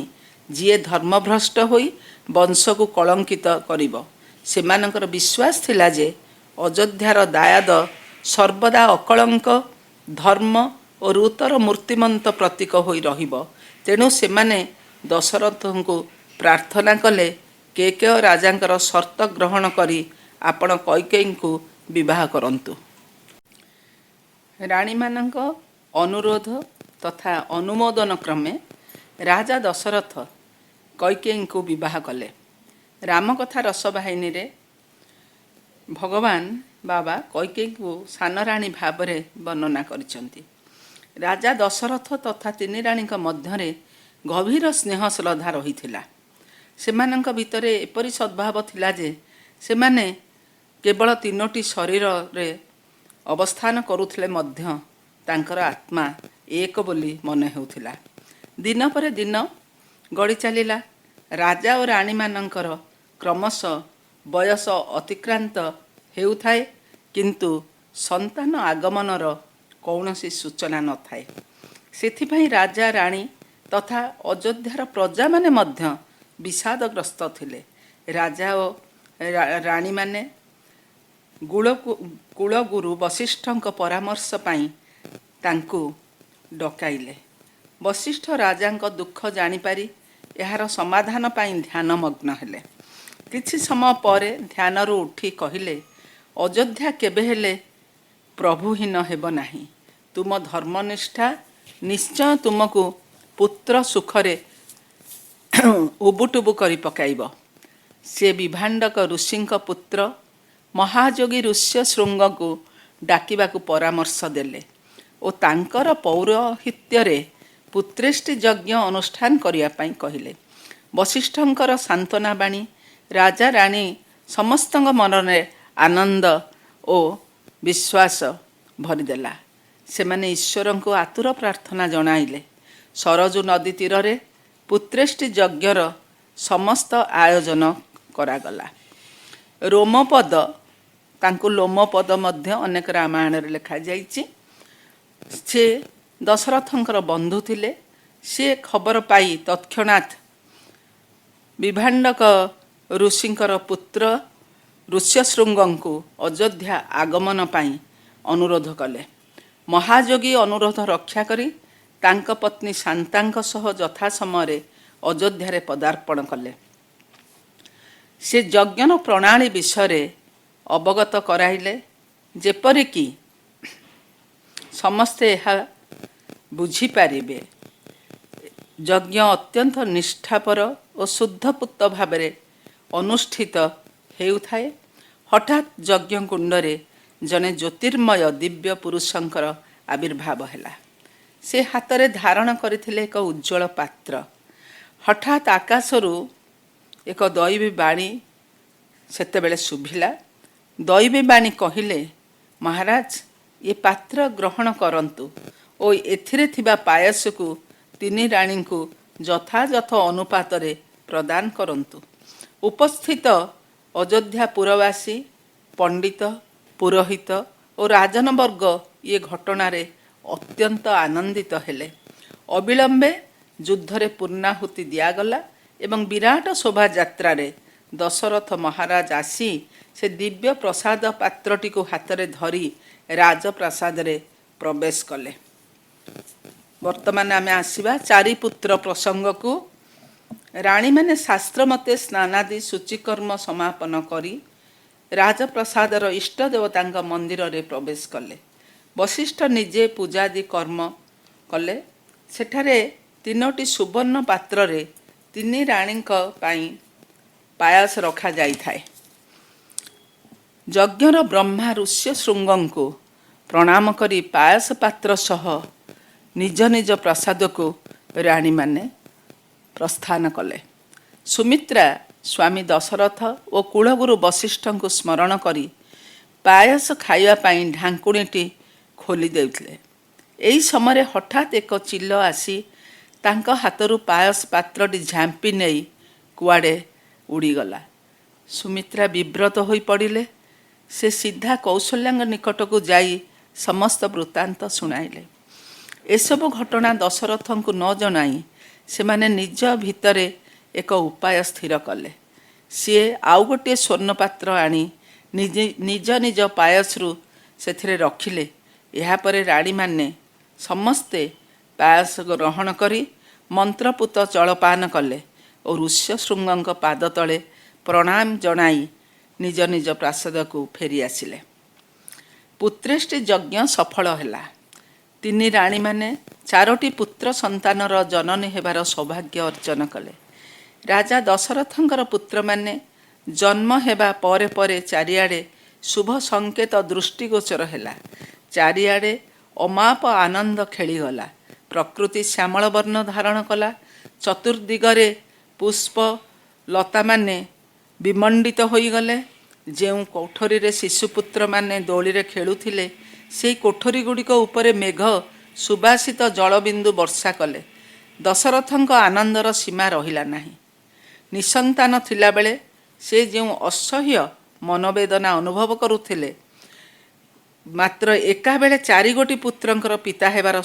ଯିଏ ଧର୍ମଭ୍ରଷ୍ଟ ହୋଇ ବଂଶକୁ କଳଙ୍କିତ କରିବ। ସେମାନଙ୍କର ବିଶ୍ୱାସ ଥିଲା ଯେ ଅଯୋଧ୍ୟାର ଦାୟାଦ ସର୍ବଦା ଅକଳଙ୍କ ଧର୍ମ ଓ ଋତର ମୂର୍ତ୍ତିମନ୍ତ ପ୍ରତୀକ ହୋଇ ରହିବ। ତେଣୁ ସେମାନେ ଦଶରଥଙ୍କୁ ପ୍ରାର୍ଥନା କଲେ, କେକେୟ ରାଜାଙ୍କର ସର୍ତ୍ତ ଗ୍ରହଣ କରି ଆପଣ କୈକେୟୀଙ୍କୁ ବିବାହ କରନ୍ତୁ। ରାଣୀମାନଙ୍କ ଅନୁରୋଧ ତଥା ଅନୁମୋଦନ କ୍ରମେ ରାଜା ଦଶରଥ କୈକେୟୀଙ୍କୁ ବିବାହ କଲେ। ରାମକଥା ରସବାହିନୀରେ ଭଗବାନ ବାବା କୈକେୟୀଙ୍କୁ ସାନ ରାଣୀ ଭାବରେ ବର୍ଣ୍ଣନା କରିଛନ୍ତି। ରାଜା ଦଶରଥ ତଥା ତିନି ରାଣୀଙ୍କ ମଧ୍ୟରେ ଗଭୀର ସ୍ନେହ ଶ୍ରଦ୍ଧା ରହିଥିଲା। ସେମାନଙ୍କ ଭିତରେ ଏପରି ସଦ୍ଭାବ ଥିଲା ଯେ ସେମାନେ କେବଳ ତିନୋଟି ଶରୀରରେ ଅବସ୍ଥାନ କରୁଥିଲେ ମଧ୍ୟ ତାଙ୍କର ଆତ୍ମା ଏକ ବୋଲି ମନେ ହେଉଥିଲା। ଦିନ ପରେ ଦିନ ଗଡ଼ି ଚାଲିଲା। ରାଜା ଓ ରାଣୀମାନଙ୍କର କ୍ରମଶଃ ବୟସ ଅତିକ୍ରାନ୍ତ ହେଉଥାଏ, କିନ୍ତୁ ସନ୍ତାନ ଆଗମନର କୌଣସି ସୂଚନା ନଥାଏ। ସେଥିପାଇଁ ରାଜା ରାଣୀ ତଥା ଅଯୋଧ୍ୟାର ପ୍ରଜାମାନେ ମଧ୍ୟ ବିଷାଦଗ୍ରସ୍ତ ଥିଲେ। ରାଜା ଓ ରାଣୀମାନେ କୁଳଗୁରୁ ବଶିଷ୍ଠଙ୍କ ପରାମର୍ଶ ପାଇଁ ତାଙ୍କୁ ଡକାଇଲେ। ବଶିଷ୍ଠ ରାଜାଙ୍କ ଦୁଃଖ ଜାଣିପାରି ଏହାର ସମାଧାନ ପାଇଁ ଧ୍ୟାନମଗ୍ନ ହେଲେ। କିଛି ସମୟ ପରେ ଧ୍ୟାନରୁ ଉଠି କହିଲେ, ଅଯୋଧ୍ୟା କେବେ ହେଲେ ପ୍ରଭୁହୀନ ହେବ ନାହିଁ। ତୁମ ଧର୍ମନିଷ୍ଠା ନିଶ୍ଚୟ ତୁମକୁ ପୁତ୍ର ସୁଖରେ ଉବୁଟୁବୁ କରି ପକାଇବ। ସେ ବିଭାଣ୍ଡକ ଋଷିଙ୍କ ପୁତ୍ର ମହାଯୋଗୀ ଋଷ୍ୟଶୃଙ୍ଗଙ୍କୁ ଡାକିବାକୁ ପରାମର୍ଶ ଦେଲେ ଓ ତାଙ୍କର ପୌରୋହିତ୍ୟରେ ପୁତ୍ରେଷ୍ଟି ଯଜ୍ଞ ଅନୁଷ୍ଠାନ କରିବା ପାଇଁ କହିଲେ। ବଶିଷ୍ଠଙ୍କର ସାନ୍ତ୍ୱନା ବାଣୀ ରାଜା ରାଣୀ ସମସ୍ତଙ୍କ ମନରେ ଆନନ୍ଦ ଓ ବିଶ୍ୱାସ ଭରିଦେଲା। ସେମାନେ ଈଶ୍ୱରଙ୍କୁ ଆତୁର ପ୍ରାର୍ଥନା ଜଣାଇଲେ। ସରଜୁ ନଦୀ ତୀରରେ ପୁତ୍ରେଷ୍ଟି ଯଜ୍ଞର ସମସ୍ତ ଆୟୋଜନ କରାଗଲା। ରୋମପଦ, ତାଙ୍କୁ ଲୋମପଦ ମଧ୍ୟ ଅନେକ ରାମାୟଣରେ ଲେଖାଯାଇଛି। ସେ ଦଶରଥଙ୍କର ବନ୍ଧୁ ଥିଲେ। ସେ ଖବର ପାଇ ତତ୍କ୍ଷଣାତ୍ ବିଭାଣ୍ଡକ ଋଷିଙ୍କର ପୁତ୍ର ଋଷ୍ୟଶୃଙ୍ଗଙ୍କୁ ଅଯୋଧ୍ୟା ଆଗମନ ପାଇଁ ଅନୁରୋଧ କଲେ। ମହାଯୋଗୀ ଅନୁରୋଧ ରକ୍ଷା କରି ତାଙ୍କ ପତ୍ନୀ ଶାନ୍ତାଙ୍କ ସହ ଯଥା ସମୟରେ ଅଯୋଧ୍ୟାରେ ପଦାର୍ପଣ କଲେ। ସେ ଯଜ୍ଞର ପ୍ରଣାଳୀ ବିଷୟରେ ଅବଗତ କରାଇଲେ, ଯେପରିକି ସମସ୍ତେ ଏହା ବୁଝିପାରିବେ। ଯଜ୍ଞ ଅତ୍ୟନ୍ତ ନିଷ୍ଠାପର ଓ ଶୁଦ୍ଧପୂତ ଭାବରେ ଅନୁଷ୍ଠିତ ହେଉଥାଏ। ହଠାତ୍ ଯଜ୍ଞକୁଣ୍ଡରେ ଜଣେ ଜ୍ୟୋତିର୍ମୟ ଦିବ୍ୟ ପୁରୁଷଙ୍କର ଆବିର୍ଭାବ ହେଲା। ସେ ହାତରେ ଧାରଣ କରିଥିଲେ ଏକ ଉଜ୍ଜ୍ୱଳ ପାତ୍ର। ହଠାତ୍ ଆକାଶରୁ ଏକ ଦୈବୀ ବାଣୀ ସେତେବେଳେ ଶୁଭିଲା। ଦୈବୀ ବାଣୀ କହିଲେ, ମହାରାଜ, ଏ ପାତ୍ର ଗ୍ରହଣ କରନ୍ତୁ ଓ ଏଥିରେ ଥିବା ପାୟସକୁ ତିନି ରାଣୀଙ୍କୁ ଯଥାଯଥ ଅନୁପାତରେ ପ୍ରଦାନ କରନ୍ତୁ। ଉପସ୍ଥିତ ଅଯୋଧ୍ୟାପୁରବାସୀ, ପଣ୍ଡିତ, ପୁରୋହିତ ଓ ରାଜନବର୍ଗ ଏ ଘଟଣାରେ ଅତ୍ୟନ୍ତ ଆନନ୍ଦିତ ହେଲେ। ଅବିଳମ୍ବେ ଯୁଦ୍ଧରେ ପୂର୍ଣ୍ଣାହୁତି ଦିଆଗଲା ଏବଂ ବିରାଟ ଶୋଭାଯାତ୍ରାରେ ଦଶରଥ ମହାରାଜ ଆସି ସେ ଦିବ୍ୟ ପ୍ରସାଦ ପାତ୍ରଟିକୁ ହାତରେ ଧରି ରାଜପ୍ରାସାଦରେ ପ୍ରବେଶ କଲେ। ବର୍ତ୍ତମାନ ଆମେ ଆସିବା ଚାରିପୁତ୍ର ପ୍ରସଙ୍ଗକୁ। ରାଣୀମାନେ ଶାସ୍ତ୍ର ମତେ ସ୍ନାନାଦି ସୂଚିକର୍ମ ସମାପନ କରି ରାଜପ୍ରାସାଦର ଇଷ୍ଟ ଦେବତାଙ୍କ ମନ୍ଦିରରେ ପ୍ରବେଶ କଲେ। ବଶିଷ୍ଠ ନିଜେ ପୂଜାଦି କର୍ମ କଲେ। ସେଠାରେ ତିନୋଟି ସୁବର୍ଣ୍ଣ ପାତ୍ରରେ ତିନି ରାଣୀଙ୍କ ପାଇଁ ପାୟସ ରଖାଯାଇଥାଏ। ଯଜ୍ଞର ବ୍ରହ୍ମା ଋଷ୍ୟଶୃଙ୍ଗଙ୍କୁ ପ୍ରଣାମ କରି ପାୟସ ପାତ୍ର ସହ ନିଜ ନିଜ ପ୍ରାସାଦକୁ ରାଣୀମାନେ ପ୍ରସ୍ଥାନ କଲେ। ସୁମିତ୍ରା ସ୍ୱାମୀ ଦଶରଥ ଓ କୁଳଗୁରୁ ବଶିଷ୍ଠଙ୍କୁ ସ୍ମରଣ କରି ପାୟସ ଖାଇବା ପାଇଁ ଢାଙ୍କୁଣୀଟି ଖୋଲି ଦେଉଥିଲେ। ଏହି ସମୟରେ ହଠାତ୍ ଏକ ଚିଲ ଆସି ତାଙ୍କ ହାତରୁ ପାୟସ ପାତ୍ରଟି ଝାମ୍ପି ନେଇ କୁଆଡ଼େ ଉଡ଼ିଗଲା। ସୁମିତ୍ରା ବିବ୍ରତ ହୋଇ ପଡ଼ିଲେ। ସେ ସିଧା କୌଶଲ୍ୟାଙ୍କ ନିକଟକୁ ଯାଇ ସମସ୍ତ ବୃତ୍ତାନ୍ତ ଶୁଣାଇଲେ। ଏସବୁ ଘଟଣା ଦଶରଥଙ୍କୁ ନ ଜଣାଇ ସେମାନେ ନିଜ ଭିତରେ ଏକ ଉପାୟ ସ୍ଥିର କଲେ। ସିଏ ଆଉ ଗୋଟିଏ ସ୍ୱର୍ଣ୍ଣପାତ୍ର ଆଣି ନିଜ ନିଜ ପାୟସରୁ ସେଥିରେ ରଖିଲେ। ଏହାପରେ ରାଣୀମାନେ ସମସ୍ତେ ପାୟସ ଗ୍ରହଣ କରି ମନ୍ତ୍ରପୁତ ଜଳପାନ କଲେ ଓ ଋଷ୍ୟଶୃଙ୍ଗଙ୍କ ପାଦ ତଳେ ପ୍ରଣାମ ଜଣାଇ ନିଜ ନିଜ ପ୍ରାସାଦକୁ ଫେରି ଆସିଲେ। ପୁତ୍ରେଷ୍ଟି ଯଜ୍ଞ ସଫଳ ହେଲା। ତିନି ରାଣୀମାନେ 4ଟି ପୁତ୍ର ସନ୍ତାନର ଜନନୀ ହେବାର ସୌଭାଗ୍ୟ ଅର୍ଜନ କଲେ। ରାଜା ଦଶରଥଙ୍କର ପୁତ୍ରମାନେ ଜନ୍ମ ହେବା ପରେ ପରେ ଚାରିଆଡ଼େ ଶୁଭ ସଂକେତ ଦୃଷ୍ଟିଗୋଚର ହେଲା। ଚାରିଆଡ଼େ ଅମାପ ଆନନ୍ଦ ଖେଳିଗଲା। ପ୍ରକୃତି ଶ୍ୟାମଳ ବର୍ଣ୍ଣ ଧାରଣ କଲା। ଚତୁର୍ଦିଗରେ ପୁଷ୍ପ ଲତାମାନେ ବିମଣ୍ଡିତ ହୋଇଗଲେ। ଯେଉଁ କୋଠରୀରେ ଶିଶୁପୁତ୍ରମାନେ ଦୋଳିରେ ଖେଳୁଥିଲେ, ସେହି କୋଠରୀ ଗୁଡ଼ିକ ଉପରେ ମେଘ ସୁବାସିତ ଜଳବିନ୍ଦୁ ବର୍ଷା କଲେ। ଦଶରଥଙ୍କ ଆନନ୍ଦର ସୀମା ରହିଲା ନାହିଁ। ନିଃସନ୍ତାନ ଥିଲାବେଳେ ସେ ଯେଉଁ ଅସହ୍ୟ ମନୋବେଦନା ଅନୁଭବ କରୁଥିଲେ, ମାତ୍ର ଏକାବେଳେ 4 ଗୋଟି ପୁତ୍ରଙ୍କର ପିତା ହେବାର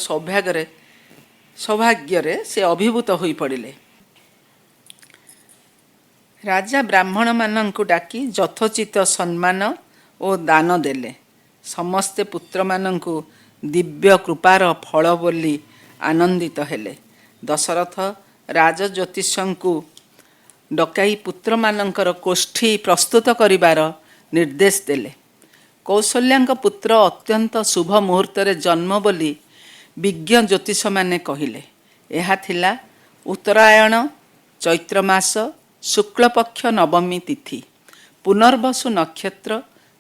ସୌଭାଗ୍ୟରେ ସେ ଅଭିଭୂତ ହୋଇପଡ଼ିଲେ। ରାଜା ବ୍ରାହ୍ମଣମାନଙ୍କୁ ଡାକି ଯଥୋଚିତ ସମ୍ମାନ ଓ ଦାନ ଦେଲେ। ସମସ୍ତେ ପୁତ୍ରମାନଙ୍କୁ ଦିବ୍ୟ କୃପାର ଫଳ ବୋଲି ଆନନ୍ଦିତ ହେଲେ। ଦଶରଥ ରାଜଜ୍ୟୋତିଷଙ୍କୁ ଡକାଇ ପୁତ୍ରମାନଙ୍କର କୋଷ୍ଠୀ ପ୍ରସ୍ତୁତ କରିବାର ନିର୍ଦ୍ଦେଶ ଦେଲେ। କୌଶଲ୍ୟାଙ୍କ ପୁତ୍ର ଅତ୍ୟନ୍ତ ଶୁଭ ମୁହୂର୍ତ୍ତରେ ଜନ୍ମ ବୋଲି ବିଜ୍ଞ ଜ୍ୟୋତିଷମାନେ କହିଲେ। ଏହା ଥିଲା ଉତ୍ତରାୟଣ ଚୈତ୍ର ମାସ ଶୁକ୍ଳପକ୍ଷ ନବମୀ ତିଥି, ପୁନର୍ବସୁ ନକ୍ଷତ୍ର,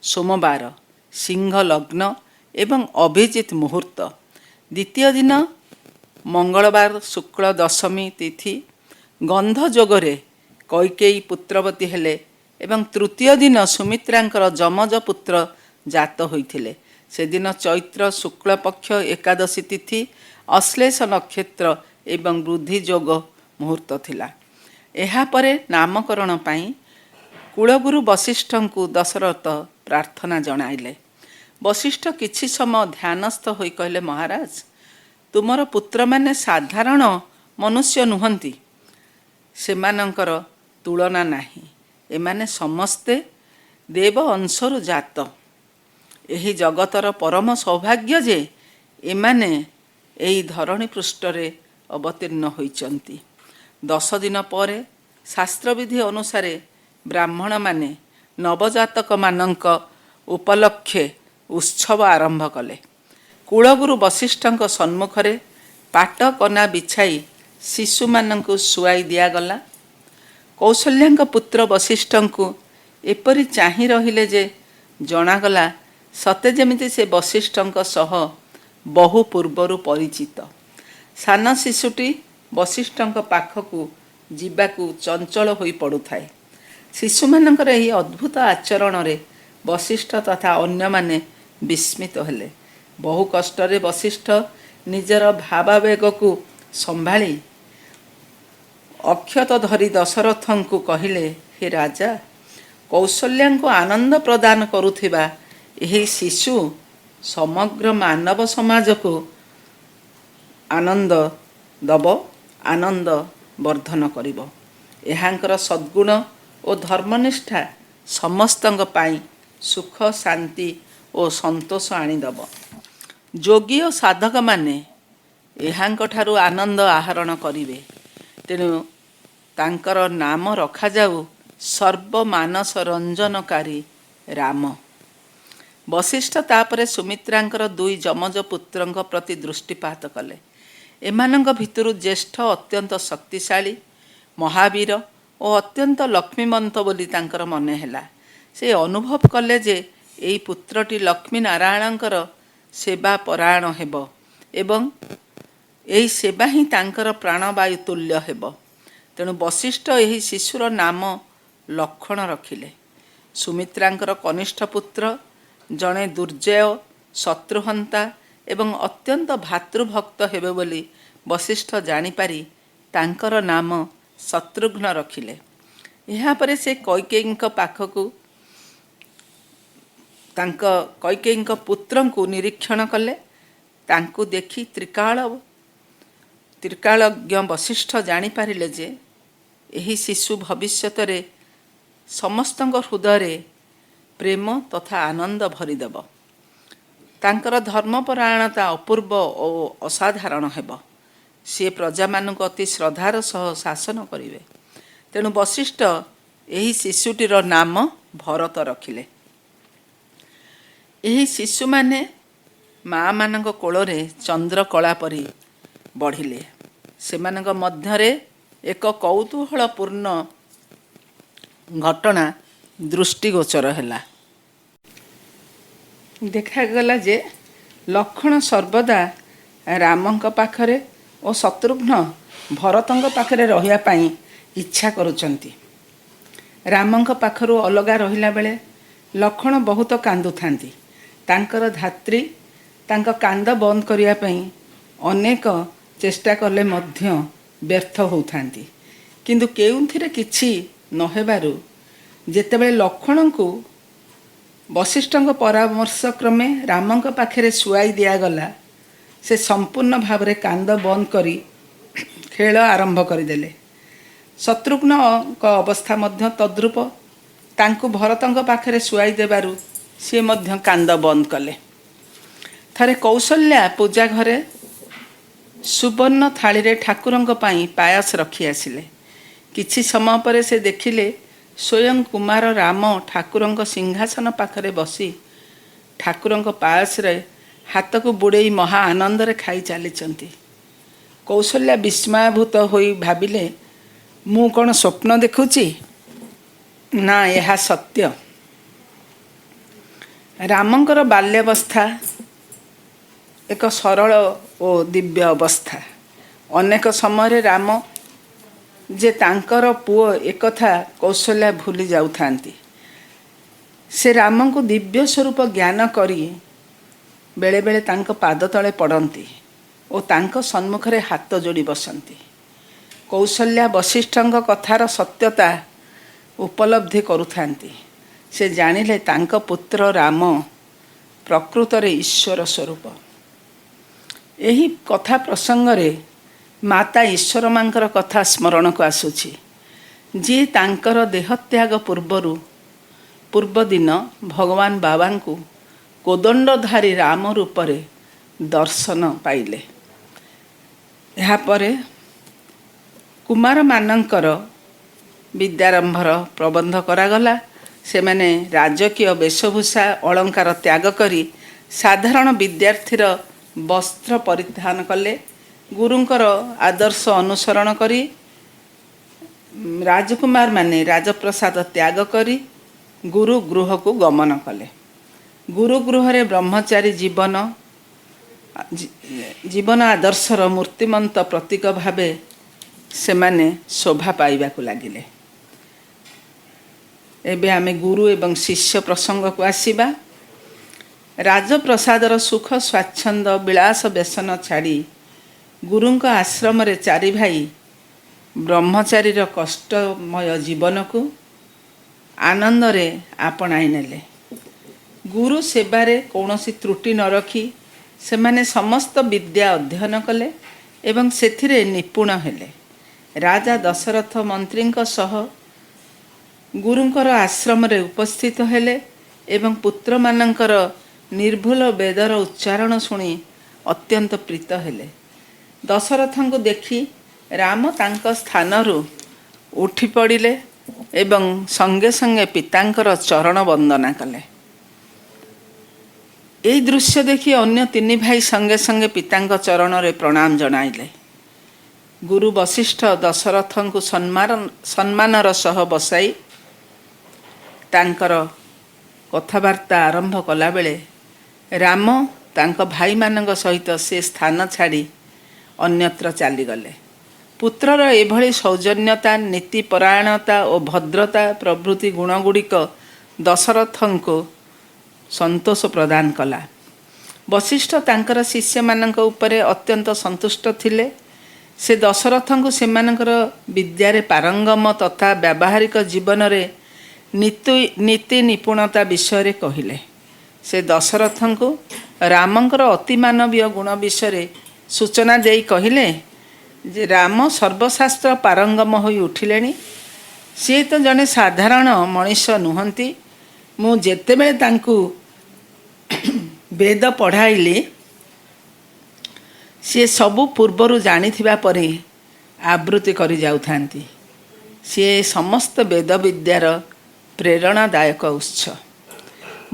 ସୋମବାର, ସିଂହ ଲଗ୍ନ ଏବଂ ଅଭିଜିତ ମୁହୂର୍ତ୍ତ। ଦ୍ୱିତୀୟ ଦିନ ମଙ୍ଗଳବାର ଶୁକ୍ଳ ଦଶମୀ ତିଥି, ଗନ୍ଧ ଯୋଗରେ କୈକେୟୀ ପୁତ୍ରବତୀ ହେଲେ ଏବଂ ତୃତୀୟ ଦିନ ସୁମିତ୍ରାଙ୍କର ଯମଜ ପୁତ୍ର ଜାତ ହୋଇଥିଲେ। ସେଦିନ ଚୈତ୍ର ଶୁକ୍ଳପକ୍ଷ ଏକାଦଶୀ ତିଥି, ଅଶ୍ଳେଷ ନକ୍ଷତ୍ର ଏବଂ ବୃଦ୍ଧି ଯୋଗ ମୁହୂର୍ତ୍ତ ଥିଲା। ଏହାପରେ ନାମକରଣ ପାଇଁ କୁଳଗୁରୁ ବଶିଷ୍ଠଙ୍କୁ ଦଶରଥ ପ୍ରାର୍ଥନା ଜଣାଇଲେ। ବଶିଷ୍ଠ କିଛି ସମୟ ଧ୍ୟାନସ୍ଥ ହୋଇ କହିଲେ, ମହାରାଜ, ତୁମର ପୁତ୍ରମାନେ ସାଧାରଣ ମନୁଷ୍ୟ ନୁହନ୍ତି। ସେମାନଙ୍କର ତୁଳନା ନାହିଁ। ଏମାନେ ସମସ୍ତେ ଦେବ ଅଂଶରୁ ଜାତ। ଏହି ଜଗତର ପରମ ସୌଭାଗ୍ୟ ଯେ ଏମାନେ ଏହି ଧରଣୀ ପୃଷ୍ଠରେ ଅବତୀର୍ଣ୍ଣ ହୋଇଛନ୍ତି। 10 ଦିନ ପରେ ଶାସ୍ତ୍ରବିଧି ଅନୁସାରେ ବ୍ରାହ୍ମଣମାନେ ନବଜାତକମାନଙ୍କ ଉପଲକ୍ଷେ ଉତ୍ସବ ଆରମ୍ଭ କଲେ। କୁଳଗୁରୁ ବଶିଷ୍ଠଙ୍କ ସମ୍ମୁଖରେ ପାଟକନା ବିଛାଇ ଶିଶୁମାନଙ୍କୁ ଶୁଆଇ ଦିଆଗଲା। କୌଶଲ୍ୟାଙ୍କ ପୁତ୍ର ବଶିଷ୍ଠଙ୍କୁ ଏପରି ଚାହିଁ ରହିଲେ ଯେ ଜଣାଗଲା ସତେ ଯେମିତି ସେ ବଶିଷ୍ଠଙ୍କ ସହ ବହୁ ପୂର୍ବରୁ ପରିଚିତ। ସାନ ଶିଶୁଟି ବଶିଷ୍ଠଙ୍କ ପାଖକୁ ଯିବାକୁ ଚଞ୍ଚଳ ହୋଇ ପଡ଼ୁଥାଏ। ଶିଶୁମାନଙ୍କର ଏହି ଅଦ୍ଭୁତ ଆଚରଣରେ ବଶିଷ୍ଠ ତଥା ଅନ୍ୟମାନେ ବିସ୍ମିତ ହେଲେ। ବହୁ କଷ୍ଟରେ ବଶିଷ୍ଠ ନିଜର ଭାବାବେଗକୁ ସମ୍ଭାଳି ଅକ୍ଷତ ଧରି ଦଶରଥଙ୍କୁ କହିଲେ, ହେ ରାଜା, କୌଶଲ୍ୟାଙ୍କୁ ଆନନ୍ଦ ପ୍ରଦାନ କରୁଥିବା ଏହି ଶିଶୁ ସମଗ୍ର ମାନବ ସମାଜକୁ ଆନନ୍ଦ ଦେବ, ଆନନ୍ଦ ବର୍ଦ୍ଧନ କରିବ। ଏହାଙ୍କର ସଦ୍ଗୁଣ ଓ ଧର୍ମନିଷ୍ଠା ସମସ୍ତଙ୍କ ପାଇଁ ସୁଖ, ଶାନ୍ତି ଓ ସନ୍ତୋଷ ଆଣିଦେବ। ଯୋଗୀ ଓ ସାଧକମାନେ ଏହାଙ୍କଠାରୁ ଆନନ୍ଦ ଆହରଣ କରିବେ। ତେଣୁ ତାଙ୍କର ନାମ ରଖାଯାଉ ସର୍ବମାନସ ରଞ୍ଜନକାରୀ ରାମ। ବଶିଷ୍ଠ ତାପରେ ସୁମିତ୍ରାଙ୍କର 2 ଯମଜ ପୁତ୍ରଙ୍କ ପ୍ରତି ଦୃଷ୍ଟିପାତ କଲେ। ଏମାନଙ୍କ ଭିତରୁ ଜ୍ୟେଷ୍ଠ ଅତ୍ୟନ୍ତ ଶକ୍ତିଶାଳୀ, ମହାବୀର ଓ ଅତ୍ୟନ୍ତ ଲକ୍ଷ୍ମୀମନ୍ତ ବୋଲି ତାଙ୍କର ମନେ ହେଲା। ସେ ଅନୁଭବ କଲେ ଯେ ଏହି ପୁତ୍ରଟି ଲକ୍ଷ୍ମୀ ନାରାୟଣଙ୍କର ସେବା ପରାୟଣ ହେବ ଏବଂ ଏହି ସେବା ହିଁ ତାଙ୍କର ପ୍ରାଣବାୟୁ ତୁଲ୍ୟ ହେବ। ତେଣୁ ବଶିଷ୍ଠ ଏହି ଶିଶୁର ନାମ ଲକ୍ଷଣ ରଖିଲେ। ସୁମିତ୍ରାଙ୍କର କନିଷ୍ଠ ପୁତ୍ର ଜଣେ ଦୁର୍ଜୟ, ଶତ୍ରୁହନ୍ତା ଏବଂ ଅତ୍ୟନ୍ତ ଭାତୃଭକ୍ତ ହେବେ ବୋଲି ବଶିଷ୍ଠ ଜାଣିପାରି ତାଙ୍କର ନାମ ଶତ୍ରୁଘ୍ନ ରଖିଲେ। ଏହାପରେ ସେ କୈକେୟୀଙ୍କ ପୁତ୍ରଙ୍କୁ ନିରୀକ୍ଷଣ କଲେ। ତାଙ୍କୁ ଦେଖି ତ୍ରିକାଳଜ୍ଞ ବଶିଷ୍ଠ ଜାଣିପାରିଲେ ଯେ ଏହି ଶିଶୁ ଭବିଷ୍ୟତରେ ସମସ୍ତଙ୍କ ହୃଦୟରେ ପ୍ରେମ ତଥା ଆନନ୍ଦ ଭରିଦେବ। ତାଙ୍କର ଧର୍ମପରାୟଣତା ଅପୂର୍ବ ଓ ଅସାଧାରଣ ହେବ। ସିଏ ପ୍ରଜାମାନଙ୍କୁ ଅତି ଶ୍ରଦ୍ଧାର ସହ ଶାସନ କରିବେ। ତେଣୁ ବଶିଷ୍ଠ ଏହି ଶିଶୁଟିର ନାମ ଭରତ ରଖିଲେ। ଏହି ଶିଶୁମାନେ ମାଆମାନଙ୍କ କୋଳରେ ଚନ୍ଦ୍ରକଳା ପରି ବଢ଼ିଲେ। ସେମାନଙ୍କ ମଧ୍ୟରେ ଏକ କୌତୂହଳପୂର୍ଣ୍ଣ ଘଟଣା ଦୃଷ୍ଟିଗୋଚର ହେଲା। ଦେଖାଗଲା ଯେ ଲକ୍ଷ୍ମଣ ସର୍ବଦା ରାମଙ୍କ ପାଖରେ ଓ ଶତ୍ରୁଘ୍ନ ଭରତଙ୍କ ପାଖରେ ରହିବା ପାଇଁ ଇଚ୍ଛା କରୁଛନ୍ତି। ରାମଙ୍କ ପାଖରୁ ଅଲଗା ରହିଲା ବେଳେ ଲକ୍ଷ୍ମଣ ବହୁତ କାନ୍ଦୁଥାନ୍ତି। ତାଙ୍କର ଧାତ୍ରୀ ତାଙ୍କ କାନ୍ଦ ବନ୍ଦ କରିବା ପାଇଁ ଅନେକ ଚେଷ୍ଟା କଲେ ମଧ୍ୟ ବ୍ୟର୍ଥ ହେଉଥାନ୍ତି। କିନ୍ତୁ କେଉଁଥିରେ କିଛି ନ ହେବାରୁ ଯେତେବେଳେ ଲକ୍ଷ୍ମଣଙ୍କୁ ବଶିଷ୍ଠଙ୍କ ପରାମର୍ଶ କ୍ରମେ ରାମଙ୍କ ପାଖରେ ଶୁଆଇ ଦିଆଗଲା, ସେ ସମ୍ପୂର୍ଣ୍ଣ ଭାବରେ କାନ୍ଦ ବନ୍ଦ କରି ଖେଳ ଆରମ୍ଭ କରିଦେଲେ। ଶତ୍ରୁଘ୍ନଙ୍କ ଅବସ୍ଥା ମଧ୍ୟ ତଦ୍ରୂପ। ତାଙ୍କୁ ଭରତଙ୍କ ପାଖରେ ଶୁଆଇ ଦେବାରୁ ସିଏ ମଧ୍ୟ କାନ୍ଦ ବନ୍ଦ କଲେ। ଥରେ କୌଶଲ୍ୟା ପୂଜା ଘରେ ସୁବର୍ଣ୍ଣ ଥାଳିରେ ଠାକୁରଙ୍କ ପାଇଁ ପାୟସ ରଖି ଆସିଲେ। କିଛି ସମୟ ପରେ ସେ ଦେଖିଲେ ସ୍ୱୟଂ କୁମାର ରାମ ଠାକୁରଙ୍କ ସିଂହାସନ ପାଖରେ ବସି ଠାକୁରଙ୍କ ପାୟସରେ ହାତକୁ ବୁଡ଼େଇ ମହା ଆନନ୍ଦରେ ଖାଇ ଚାଲିଛନ୍ତି। କୌଶଲ୍ୟା ବିସ୍ମୟାଭୂତ ହୋଇ ଭାବିଲେ, ମୁଁ କ'ଣ ସ୍ୱପ୍ନ ଦେଖୁଛି? ନା, ଏହା ସତ୍ୟ। ରାମଙ୍କର ବାଲ୍ୟାବସ୍ଥା ଏକ ସରଳ ଓ ଦିବ୍ୟ ଅବସ୍ଥା। ଅନେକ ସମୟରେ ରାମ ଯେ ତାଙ୍କର ପୁଅ ଏକଥା କୌଶଲ୍ୟା ଭୁଲି ଯାଉଥାନ୍ତି। ସେ ରାମଙ୍କୁ ଦିବ୍ୟ ସ୍ୱରୂପ ଜ୍ଞାନ କରି ବେଳେବେଳେ ତାଙ୍କ ପାଦ ତଳେ ପଡ଼ନ୍ତି ଓ ତାଙ୍କ ସମ୍ମୁଖରେ ହାତ ଯୋଡ଼ି ବସନ୍ତି। କୌଶଲ୍ୟା ବଶିଷ୍ଠଙ୍କ କଥାର ସତ୍ୟତା ଉପଲବ୍ଧି କରୁଥାନ୍ତି। ସେ ଜାଣିଲେ ତାଙ୍କ ପୁତ୍ର ରାମ ପ୍ରକୃତରେ ଈଶ୍ୱର ସ୍ୱରୂପ। ଏହି କଥା ପ୍ରସଙ୍ଗରେ ମାତା ଈଶ୍ୱର ମାଙ୍କର କଥା ସ୍ମରଣକୁ ଆସୁଛି, ଯିଏ ତାଙ୍କର ଦେହତ୍ୟାଗ ପୂର୍ବଦିନ ଭଗବାନ ବାବାଙ୍କୁ କୋଦଣ୍ଡଧାରୀ ରାମ ରୂପରେ ଦର୍ଶନ ପାଇଲେ। ଏହାପରେ କୁମାରମାନଙ୍କର ବିଦ୍ୟାରମ୍ଭର ପ୍ରବନ୍ଧ କରାଗଲା। ସେମାନେ ରାଜକୀୟ ବେଶଭୂଷା ଅଳଙ୍କାର ତ୍ୟାଗ କରି ସାଧାରଣ ବିଦ୍ୟାର୍ଥୀର ବସ୍ତ୍ର ପରିଧାନ କଲେ। ଗୁରୁଙ୍କର ଆଦର୍ଶ ଅନୁସରଣ କରି ରାଜକୁମାରମାନେ ରାଜପ୍ରସାଦ ତ୍ୟାଗ କରି ଗୁରୁ ଗୃହକୁ ଗମନ କଲେ। ଗୁରୁ ଗୃହରେ ବ୍ରହ୍ମଚାରୀ ଜୀବନ ଆଦର୍ଶର ମୂର୍ତ୍ତିମନ୍ତ ପ୍ରତୀକ ଭାବେ ସେମାନେ ଶୋଭା ପାଇବାକୁ ଲାଗିଲେ। ଏବେ ଆମେ ଗୁରୁ ଏବଂ ଶିଷ୍ୟ ପ୍ରସଙ୍ଗକୁ ଆସିବା। ରାଜପ୍ରସାଦର ସୁଖ ସ୍ୱାଚ୍ଛନ୍ଦ୍ୟ ବିଳାସ ବ୍ୟସନ ଛାଡ଼ି ଗୁରୁଙ୍କ ଆଶ୍ରମରେ ଚାରି ଭାଇ ବ୍ରହ୍ମଚାରୀର କଷ୍ଟମୟ ଜୀବନକୁ ଆନନ୍ଦରେ ଆପଣାଇ ନେଲେ। ଗୁରୁ ସେବାରେ କୌଣସି ତ୍ରୁଟି ନ ରଖି ସେମାନେ ସମସ୍ତ ବିଦ୍ୟା ଅଧ୍ୟୟନ କଲେ ଏବଂ ସେଥିରେ ନିପୁଣ ହେଲେ। ରାଜା ଦଶରଥ ମନ୍ତ୍ରୀଙ୍କ ସହ ଗୁରୁଙ୍କର ଆଶ୍ରମରେ ଉପସ୍ଥିତ ହେଲେ ଏବଂ ପୁତ୍ରମାନଙ୍କର ନିର୍ଭୁଲ ବେଦର ଉଚ୍ଚାରଣ ଶୁଣି ଅତ୍ୟନ୍ତ ପ୍ରୀତ ହେଲେ। ଦଶରଥଙ୍କୁ ଦେଖି ରାମ ତାଙ୍କ ସ୍ଥାନରୁ ଉଠି ପଡ଼ିଲେ ଏବଂ ସଙ୍ଗେ ସଙ୍ଗେ ପିତାଙ୍କର ଚରଣ ବନ୍ଦନା କଲେ। ଏହି ଦୃଶ୍ୟ ଦେଖି ଅନ୍ୟ ତିନି ଭାଇ ସଙ୍ଗେ ସଙ୍ଗେ ପିତାଙ୍କ ଚରଣରେ ପ୍ରଣାମ ଜଣାଇଲେ। ଗୁରୁ ବଶିଷ୍ଠ ଦଶରଥଙ୍କୁ ସମ୍ମାନର ସହ ବସାଇ ତାଙ୍କର କଥାବାର୍ତ୍ତା ଆରମ୍ଭ କଲାବେଳେ ରାମ ତାଙ୍କ ଭାଇମାନଙ୍କ ସହିତ ସେ ସ୍ଥାନ ଛାଡ଼ି ଅନ୍ୟତ୍ର ଚାଲିଗଲେ। ପୁତ୍ରର ଏଭଳି ସୌଜନ୍ୟତା, ନୀତିପରାୟଣତା ଓ ଭଦ୍ରତା ପ୍ରଭୃତି ଗୁଣଗୁଡ଼ିକ ଦଶରଥଙ୍କୁ ସନ୍ତୋଷ ପ୍ରଦାନ କଲା। ବଶିଷ୍ଠ ତାଙ୍କର ଶିଷ୍ୟମାନଙ୍କ ଉପରେ ଅତ୍ୟନ୍ତ ସନ୍ତୁଷ୍ଟ ଥିଲେ। ସେ ଦଶରଥଙ୍କୁ ସେମାନଙ୍କର ବିଦ୍ୟାରେ ପାରଙ୍ଗମ ତଥା ବ୍ୟାବହାରିକ ଜୀବନରେ ନୀତି ନିପୁଣତା ବିଷୟରେ କହିଲେ। ସେ ଦଶରଥଙ୍କୁ ରାମଙ୍କର ଅତିମାନବୀୟ ଗୁଣ ବିଷୟରେ ସୂଚନା ଦେଇ କହିଲେ ଯେ ରାମ ସର୍ବଶାସ୍ତ୍ର ପାରଙ୍ଗମ ହୋଇ ଉଠିଲେଣି ସିଏ ତ ଜଣେ ସାଧାରଣ ମଣିଷ ନୁହନ୍ତି। ମୁଁ ଯେତେବେଳେ ତାଙ୍କୁ ବେଦ ପଢ଼ାଇଲି ସିଏ ସବୁ ପୂର୍ବରୁ ଜାଣିଥିବା ପରେ ଆବୃତ୍ତି କରି ଯାଉଥାନ୍ତି। ସିଏ ସମସ୍ତ ବେଦ ବିଦ୍ୟାର ପ୍ରେରଣାଦାୟକ ଉତ୍ସ।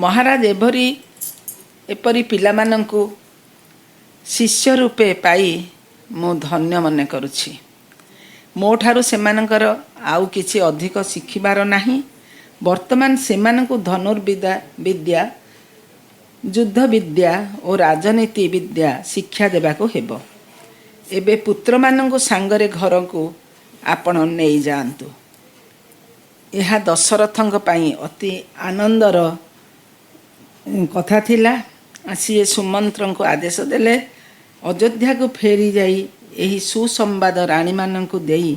ମହାରାଜ ଏପରି ପିଲାମାନଙ୍କୁ ଶିଷ୍ୟ ରୂପେ ପାଇ ମୁଁ ଧନ୍ୟ ମନେ କରୁଛି। ମୋ ଠାରୁ ସେମାନଙ୍କର ଆଉ କିଛି ଅଧିକ ଶିଖିବାର ନାହିଁ। ବର୍ତ୍ତମାନ ସେମାନଙ୍କୁ ଧନୁର୍ବିଦ୍ୟା, ଯୁଦ୍ଧ ବିଦ୍ୟା ଓ ରାଜନୀତି ବିଦ୍ୟା ଶିକ୍ଷା ଦେବାକୁ ହେବ। ଏବେ ପୁତ୍ରମାନଙ୍କୁ ସାଙ୍ଗରେ ଘରକୁ ଆପଣ ନେଇଯାଆନ୍ତୁ। ଏହା ଦଶରଥଙ୍କ ପାଇଁ ଅତି ଆନନ୍ଦର କଥା ଥିଲା। ସିଏ ସୁମନ୍ତ୍ରଙ୍କୁ ଆଦେଶ ଦେଲେ ଅଯୋଧ୍ୟାକୁ ଫେରି ଯାଇ ଏହି ସୁସମ୍ବାଦ ରାଣୀମାନଙ୍କୁ ଦେଇ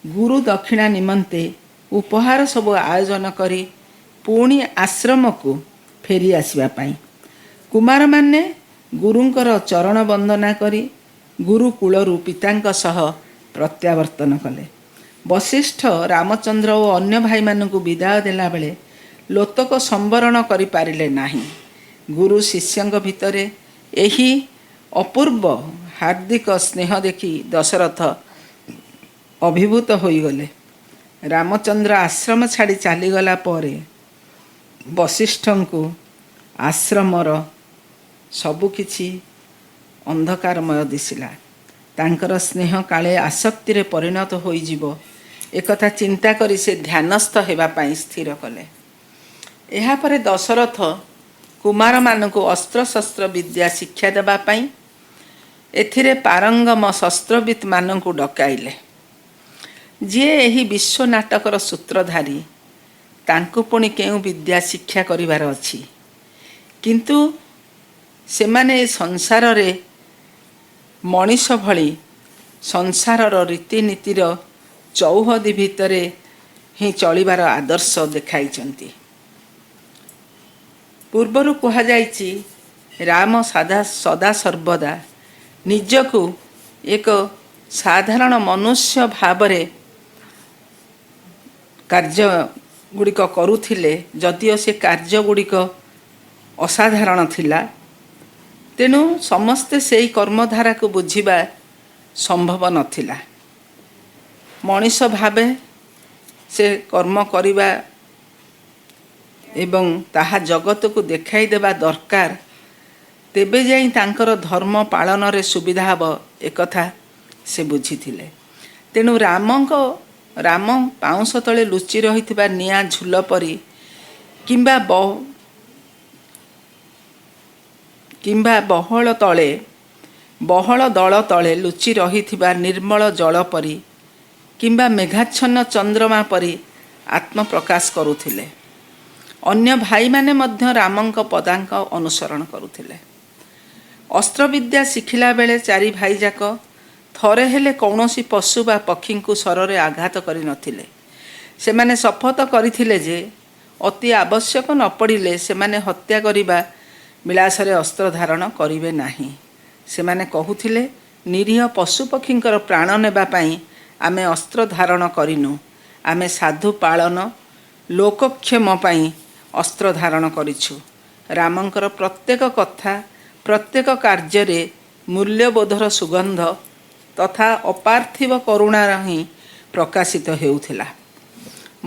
ଗୁରୁ ଦକ୍ଷିଣା ନିମନ୍ତେ ଉପହାର ସବୁ ଆୟୋଜନ କରି ପୁଣି ଆଶ୍ରମକୁ ଫେରି ଆସିବା ପାଇଁ। କୁମାରମାନେ ଗୁରୁଙ୍କର ଚରଣ ବନ୍ଦନା କରି ଗୁରୁକୂଳରୁ ପିତାଙ୍କ ସହ ପ୍ରତ୍ୟାବର୍ତ୍ତନ କଲେ। ବଶିଷ୍ଠ ରାମଚନ୍ଦ୍ର ଓ ଅନ୍ୟ ଭାଇମାନଙ୍କୁ ବିଦାୟ ଦେଲାବେଳେ ଲୋତକ ସମ୍ବରଣ କରିପାରିଲେ ନାହିଁ। ଗୁରୁ ଶିଷ୍ୟଙ୍କ ଭିତରେ ଏହି ଅପୂର୍ବ ହାର୍ଦ୍ଦିକ ସ୍ନେହ ଦେଖି ଦଶରଥ ଅଭିଭୂତ ହୋଇଗଲେ। ରାମଚନ୍ଦ୍ର ଆଶ୍ରମ ଛାଡ଼ି ଚାଲିଗଲା ପରେ ବଶିଷ୍ଠଙ୍କୁ ଆଶ୍ରମର ସବୁକିଛି ଅନ୍ଧକାରମୟ ଦିଶିଲା। ତାଙ୍କର ସ୍ନେହ କାଳେ ଆସକ୍ତିରେ ପରିଣତ ହୋଇଯିବ ଏକଥା ଚିନ୍ତା କରି ସେ ଧ୍ୟାନସ୍ଥ ହେବା ପାଇଁ ସ୍ଥିର କଲେ। ଏହାପରେ ଦଶରଥ କୁମାରମାନଙ୍କୁ ଅସ୍ତ୍ରଶସ୍ତ୍ର ବିଦ୍ୟା ଶିକ୍ଷା ଦେବା ପାଇଁ ଏଥିରେ ପାରଙ୍ଗମ ଶସ୍ତ୍ରବିତ୍ମାନଙ୍କୁ ଡକାଇଲେ। ଯିଏ ଏହି ବିଶ୍ୱ ନାଟକର ସୂତ୍ରଧାରୀ ତାଙ୍କୁ ପୁଣି କେଉଁ ବିଦ୍ୟା ଶିକ୍ଷା କରିବାର ଅଛି। କିନ୍ତୁ ସେମାନେ ଏ ସଂସାରରେ ମଣିଷ ଭଳି ସଂସାରର ରୀତିନୀତିର ଚୌହଦି ଭିତରେ ହିଁ ଚଳିବାର ଆଦର୍ଶ ଦେଖାଇଛନ୍ତି। ପୂର୍ବରୁ କୁହାଯାଇଛି ରାମ ସଦା ସର୍ବଦା ନିଜକୁ ଏକ ସାଧାରଣ ମନୁଷ୍ୟ ଭାବରେ କାର୍ଯ୍ୟଗୁଡ଼ିକ କରୁଥିଲେ। ଯଦିଓ ସେ କାର୍ଯ୍ୟଗୁଡ଼ିକ ଅସାଧାରଣ ଥିଲା, ତେଣୁ ସମସ୍ତେ ସେହି କର୍ମଧାରାକୁ ବୁଝିବା ସମ୍ଭବ ନଥିଲା। ମଣିଷ ଭାବେ ସେ କର୍ମ କରିବା ଏବଂ ତାହା ଜଗତକୁ ଦେଖାଇ ଦେବା ଦରକାର। ତେବେ ଯାଇ ତାଙ୍କର ଧର୍ମ ପାଳନରେ ସୁବିଧା ହେବ ଏକଥା ସେ ବୁଝିଥିଲେ। ତେଣୁ ରାମ ପାଉଁଶ ତଳେ ଲୁଚି ରହିଥିବା ନିଆଁ ଝୁଲ ପରି କିମ୍ବା ବହଳ ଦଳ ତଳେ ଲୁଚି ରହିଥିବା ନିର୍ମଳ ଜଳ ପରି କିମ୍ବା ମେଘାଚ୍ଛନ୍ନ ଚନ୍ଦ୍ରମା ପରି ଆତ୍ମପ୍ରକାଶ କରୁଥିଲେ। ଅନ୍ୟ ଭାଇମାନେ ମଧ୍ୟ ରାମଙ୍କ ପଦାଙ୍କ ଅନୁସରଣ କରୁଥିଲେ। ଅସ୍ତ୍ରବିଦ୍ୟା ଶିଖିଲା ବେଳେ ଚାରି ଭାଇଯାକ ଥରେ ହେଲେ କୌଣସି ପଶୁ ବା ପକ୍ଷୀଙ୍କୁ ଶରରେ ଆଘାତ କରିନଥିଲେ। ସେମାନେ ଶପଥ କରିଥିଲେ ଯେ ଅତି ଆବଶ୍ୟକ ନ ପଡ଼ିଲେ ସେମାନେ ହତ୍ୟା କରିବା ବିଳାସରେ ଅସ୍ତ୍ର ଧାରଣ କରିବେ ନାହିଁ। ସେମାନେ କହୁଥିଲେ, ନିରୀହ ପଶୁପକ୍ଷୀଙ୍କର ପ୍ରାଣ ନେବା ପାଇଁ ଆମେ ଅସ୍ତ୍ର ଧାରଣ କରିନୁ। ଆମେ ସାଧୁ ପାଳନ ଲୋକକ୍ଷେମ ପାଇଁ ଅସ୍ତ୍ର ଧାରଣ କରିଛୁ। ରାମଙ୍କର ପ୍ରତ୍ୟେକ କଥା, ପ୍ରତ୍ୟେକ କାର୍ଯ୍ୟରେ ମୂଲ୍ୟବୋଧର ସୁଗନ୍ଧ ତଥା ଅପାର୍ଥିବ କରୁଣାର ହିଁ ପ୍ରକାଶିତ ହେଉଥିଲା।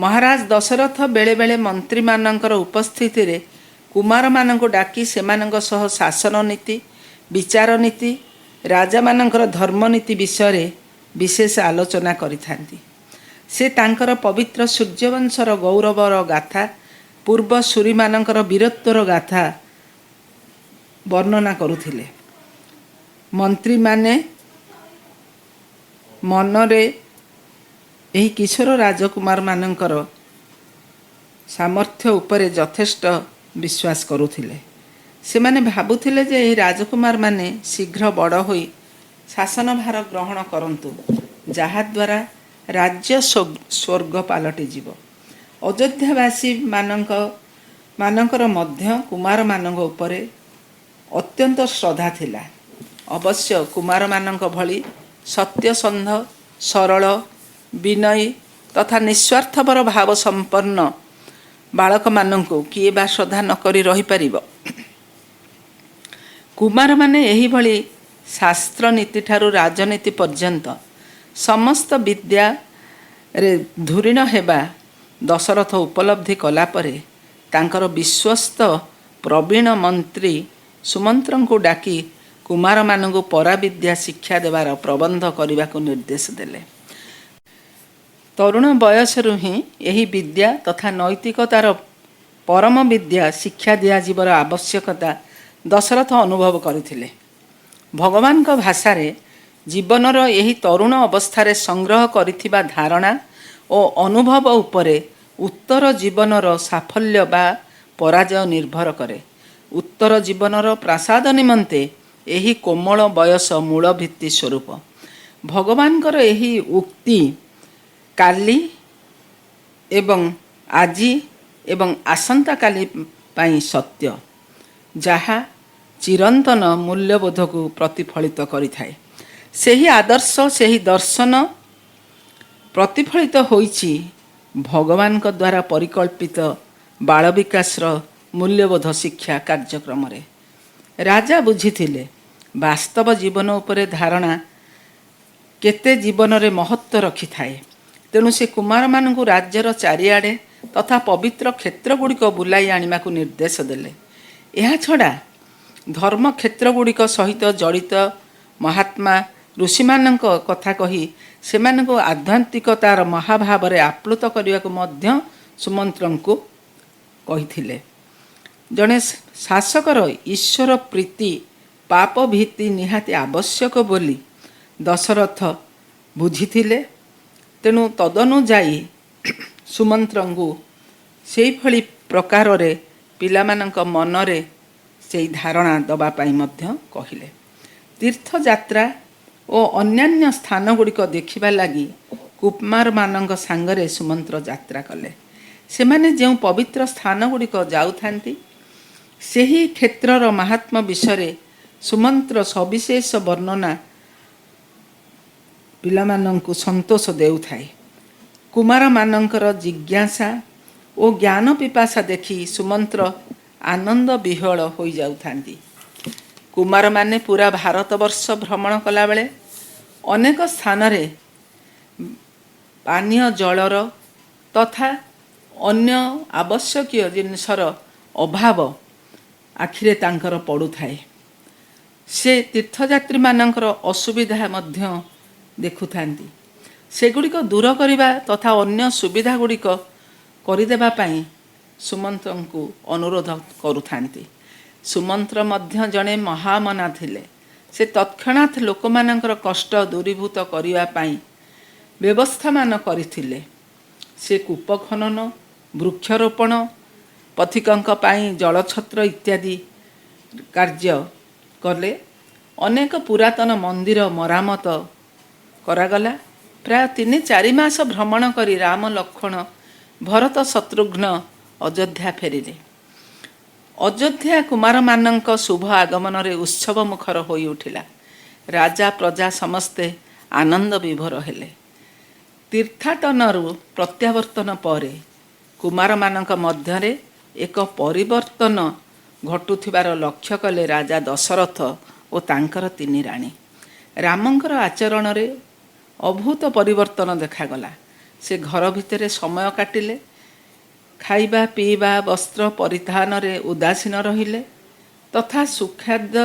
ମହାରାଜ ଦଶରଥ ବେଳେବେଳେ ମନ୍ତ୍ରୀମାନଙ୍କର ଉପସ୍ଥିତିରେ କୁମାରମାନଙ୍କୁ ଡାକି ସେମାନଙ୍କ ସହ ଶାସନ ନୀତି, ବିଚାର ନୀତି, ରାଜାମାନଙ୍କର ଧର୍ମନୀତି ବିଷୟରେ ବିଶେଷ ଆଲୋଚନା କରିଥାନ୍ତି। ସେ ତାଙ୍କର ପବିତ୍ର ସୂର୍ଯ୍ୟବଂଶର ଗୌରବର ଗାଥା, ପୂର୍ବ ସୂରୀମାନଙ୍କର ବୀରତ୍ୱର ଗାଥା ବର୍ଣ୍ଣନା କରୁଥିଲେ। ମନ୍ତ୍ରୀମାନେ ମନରେ ଏହି କିଶୋର ରାଜକୁମାରମାନଙ୍କର ସାମର୍ଥ୍ୟ ଉପରେ ଯଥେଷ୍ଟ ବିଶ୍ୱାସ କରୁଥିଲେ। ସେମାନେ ଭାବୁଥିଲେ ଯେ ଏହି ରାଜକୁମାରମାନେ ଶୀଘ୍ର ବଡ଼ ହୋଇ ଶାସନଭାର ଗ୍ରହଣ କରନ୍ତୁ, ଯାହାଦ୍ୱାରା ରାଜ୍ୟ ସ୍ୱର୍ଗ ପାଲଟିଯିବ। ଅଯୋଧ୍ୟାବାସୀମାନଙ୍କର ମଧ୍ୟ କୁମାରମାନଙ୍କ ଉପରେ ଅତ୍ୟନ୍ତ ଶ୍ରଦ୍ଧା ଥିଲା। ଅବଶ୍ୟ କୁମାରମାନଙ୍କ ଭଳି ସତ୍ୟସନ୍ଧ, ସରଳ, ବିନୟୀ ତଥା ନିସ୍ୱାର୍ଥପର ଭାବ ସମ୍ପନ୍ନ ବାଳକମାନଙ୍କୁ କିଏ ବା ଶ୍ରଦ୍ଧା ନ କରି ରହିପାରିବ? କୁମାରମାନେ ଏହିଭଳି ଶାସ୍ତ୍ର ନୀତିଠାରୁ ରାଜନୀତି ପର୍ଯ୍ୟନ୍ତ ସମସ୍ତ ବିଦ୍ୟାରେ ଧୁରୀଣ ହେବା ଦଶରଥ ଉପଲବ୍ଧି କଲା ପରେ ତାଙ୍କର ବିଶ୍ୱସ୍ତ ପ୍ରବୀଣ ମନ୍ତ୍ରୀ ସୁମନ୍ତ୍ରଙ୍କୁ ଡାକି କୁମାରମାନଙ୍କୁ ପରାବିଦ୍ୟା ଶିକ୍ଷା ଦେବାର ପ୍ରବନ୍ଧ କରିବାକୁ ନିର୍ଦ୍ଦେଶ ଦେଲେ। ତରୁଣ ବୟସରୁ ହିଁ ଏହି ବିଦ୍ୟା ତଥା ନୈତିକତାର ପରମ ବିଦ୍ୟା ଶିକ୍ଷା ଦିଆଯିବାର ଆବଶ୍ୟକତା ଦଶରଥ ଅନୁଭବ କରିଥିଲେ। ଭଗବାନଙ୍କ ଭାଷାରେ ଜୀବନର ଏହି ତରୁଣ ଅବସ୍ଥାରେ ସଂଗ୍ରହ କରିଥିବା ଧାରଣା ଓ ଅନୁଭବ ଉପରେ ଉତ୍ତର ଜୀବନର ସାଫଲ୍ୟ ବା ପରାଜୟ ନିର୍ଭର କରେ। ଉତ୍ତର ଜୀବନର ପ୍ରାସାଦ ନିମନ୍ତେ ଏହି କୋମଳ ବୟସ ମୂଳ ଭିତ୍ତି ସ୍ୱରୂପ। ଭଗବାନଙ୍କର ଏହି ଉକ୍ତି କାଲି ଏବଂ ଆଜି ଏବଂ ଆସନ୍ତାକାଲି ପାଇଁ ସତ୍ୟ, ଯାହା ଚିରନ୍ତନ ମୂଲ୍ୟବୋଧକୁ ପ୍ରତିଫଳିତ କରିଥାଏ। ସେହି ଆଦର୍ଶ, ସେହି ଦର୍ଶନ ପ୍ରତିଫଳିତ ହୋଇଛି ଭଗବାନଙ୍କ ଦ୍ୱାରା ପରିକଳ୍ପିତ ବାଳ ବିକାଶର ମୂଲ୍ୟବୋଧ ଶିକ୍ଷା କାର୍ଯ୍ୟକ୍ରମରେ। ରାଜା ବୁଝିଥିଲେ ବାସ୍ତବ ଜୀବନ ଉପରେ ଧାରଣା କେତେ ଜୀବନରେ ମହତ୍ତ୍ୱ ରଖିଥାଏ। ତେଣୁ ସେ କୁମାରମାନଙ୍କୁ ରାଜ୍ୟର ଚାରିଆଡ଼େ ତଥା ପବିତ୍ର କ୍ଷେତ୍ରଗୁଡ଼ିକ ବୁଲାଇ ଆଣିବାକୁ ନିର୍ଦ୍ଦେଶ ଦେଲେ। ଏହାଛଡ଼ା ଧର୍ମକ୍ଷେତ୍ରଗୁଡ଼ିକ ସହିତ ଜଡ଼ିତ ମହାତ୍ମା ଋଷିମାନଙ୍କ କଥା କହି ସେମାନଙ୍କୁ ଆଧ୍ୟାତ୍ମିକତାର ମହାଭାବରେ ଆପ୍ଲୁତ କରିବାକୁ ମଧ୍ୟ ସୁମନ୍ତ୍ରଙ୍କୁ କହିଥିଲେ। ଜଣେ ଶାସକର ଈଶ୍ୱର ପ୍ରୀତି ପାପ ଭୀତି ନିହାତି ଆବଶ୍ୟକ ବୋଲି ଦଶରଥ ବୁଝିଥିଲେ। ତେଣୁ ତଦନୁଯାୟୀ ସୁମନ୍ତ୍ରଙ୍କୁ ସେଇଭଳି ପ୍ରକାରରେ ପିଲାମାନଙ୍କ ମନରେ ସେଇ ଧାରଣା ଦେବା ପାଇଁ ମଧ୍ୟ କହିଲେ। ତୀର୍ଥଯାତ୍ରା ଓ ଅନ୍ୟାନ୍ୟ ସ୍ଥାନଗୁଡ଼ିକ ଦେଖିବା ଲାଗି କୁମାରମାନଙ୍କ ସାଙ୍ଗରେ ସୁମନ୍ତ୍ର ଯାତ୍ରା କଲେ। ସେମାନେ ଯେଉଁ ପବିତ୍ର ସ୍ଥାନଗୁଡ଼ିକ ଯାଉଥାନ୍ତି ସେହି କ୍ଷେତ୍ରର ମାହାତ୍ମ୍ୟ ବିଷୟରେ ସୁମନ୍ତ୍ର ସବିଶେଷ ବର୍ଣ୍ଣନା ପିଲାମାନଙ୍କୁ ସନ୍ତୋଷ ଦେଉଥାଏ। କୁମାରମାନଙ୍କର ଜିଜ୍ଞାସା ଓ ଜ୍ଞାନ ପିପାସା ଦେଖି ସୁମନ୍ତ୍ର ଆନନ୍ଦ ବିହ୍ୱଳ ହୋଇଯାଉଥାନ୍ତି। କୁମାରମାନେ ପୁରା ଭାରତବର୍ଷ ଭ୍ରମଣ କଲାବେଳେ ଅନେକ ସ୍ଥାନରେ ପାନୀୟ ଜଳର ତଥା ଅନ୍ୟ ଆବଶ୍ୟକୀୟ ଜିନିଷର ଅଭାବ ଆଖିରେ ତାଙ୍କର ପଡ଼ୁଥାଏ। ସେ ତୀର୍ଥଯାତ୍ରୀମାନଙ୍କର ଅସୁବିଧା ମଧ୍ୟ ଦେଖୁଥାନ୍ତି। ସେଗୁଡ଼ିକ ଦୂର କରିବା ତଥା ଅନ୍ୟ ସୁବିଧା ଗୁଡ଼ିକ କରିଦେବା ପାଇଁ ସୁମନ୍ତ୍ରଙ୍କୁ ଅନୁରୋଧ କରୁଥାନ୍ତି। ସୁମନ୍ତ୍ର ମଧ୍ୟ ଜଣେ ମହାମନା ଥିଲେ। ସେ ତତ୍କ୍ଷଣାତ୍ ଲୋକମାନଙ୍କର କଷ୍ଟ ଦୂରୀଭୂତ କରିବା ପାଇଁ ବ୍ୟବସ୍ଥାମାନ କରିଥିଲେ। ସେ କୂପ ଖନନ, ବୃକ୍ଷରୋପଣ, ପଥିକଙ୍କ ପାଇଁ ଜଳଛତ୍ର ଇତ୍ୟାଦି କାର୍ଯ୍ୟ କଲେ। ଅନେକ ପୁରାତନ ମନ୍ଦିର ମରାମତ କରାଗଲା। ପ୍ରାୟ 3-4 ମାସ ଭ୍ରମଣ କରି ରାମ, ଲକ୍ଷ୍ମଣ, ଭରତ, ଶତ୍ରୁଘ୍ନ ଅଯୋଧ୍ୟା ଫେରିଲେ। ଅଯୋଧ୍ୟା କୁମାରମାନଙ୍କ ଶୁଭ ଆଗମନରେ ଉତ୍ସବ ମୁଖର ହୋଇ ଉଠିଲା। ରାଜା ପ୍ରଜା ସମସ୍ତେ ଆନନ୍ଦ ବିଭୋର ହେଲେ। ତୀର୍ଥାଟନରୁ ପ୍ରତ୍ୟାବର୍ତ୍ତନ ପରେ କୁମାରମାନଙ୍କ ମଧ୍ୟରେ ଏକ ପରିବର୍ତ୍ତନ ଘଟୁଥିବାର ଲକ୍ଷ୍ୟ କଲେ ରାଜା ଦଶରଥ ଓ ତାଙ୍କର 3 ରାଣୀ। ରାମଙ୍କର ଆଚରଣରେ ଅଭୂତ ପରିବର୍ତ୍ତନ ଦେଖାଗଲା। ସେ ଘର ଭିତରେ ସମୟ କାଟିଲେ, ଖାଇବା ପିଇବା ବସ୍ତ୍ର ପରିଧାନରେ ଉଦାସୀନ ରହିଲେ ତଥା ସୁଖାଦ୍ୟ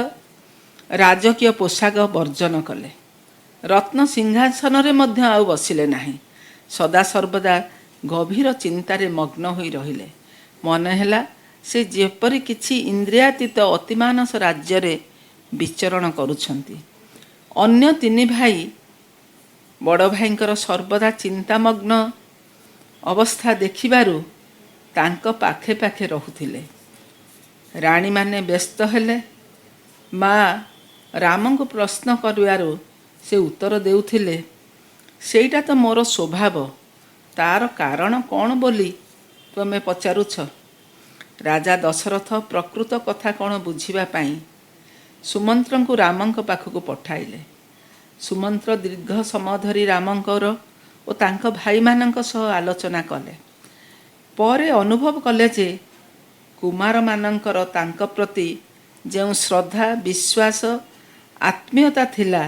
ରାଜକୀୟ ପୋଷାକ ବର୍ଜନ କଲେ। ରତ୍ନ ସିଂହାସନରେ ମଧ୍ୟ ଆଉ ବସିଲେ ନାହିଁ। ସଦାସର୍ବଦା ଗଭୀର ଚିନ୍ତାରେ ମଗ୍ନ ହୋଇ ରହିଲେ। ମନେ ହେଲା ସେ ଯେପରି କିଛି ଇନ୍ଦ୍ରିୟାତୀତ ଅତିମାନସ ରାଜ୍ୟରେ ବିଚରଣ କରୁଛନ୍ତି। ଅନ୍ୟ 3 ଭାଇ ବଡ଼ ଭାଇଙ୍କର ସର୍ବଦା ଚିନ୍ତାମଗ୍ନ ଅବସ୍ଥା ଦେଖିବାରୁ ତାଙ୍କ ପାଖେ ପାଖେ ରହୁଥିଲେ। ରାଣୀମାନେ ବ୍ୟସ୍ତ ହେଲେ। ମା ରାମଙ୍କୁ ପ୍ରଶ୍ନ କରିବାରୁ ସେ ଉତ୍ତର ଦେଉଥିଲେ, ସେଇଟା ତ ମୋର ସ୍ୱଭାବ, ତାର କାରଣ କ'ଣ ବୋଲି ତୁମେ ପଚାରୁଛ? ରାଜା ଦଶରଥ ପ୍ରକୃତ କଥା କ'ଣ ବୁଝିବା ପାଇଁ ସୁମନ୍ତ୍ରଙ୍କୁ ରାମଙ୍କ ପାଖକୁ ପଠାଇଲେ। ସୁମନ୍ତ୍ର ଦୀର୍ଘ ସମୟ ଧରି ରାମଙ୍କର ଓ ତାଙ୍କ ଭାଇମାନଙ୍କ ସହ ଆଲୋଚନା କଲେ। ପରେ ଅନୁଭବ କଲେ ଯେ କୁମାରମାନଙ୍କର ତାଙ୍କ ପ୍ରତି ଯେଉଁ ଶ୍ରଦ୍ଧା, ବିଶ୍ୱାସ, ଆତ୍ମୀୟତା ଥିଲା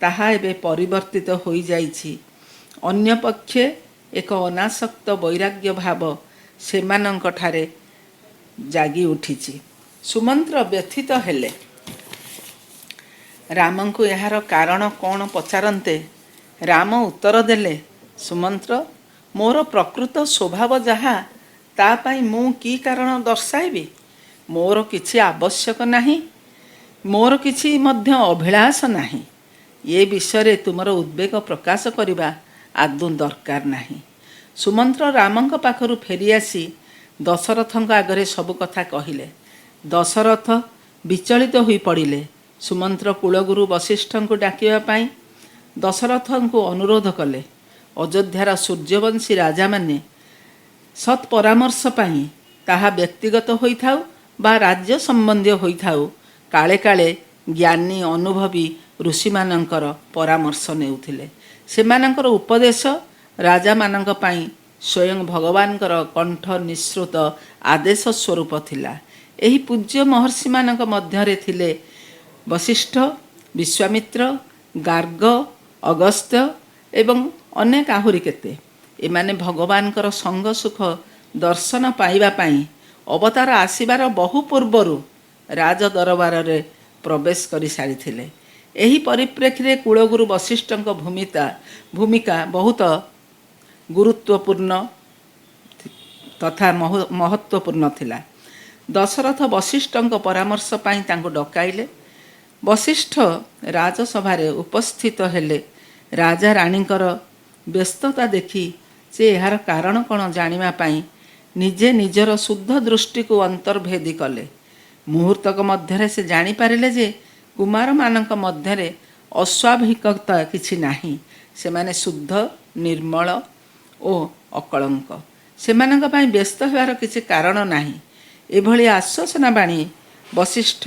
ତାହା ଏବେ ପରିବର୍ତ୍ତିତ ହୋଇଯାଇଛି। ଅନ୍ୟପକ୍ଷେ ଏକ ଅନାସକ୍ତ ବୈରାଗ୍ୟ ଭାବ ସେମାନଙ୍କଠାରେ ଜାଗି ଉଠିଛି। ସୁମନ୍ତ୍ର ବ୍ୟଥିତ ହେଲେ। ରାମଙ୍କୁ ଏହାର କାରଣ କ'ଣ ପଚାରନ୍ତେ ରାମ ଉତ୍ତର ଦେଲେ, ସୁମନ୍ତ୍ର, ମୋର ପ୍ରକୃତ ସ୍ୱଭାବ ଯାହା ତା ପାଇଁ ମୁଁ କି କାରଣ ଦର୍ଶାଇବି? ମୋର କିଛି ଆବଶ୍ୟକ ନାହିଁ, ମୋର କିଛି ମଧ୍ୟ ଅଭିଳାଷ ନାହିଁ। ଏ ବିଷୟରେ ତୁମର ଉଦ୍ବେଗ ପ୍ରକାଶ କରିବା ଆଦୌ ଦରକାର ନାହିଁ। ସୁମନ୍ତ୍ର ରାମଙ୍କ ପାଖରୁ ଫେରିଆସି ଦଶରଥଙ୍କ ଆଗରେ ସବୁ କଥା କହିଲେ। ଦଶରଥ ବିଚଳିତ ହୋଇ ପଡ଼ିଲେ। ସୁମନ୍ତ୍ର କୁଳଗୁରୁ ବଶିଷ୍ଠଙ୍କୁ ଡାକିବା ପାଇଁ ଦଶରଥଙ୍କୁ ଅନୁରୋଧ କଲେ। ଅଯୋଧ୍ୟାର ସୂର୍ଯ୍ୟବଂଶୀ ରାଜାମାନେ ସତ୍ ପରାମର୍ଶ ପାଇଁ, ତାହା ବ୍ୟକ୍ତିଗତ ହୋଇଥାଉ ବା ରାଜ୍ୟ ସମ୍ବନ୍ଧୀୟ ହୋଇଥାଉ, କାଳେ କାଳେ ଜ୍ଞାନୀ ଅନୁଭବୀ ଋଷିମାନଙ୍କର ପରାମର୍ଶ ନେଉଥିଲେ। ସେମାନଙ୍କର ଉପଦେଶ ରାଜାମାନଙ୍କ ପାଇଁ ସ୍ୱୟଂ ଭଗବାନଙ୍କର କଣ୍ଠ ନିଃସୃତ ଆଦେଶ ସ୍ୱରୂପ ଥିଲା। ଏହି ପୂଜ୍ୟ ମହର୍ଷିମାନଙ୍କ ମଧ୍ୟରେ ଥିଲେ ବଶିଷ୍ଠ, ବିଶ୍ୱାମିତ୍ର, ଗାର୍ଗ, ଅଗସ୍ତ୍ୟ ଏବଂ ଅନେକ ଆହୁରି କେତେ। ଏମାନେ ଭଗବାନଙ୍କର ସଙ୍ଗ ସୁଖ ଦର୍ଶନ ପାଇବା ପାଇଁ ଅବତାର ଆସିବାର ବହୁ ପୂର୍ବରୁ ରାଜ ଦରବାରରେ ପ୍ରବେଶ କରି ସାରିଥିଲେ। ଏହି ପରିପ୍ରେକ୍ଷୀରେ କୁଳଗୁରୁ ବଶିଷ୍ଠଙ୍କ ଭୂମିକା ବହୁତ ଗୁରୁତ୍ୱପୂର୍ଣ୍ଣ ତଥା ମହତ୍ୱପୂର୍ଣ୍ଣ ଥିଲା। ଦଶରଥ ବଶିଷ୍ଠଙ୍କ ପରାମର୍ଶ ପାଇଁ ତାଙ୍କୁ ଡକାଇଲେ। ବଶିଷ୍ଠ ରାଜସଭାରେ ଉପସ୍ଥିତ ହେଲେ। ରାଜା ରାଣୀଙ୍କର ବ୍ୟସ୍ତତା ଦେଖି ସେ ଏହାର କାରଣ କ'ଣ ଜାଣିବା ପାଇଁ ନିଜେ ନିଜର ଶୁଦ୍ଧ ଦୃଷ୍ଟିକୁ ଅନ୍ତର୍ଭେଦୀ କଲେ। ମୁହୂର୍ତ୍ତକ ମଧ୍ୟରେ ସେ ଜାଣିପାରିଲେ ଯେ କୁମାରମାନଙ୍କ ମଧ୍ୟରେ ଅସ୍ୱାଭାବିକତା କିଛି ନାହିଁ। ସେମାନେ ଶୁଦ୍ଧ, ନିର୍ମଳ ଓ ଅକଳଙ୍କ। ସେମାନଙ୍କ ପାଇଁ ବ୍ୟସ୍ତ ହେବାର କିଛି କାରଣ ନାହିଁ। ଏଭଳି ଆଶ୍ୱାସନା ବାଣୀ ବଶିଷ୍ଠ,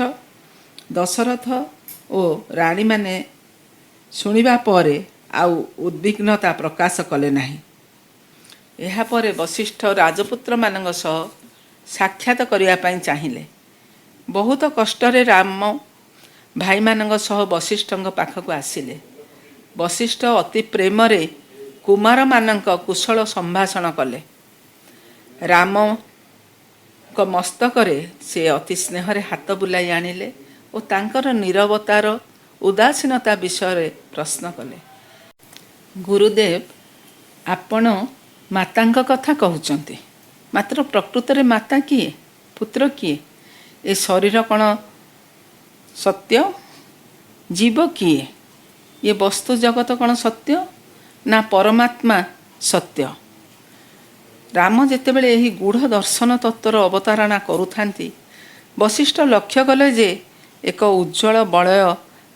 ଦଶରଥ ଓ ରାଣୀମାନେ ଶୁଣିବା ପରେ ଆଉ ଉଦ୍ବିଗ୍ନତା ପ୍ରକାଶ କଲେ ନାହିଁ। ଏହାପରେ ବଶିଷ୍ଠ ରାଜପୁତ୍ରମାନଙ୍କ ସହ ସାକ୍ଷାତ କରିବା ପାଇଁ ଚାହିଁଲେ। ବହୁତ କଷ୍ଟରେ ରାମ ଭାଇମାନଙ୍କ ସହ ବଶିଷ୍ଠଙ୍କ ପାଖକୁ ଆସିଲେ। ବଶିଷ୍ଠ ଅତି ପ୍ରେମରେ କୁମାରମାନଙ୍କ କୁଶଳ ସମ୍ଭାଷଣ କଲେ। ରାମଙ୍କ ମସ୍ତକରେ ସେ ଅତି ସ୍ନେହରେ ହାତ ବୁଲାଇ ଆଣିଲେ ଓ ତାଙ୍କର ନୀରବତାର ଉଦାସୀନତା ବିଷୟରେ ପ୍ରଶ୍ନ କଲେ। ଗୁରୁଦେବ, ଆପଣ ମାତାଙ୍କ କଥା କହୁଛନ୍ତି, ମାତ୍ର ପ୍ରକୃତରେ ମାତା କିଏ? ପୁତ୍ର କିଏ? ଏ ଶରୀର କ'ଣ ସତ୍ୟ? ଜୀବ କିଏ? ଏ ବସ୍ତୁ ଜଗତ କ'ଣ ସତ୍ୟ, ନା ପରମାତ୍ମା ସତ୍ୟ? ରାମ ଯେତେବେଳେ ଏହି ଗୂଢ଼ ଦର୍ଶନ ତତ୍ତ୍ୱର ଅବତାରଣା କରୁଥାନ୍ତି, ବଶିଷ୍ଠ ଲକ୍ଷ୍ୟ କଲେ ଯେ ଏକ ଉଜ୍ଜ୍ୱଳ ବଳୟ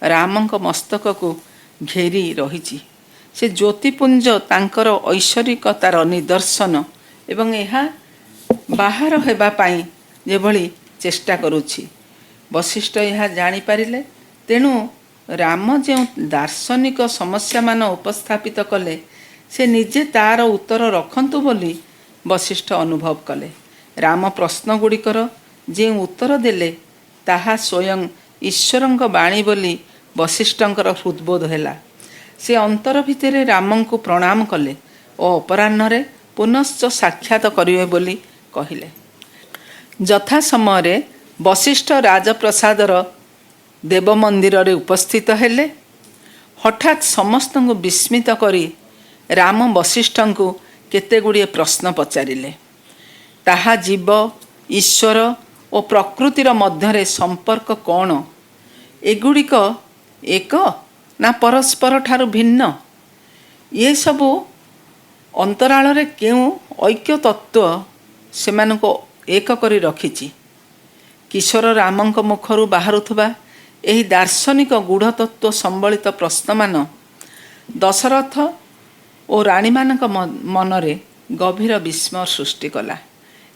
ରାମଙ୍କ ମସ୍ତକକୁ ଘେରି ରହିଛି। ସେ ଜ୍ୟୋତିପୁଞ୍ଜ ତାଙ୍କର ଐଶ୍ୱରିକତାର ନିଦର୍ଶନ ଏବଂ ଏହା ବାହାର ହେବା ପାଇଁ ଯେଭଳି ଚେଷ୍ଟା କରୁଛି। ବଶିଷ୍ଠ ଏହା ଜାଣିପାରିଲେ। ତେଣୁ ରାମ ଯେଉଁ ଦାର୍ଶନିକ ସମସ୍ୟାମାନ ଉପସ୍ଥାପିତ କଲେ, ସେ ନିଜେ ତାର ଉତ୍ତର ରଖନ୍ତୁ ବୋଲି ବଶିଷ୍ଠ ଅନୁଭବ କଲେ। ରାମ ପ୍ରଶ୍ନଗୁଡ଼ିକର ଯେଉଁ ଉତ୍ତର ଦେଲେ ତାହା ସ୍ୱୟଂ ଈଶ୍ୱରଙ୍କ ବାଣୀ ବୋଲି ବଶିଷ୍ଠଙ୍କର ହୃଦ୍ବୋଧ ହେଲା। ସେ ଅନ୍ତର ଭିତରେ ରାମଙ୍କୁ ପ୍ରଣାମ କଲେ ଓ ଅପରାହ୍ନରେ ପୁନଶ୍ଚ ସାକ୍ଷାତ କରିବେ ବୋଲି କହିଲେ। ଯଥା ସମୟରେ ବଶିଷ୍ଠ ରାଜପ୍ରସାଦର ଦେବ ମନ୍ଦିରରେ ଉପସ୍ଥିତ ହେଲେ। ହଠାତ୍ ସମସ୍ତଙ୍କୁ ବିସ୍ମିତ କରି ରାମ ବଶିଷ୍ଠଙ୍କୁ କେତେଗୁଡ଼ିଏ ପ୍ରଶ୍ନ ପଚାରିଲେ। ତାହା ଜୀବ, ଈଶ୍ୱର ଓ ପ୍ରକୃତିର ମଧ୍ୟରେ ସମ୍ପର୍କ କ'ଣ? ଏଗୁଡ଼ିକ ଏକ ନା ପରସ୍ପର ଠାରୁ ଭିନ୍ନ? ଏସବୁ ଅନ୍ତରାଳରେ କେଉଁ ଐକ୍ୟ ତତ୍ତ୍ୱ ସେମାନଙ୍କୁ ଏକ କରି ରଖିଛି? କିଶୋର ରାମଙ୍କ ମୁଖରୁ ବାହାରୁଥିବା ଏହି ଦାର୍ଶନିକ ଗୂଢ଼ ତତ୍ତ୍ୱ ସମ୍ବଳିତ ପ୍ରଶ୍ନମାନ ଦଶରଥ ଓ ରାଣୀମାନଙ୍କ ମନରେ ଗଭୀର ବିସ୍ମୟ ସୃଷ୍ଟି କଲା।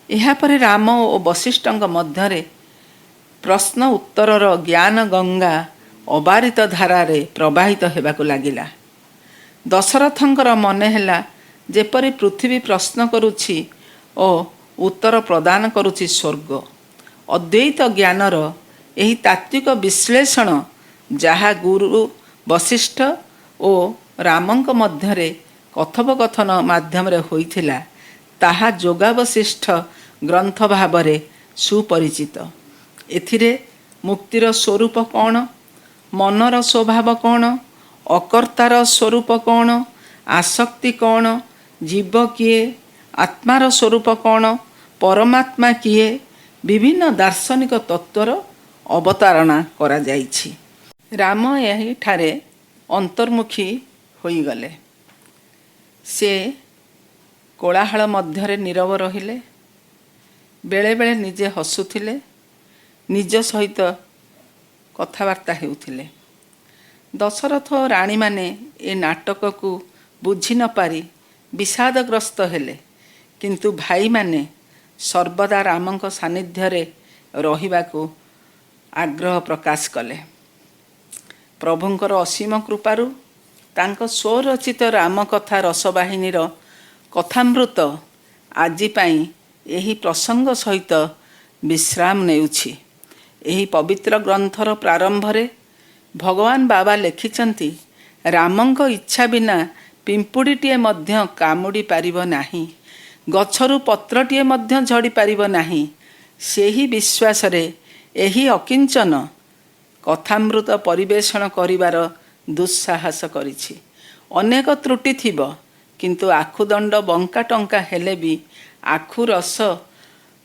ଏହାପରେ ରାମ ଓ ବଶିଷ୍ଠଙ୍କ ମଧ୍ୟରେ ପ୍ରଶ୍ନ ଉତ୍ତରର ଜ୍ଞାନ ଗଙ୍ଗା ଅବାରିତ ଧାରାରେ ପ୍ରବାହିତ ହେବାକୁ ଲାଗିଲା। ଦଶରଥଙ୍କର ମନେ ହେଲା ଯେପରି ପୃଥିବୀ ପ୍ରଶ୍ନ କରୁଛି ଓ ଉତ୍ତର ପ୍ରଦାନ କରୁଛି ସ୍ୱର୍ଗ। ଅଦ୍ୱୈତ ଜ୍ଞାନର ଏହି ତାତ୍ତ୍ୱିକ ବିଶ୍ଳେଷଣ ଯାହା ଗୁରୁ ବଶିଷ୍ଠ ଓ ରାମଙ୍କ ମଧ୍ୟରେ କଥୋପକଥନ ମାଧ୍ୟମରେ ହୋଇଥିଲା, ତାହା ଯୋଗାବଶିଷ୍ଠ ଗ୍ରନ୍ଥ ଭାବରେ ସୁପରିଚିତ। ଏଥିରେ ମୁକ୍ତିର ସ୍ୱରୂପ କ'ଣ, ମନର ସ୍ୱଭାବ କ'ଣ, ଅକର୍ତ୍ତାର ସ୍ୱରୂପ କ'ଣ, ଆସକ୍ତି କ'ଣ, ଜୀବ କିଏ, ଆତ୍ମାର ସ୍ୱରୂପ କ'ଣ, ପରମାତ୍ମା କିଏ, ବିଭିନ୍ନ ଦାର୍ଶନିକ ତତ୍ତ୍ୱର ଅବତାରଣା କରାଯାଇଛି। ରାମ ଏହିଠାରେ ଅନ୍ତର୍ମୁଖୀ ହୋଇଗଲେ। ସେ କୋଳାହଳ ମଧ୍ୟରେ ନୀରବ ରହିଲେ। ବେଳେବେଳେ ନିଜେ ହସୁଥିଲେ, ନିଜ ସହିତ କଥାବାର୍ତ୍ତା ହେଉଥିଲେ। ଦଶରଥ ଓ ରାଣୀମାନେ ଏ ନାଟକକୁ ବୁଝି ନ ପାରି ବିଷାଦଗ୍ରସ୍ତ ହେଲେ, କିନ୍ତୁ ଭାଇମାନେ ସର୍ବଦା ରାମଙ୍କ ସାନ୍ନିଧ୍ୟରେ ରହିବାକୁ ଆଗ୍ରହ ପ୍ରକାଶ କଲେ। ପ୍ରଭୁଙ୍କର ଅସୀମ କୃପାରୁ ତାଙ୍କ ସ୍ୱରଚିତ ରାମକଥା ରସବାହିନୀର କଥାମୃତ ଆଜି ପାଇଁ ଏହି ପ୍ରସଙ୍ଗ ସହିତ ବିଶ୍ରାମ ନେଉଛି। ଏହି ପବିତ୍ର ଗ୍ରନ୍ଥର ପ୍ରାରମ୍ଭରେ ଭଗବାନ ବାବା ଲେଖିଛନ୍ତି, ରାମଙ୍କ ଇଚ୍ଛା ବିନା ପିମ୍ପୁଡ଼ିଟିଏ ମଧ୍ୟ କାମୁଡ଼ି ପାରିବ ନାହିଁ, ଗଛରୁ ପତ୍ରଟିଏ ମଧ୍ୟ ଝଡ଼ି ପାରିବ ନାହିଁ। ସେହି ବିଶ୍ୱାସରେ ଏହି ଅକିଞ୍ଚନ କଥାମୃତ ପରିବେଷଣ କରିବାର ଦୁଃସାହସ କରିଛି। ଅନେକ ତ୍ରୁଟି ଥିବ, କିନ୍ତୁ ଆଖୁଦଣ୍ଡ ବଙ୍କା ଟଙ୍କା ହେଲେ ବି ଆଖୁ ରସ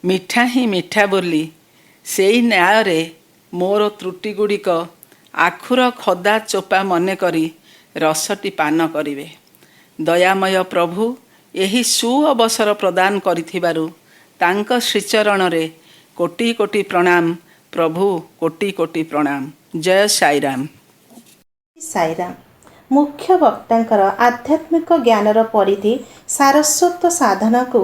ମିଠା ହିଁ ମିଠା ବୋଲି ସେଇ ନ୍ୟାୟରେ ମୋର ତ୍ରୁଟି ଗୁଡ଼ିକ ଆଖୁର ଖଦା ଚୋପା ମନେକରି ରସଟି ପାନ କରିବେ। ଦୟାମୟ ପ୍ରଭୁ ଏହି ସୁଅବସର ପ୍ରଦାନ କରିଥିବାରୁ ତାଙ୍କ ଶ୍ରୀଚରଣରେ କୋଟି କୋଟି ପ୍ରଣାମ। ପ୍ରଭୁ କୋଟି କୋଟି ପ୍ରଣାମ। ଜୟ ସାଇରାମ। ସାଇରାମ। ମୁଖ୍ୟ ବକ୍ତାଙ୍କର ଆଧ୍ୟାତ୍ମିକ ଜ୍ଞାନର ପରିଧି ସାରସ୍ୱତ ସାଧନାକୁ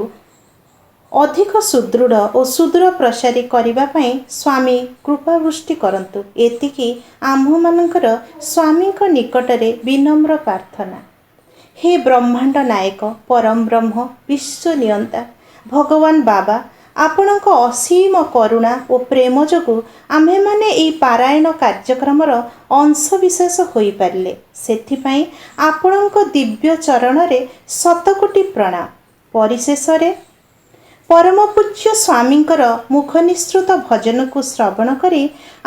ଅଧିକ ସୁଦୃଢ଼ ଓ ସୁଦୂର ପ୍ରସାରୀ କରିବା ପାଇଁ ସ୍ୱାମୀ କୃପାବୃଷ୍ଟି କରନ୍ତୁ। ଏତିକି ଆମ୍ଭମାନଙ୍କର ସ୍ୱାମୀଙ୍କ ନିକଟରେ ବିନମ୍ର ପ୍ରାର୍ଥନା। ହେ ବ୍ରହ୍ମାଣ୍ଡ ନାୟକ, ପରମ ବ୍ରହ୍ମ, ବିଶ୍ୱ ନିୟନ୍ତା ଭଗବାନ ବାବା, ଆପଣଙ୍କ ଅସୀମ କରୁଣା ଓ ପ୍ରେମ ଯୋଗୁଁ ଆମ୍ଭେମାନେ ଏହି ପାରାୟଣ କାର୍ଯ୍ୟକ୍ରମର ଅଂଶବିଶେଷ ହୋଇପାରିଲେ। ସେଥିପାଇଁ ଆପଣଙ୍କ ଦିବ୍ୟ ଚରଣରେ ଶତକୋଟି ପ୍ରଣାମ। ପରିଶେଷରେ ପରମ ପୂଜ୍ୟ ସ୍ୱାମୀଙ୍କର ମୁଖନିସୃତ ଭଜନକୁ ଶ୍ରବଣ କରି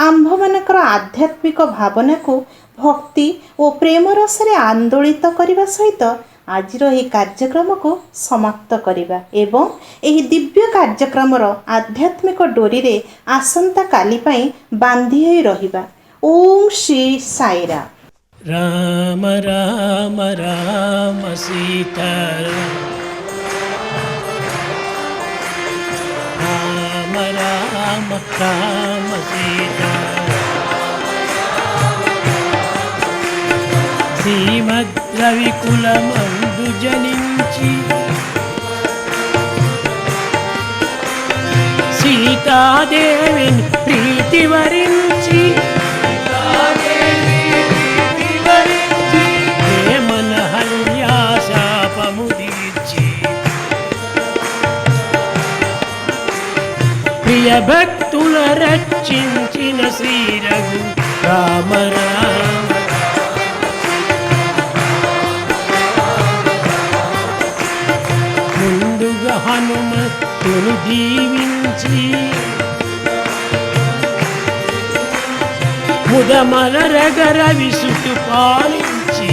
ଆମ୍ଭମାନଙ୍କର ଆଧ୍ୟାତ୍ମିକ ଭାବନାକୁ ଭକ୍ତି ଓ ପ୍ରେମ ରସରେ ଆନ୍ଦୋଳିତ କରିବା ସହିତ ଆଜିର ଏହି କାର୍ଯ୍ୟକ୍ରମକୁ ସମାପ୍ତ କରିବା ଏବଂ ଏହି ଦିବ୍ୟ କାର୍ଯ୍ୟକ୍ରମର ଆଧ୍ୟାତ୍ମିକ ଡୋରିରେ ଆସନ୍ତାକାଲି ପାଇଁ ବାନ୍ଧି ହୋଇ ରହିବା। ଓମ୍ ଶ୍ରୀ ସାଇରାମ। ରାମ ରାମ ରାମ ସୀତା ରାମ ରାମ ରାମ ସୀତା శ్రీమద్రవికులమందు జనించి సీతాదేవిని ప్రీతి వరించి ప్రేమన హల్యాశాపము తీర్చి ప్రియ భక్తుల రక్షించిన శ్రీ రఘు రామ రామ ముందుగా హనుమతును దీవించి ముదమలరగర విసుటు పాలించి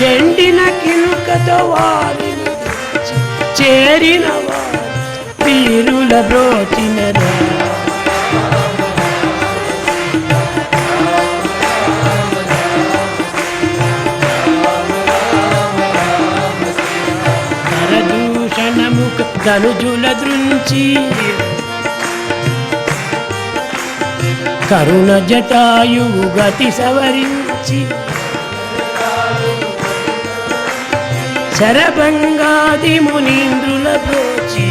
చెండిన కినుకతో వారిని చేరిన వారి తీరుల బ్రోచిన ధనుజుల దృంచి కరుణ జటాయువు గతి సవరించి శరభంగాది మునీంద్రుల బ్రోచి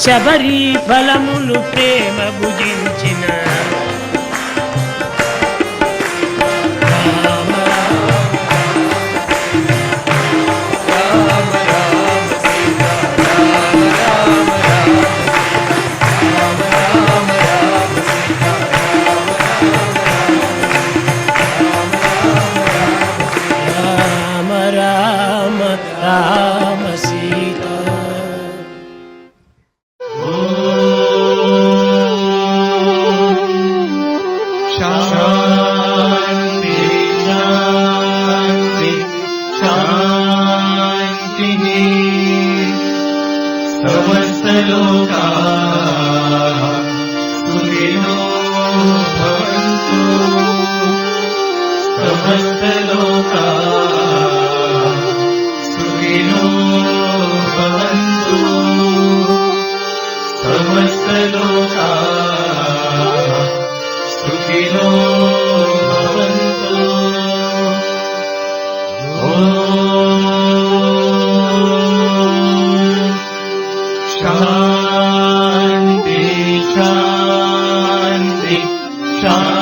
శబరి ఫలములు ప్రేమ భుజించిన రామ రామ రామ సీత शान्ति शान्ति शान्तिः समस्तलोकाः सुखिनो भवन्तु समस्तलोकाः सुखिनो भवन्तु समस्तलोकाः सुखिनो भवन्तु ॐ शान्ति शान्ति शान्ति